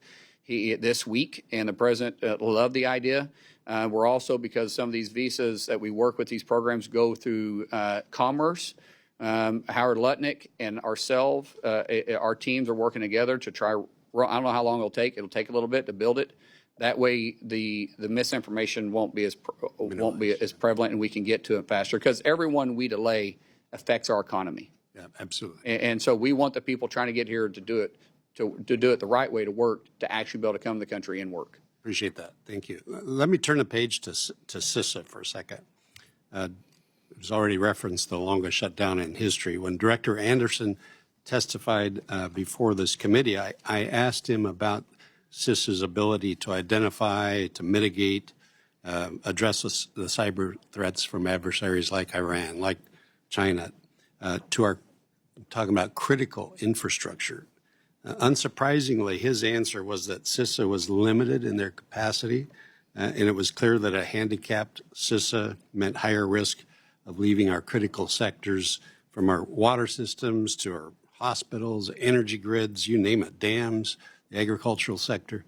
this week, and the president loved the idea. We're also, because some of these visas that we work with, these programs go through Commerce. Howard Lutnick and ourselves, our teams are working together to try. I don't know how long it'll take. It'll take a little bit to build it. That way, the misinformation won't be as prevalent, and we can get to it faster. Because everyone we delay affects our economy. Yeah, absolutely. And so we want the people trying to get here to do it. To do it the right way to work, to actually be able to come to the country and work. Appreciate that. Thank you. Let me turn the page to CISA for a second. It was already referenced the longest shutdown in history. When Director Anderson testified before this committee, I asked him about CISA's ability to identify, to mitigate, address the cyber threats from adversaries like Iran, like China, talking about critical infrastructure. Unsurprisingly, his answer was that CISA was limited in their capacity, and it was clear that a handicapped CISA meant higher risk of leaving our critical sectors, from our water systems to our hospitals, energy grids, you name it, dams, the agricultural sector.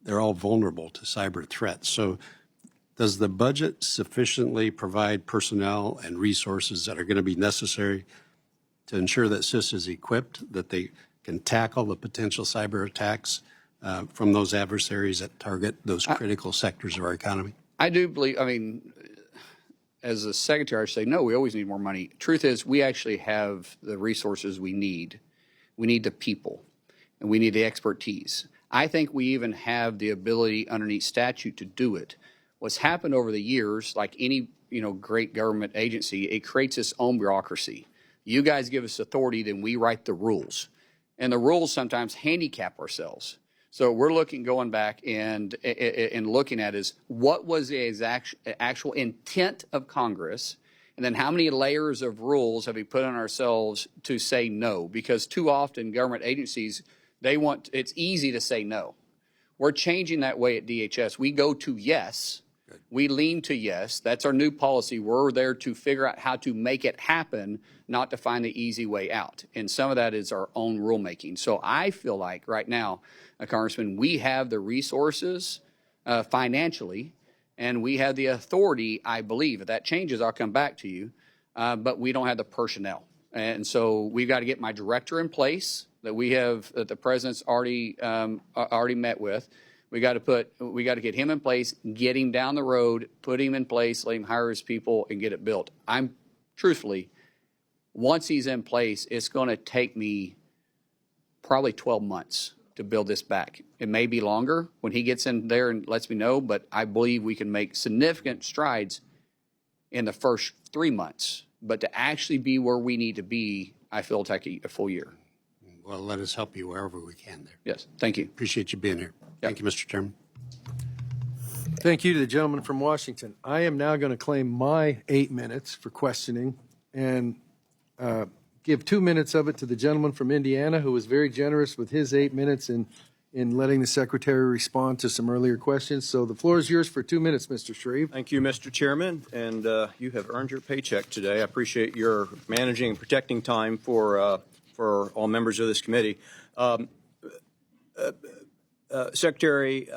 They're all vulnerable to cyber threats. So does the budget sufficiently provide personnel and resources that are going to be necessary to ensure that CISA is equipped, that they can tackle the potential cyber attacks from those adversaries that target those critical sectors of our economy? I do believe, as a secretary, I say, no, we always need more money. Truth is, we actually have the resources we need. We need the people, and we need the expertise. I think we even have the ability underneath statute to do it. What's happened over the years, like any great government agency, it creates its own bureaucracy. You guys give us authority, then we write the rules. And the rules sometimes handicap ourselves. So we're going back and looking at is what was the actual intent of Congress, And then how many layers of rules have we put on ourselves to say no? Because too often government agencies, it's easy to say no. We're changing that way at DHS. We go to yes. Good. We lean to yes. That's our new policy. We're there to figure out how to make it happen, not to find the easy way out. And some of that is our own rulemaking. So I feel like right now, Congressman, we have the resources financially, and we have the authority, I believe. If that changes, I'll come back to you. But we don't have the personnel. And so we've got to get my director in place that that the president's already met with. We got to get him in place, get him down the road, put him in place, let him hire his people, and get it built. Truthfully, once he's in place, it's going to take me probably 12 months to build this back. It may be longer when he gets in there and lets me know, but I believe we can make significant strides in the first 3 months. But to actually be where we need to be, I feel it'll take a full year. Well, let us help you wherever we can there. Yes, thank you. Appreciate you being here. Thank you, Mr. Chairman. Thank you to the gentleman from Washington. I am now going to claim my 8 minutes for questioning and give 2 minutes of it to the gentleman from Indiana, who was very generous with his 8 minutes in letting the secretary respond to some earlier questions. So the floor is yours for 2 minutes, Mr. Shreve. Thank you, Mr. Chairman, and you have earned your paycheck today. I appreciate your managing and protecting time for all members of this committee. Secretaries,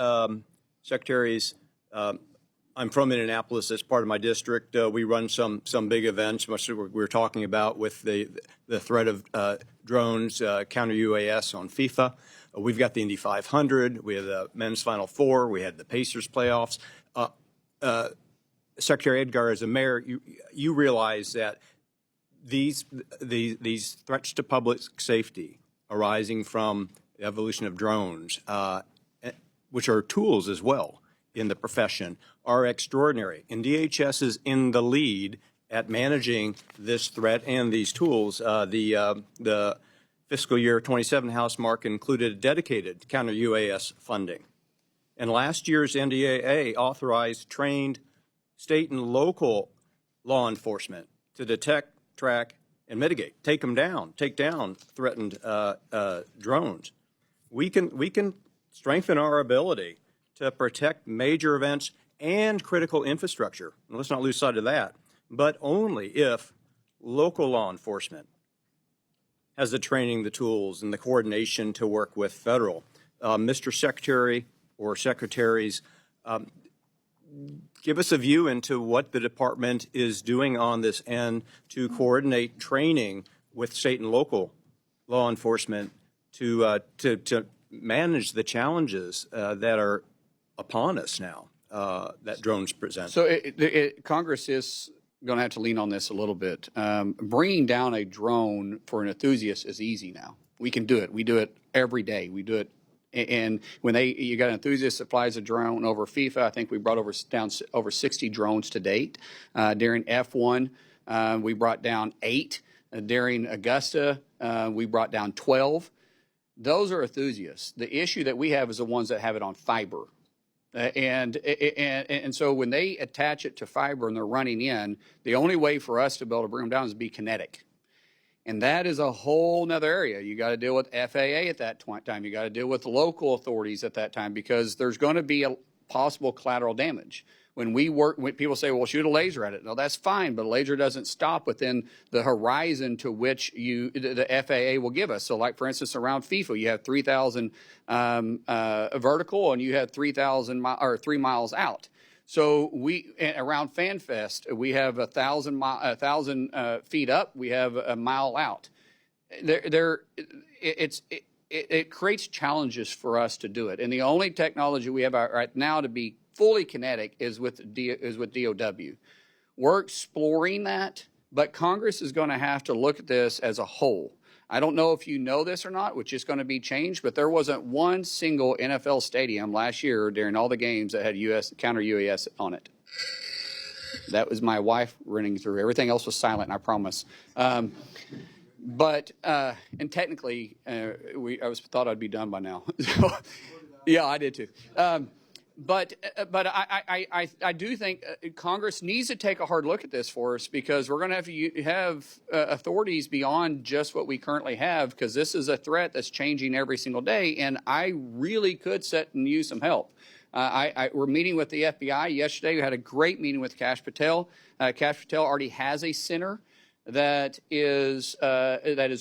I'm from Indianapolis. That's part of my district. We run some big events, much like we were talking about with the threat of drones, counter UAS on FIFA. We've got the Indy 500. We have the men's Final Four. We had the Pacers playoffs. Secretary Edgar, as a mayor, you realize that these threats to public safety arising from the evolution of drones, which are tools as well in the profession, are extraordinary. And DHS is in the lead at managing this threat and these tools. The fiscal year 27 House mark included dedicated counter-UAS funding. And last year's NDAA authorized trained state and local law enforcement to detect, track, and mitigate, take down threatened drones. We can strengthen our ability to protect major events and critical infrastructure. And let's not lose sight of that, but only if local law enforcement has the training, the tools, and the coordination to work with federal. Mr. Secretary or Secretaries, give us a view into what the department is doing on this end to coordinate training with state and local law enforcement to manage the challenges that are upon us now that drones present. So Congress is going to have to lean on this a little bit. Bringing down a drone for an enthusiast is easy now. We can do it. We do it every day. We do it. And when you got an enthusiast that flies a drone over FIFA, I think we brought down over 60 drones to date. During F1, we brought down 8. During Augusta, we brought down 12. Those are enthusiasts. The issue that we have is the ones that have it on fiber. And so when they attach it to fiber and they're running in, the only way for us to be able to bring them down is to be kinetic. And that is a whole nother area. You got to deal with FAA at that time. You got to deal with local authorities at that time because there's going to be a possible collateral damage. When people say, well, shoot a laser at it. No, that's fine, but a laser doesn't stop within the horizon to which the FAA will give us. So like, for instance, around FIFA, you have 3,000 vertical and you have 3,000 or 3 miles out. So around FanFest, we have 1,000 feet up. We have a mile out. It creates challenges for us to do it. And the only technology we have right now to be fully kinetic is with DOW. We're exploring that, but Congress is going to have to look at this as a whole. I don't know if you know this or not, which is going to be changed, but there wasn't one single NFL stadium last year during all the games that had counter UAS on it. That was my wife running through. Everything else was silent, I promise. And technically, I thought I'd be done by now. So, yeah, I did too. But I do think Congress needs to take a hard look at this for us, because we're going to have authorities beyond just what we currently have, because this is a threat that's changing every single day, and I really could sit and use some help. We're meeting with the FBI yesterday. We had a great meeting with Kash Patel. Kash Patel already has a center that is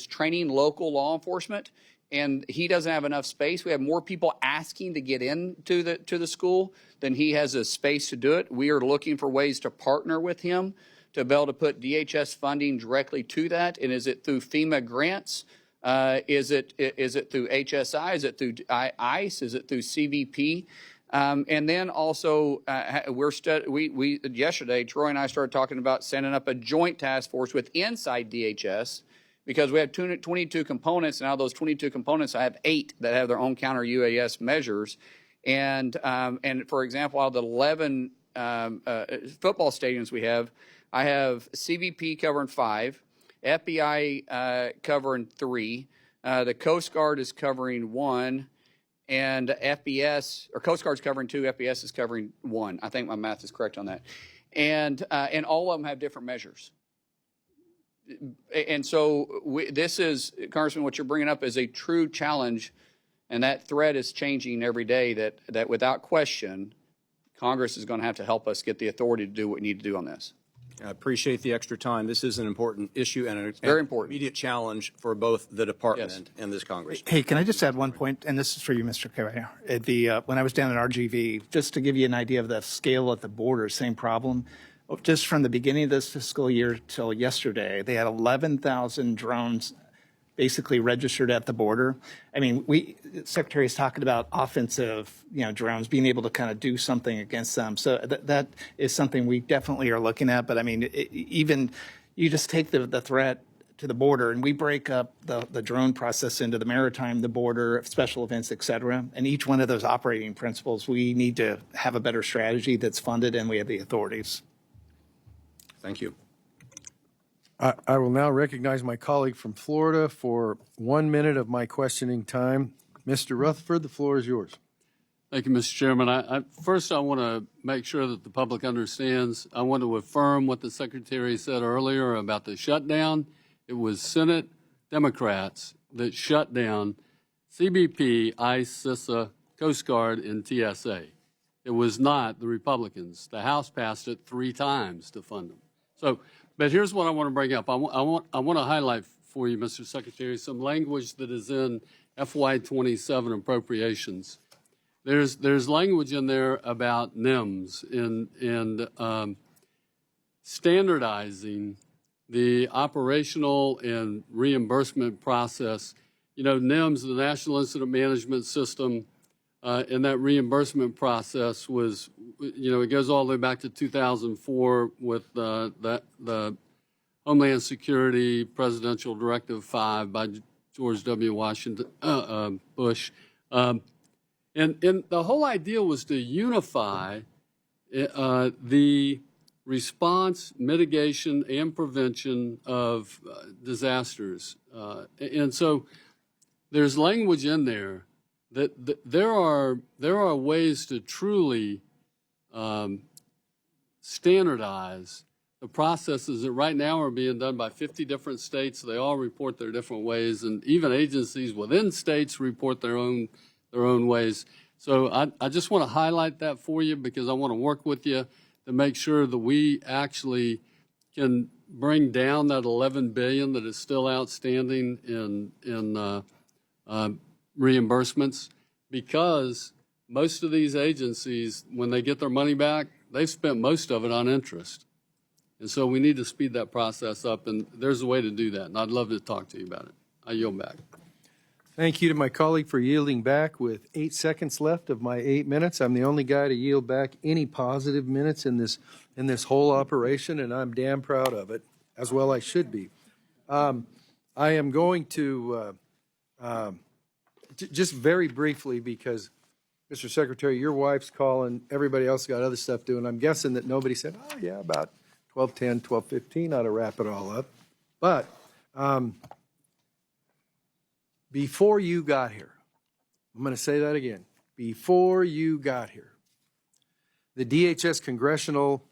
training local law enforcement, and he doesn't have enough space. We have more people asking to get into the school than he has a space to do it. We are looking for ways to partner with him to be able to put DHS funding directly to that. And is it through FEMA grants? Is it through HSI? Is it through ICE? Is it through CBP? And then also, yesterday, Troy and I started talking about setting up a joint task force with inside DHS, because we have 22 components, and out of those 22 components, I have 8 that have their own counter UAS measures. And for example, out of the 11 football stadiums we have, I have CBP covering 5, FBI covering 3, the Coast Guard is covering 1, and FBS, or Coast Guard's covering 2, FBS is covering 1. I think my math is correct on that. And all of them have different measures. And so this is, Congressman, what you're bringing up is a true challenge, and that threat is changing every day, that without question, Congress is going to have to help us get the authority to do what we need to do on this. I appreciate the extra time. This is an important issue and an very important immediate challenge for both the department and this Congress. Hey, can I just add one point? And this is for you, Mr. Carrier. When I was down at RGV, just to give you an idea of the scale at the border, same problem. Just from the beginning of this fiscal year till yesterday, they had 11,000 drones basically registered at the border. I mean, Secretary is talking about offensive, drones, being able to kind of do something against them. So that is something we definitely are looking at. But I mean, even you just take the threat to the border, and we break up the drone process into the maritime, the border, special events, et cetera. And each one of those operating principles, we need to have a better strategy that's funded, and we have the authorities. Thank you. I will now recognize my colleague from Florida for 1 minute of my questioning time. Mr. Rutherford, the floor is yours. Thank you, Mr. Chairman. First, I want to make sure that the public understands. I want to affirm what the Secretary said earlier about the shutdown. It was Senate Democrats that shut down CBP, ICE, CISA, Coast Guard, and TSA. It was not the Republicans. The House passed it 3 times to fund them. So, but here's what I want to bring up. I want to highlight for you, Mr. Secretary, some language that is in FY27 appropriations. There's language in there about NIMS and standardizing the operational and reimbursement process. NIMS, the National Incident Management System, and that reimbursement process was, it goes all the way back to 2004 with the Homeland Security Presidential Directive 5 by George W. Washington Bush. And the whole idea was to unify the response, mitigation, and prevention of disasters. And so there's language in there that there are ways to truly standardize the processes that right now are being done by 50 different states. They all report their different ways, and even agencies within states report their own ways. So I just want to highlight that for you, because I want to work with you to make sure that we actually can bring down that $11 billion that is still outstanding in reimbursements, because most of these agencies, when they get their money back, they've spent most of it on interest. And so we need to speed that process up, and there's a way to do that, and I'd love to talk to you about it. I yield back. Thank you to my colleague for yielding back with 8 seconds left of my 8 minutes. I'm the only guy to yield back any positive minutes in this whole operation, and I'm damn proud of it, as well I should be. I am going to just very briefly, because Mr. Secretary, your wife's calling, everybody else got other stuff doing. I'm guessing that nobody said, oh yeah, about 12:10, 12:15 ought to wrap it all up. But before you got here, I'm going to say that again. Before you got here, the DHS congressional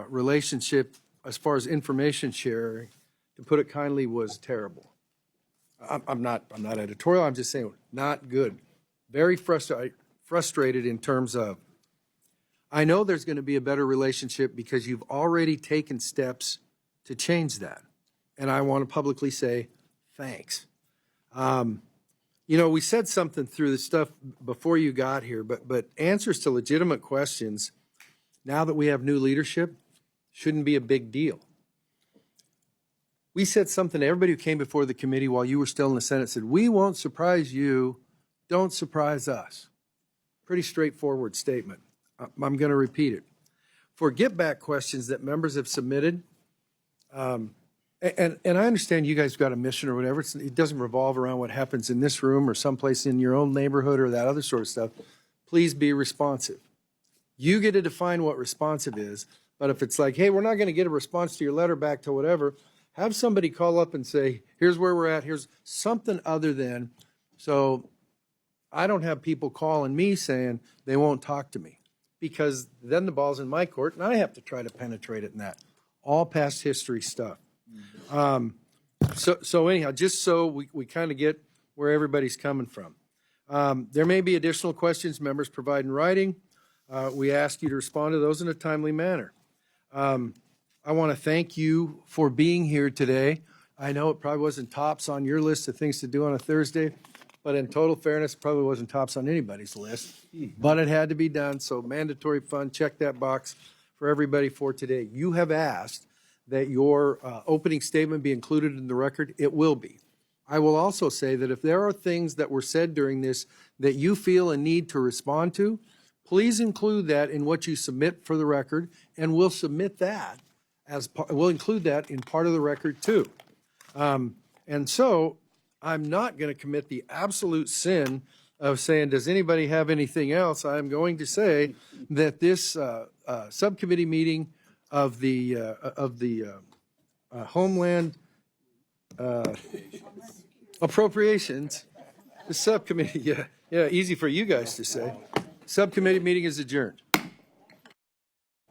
relationship as far as information sharing, to put it kindly, was terrible. I'm not editorial. I'm just saying not good. Very frustrated in terms of, I know there's going to be a better relationship because you've already taken steps to change that. And I want to publicly say thanks. You know, we said something through the stuff before you got here, but answers to legitimate questions, now that we have new leadership, shouldn't be a big deal. We said something to everybody who came before the committee while you were still in the Senate, said, we won't surprise you, don't surprise us. Pretty straightforward statement. I'm going to repeat it. For get-back questions that members have submitted, and I understand you guys got a mission or whatever. It doesn't revolve around what happens in this room or someplace in your own neighborhood or that other sort of stuff. Please be responsive. You get to define what responsive is, but if it's like, hey, we're not going to get a response to your letter back to whatever, have somebody call up and say, here's where we're at, here's something other than, so I don't have people calling me saying they won't talk to me, because then the ball's in my court and I have to try to penetrate it in that. All past history stuff. So anyhow, just so we kind of get where everybody's coming from. There may be additional questions members provide in writing. We ask you to respond to those in a timely manner. I want to thank you for being here today. I know it probably wasn't tops on your list of things to do on a Thursday, but in total fairness, it probably wasn't tops on anybody's list. But it had to be done, so mandatory fund, check that box for everybody for today. You have asked that your opening statement be included in the record. It will be. I will also say that if there are things that were said during this that you feel a need to respond to, please include that in what you submit for the record, and we'll submit that we'll include that in part of the record too. And so I'm not going to commit the absolute sin of saying, does anybody have anything else? I'm going to say that this subcommittee meeting of the Homeland Appropriations, the subcommittee, yeah, easy for you guys to say. Subcommittee meeting is adjourned.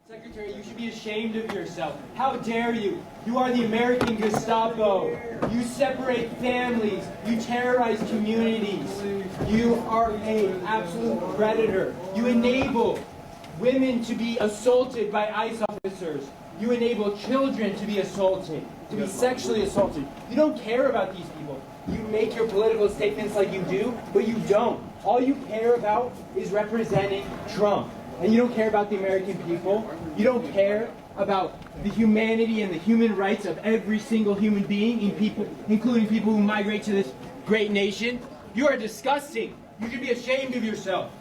Secretary, you should be ashamed of yourself. How dare you? You are the American Gestapo. You separate families. You terrorize communities. You are an absolute predator. You enable women to be assaulted by ICE officers. You enable children to be assaulted, to be sexually assaulted. You don't care about these people. You make your political statements like you do, but you don't. All you care about is representing Trump. And you don't care about the American people. You don't care about the humanity and the human rights of every single human being, including people who migrate to this great nation. You are disgusting. You should be ashamed of yourself.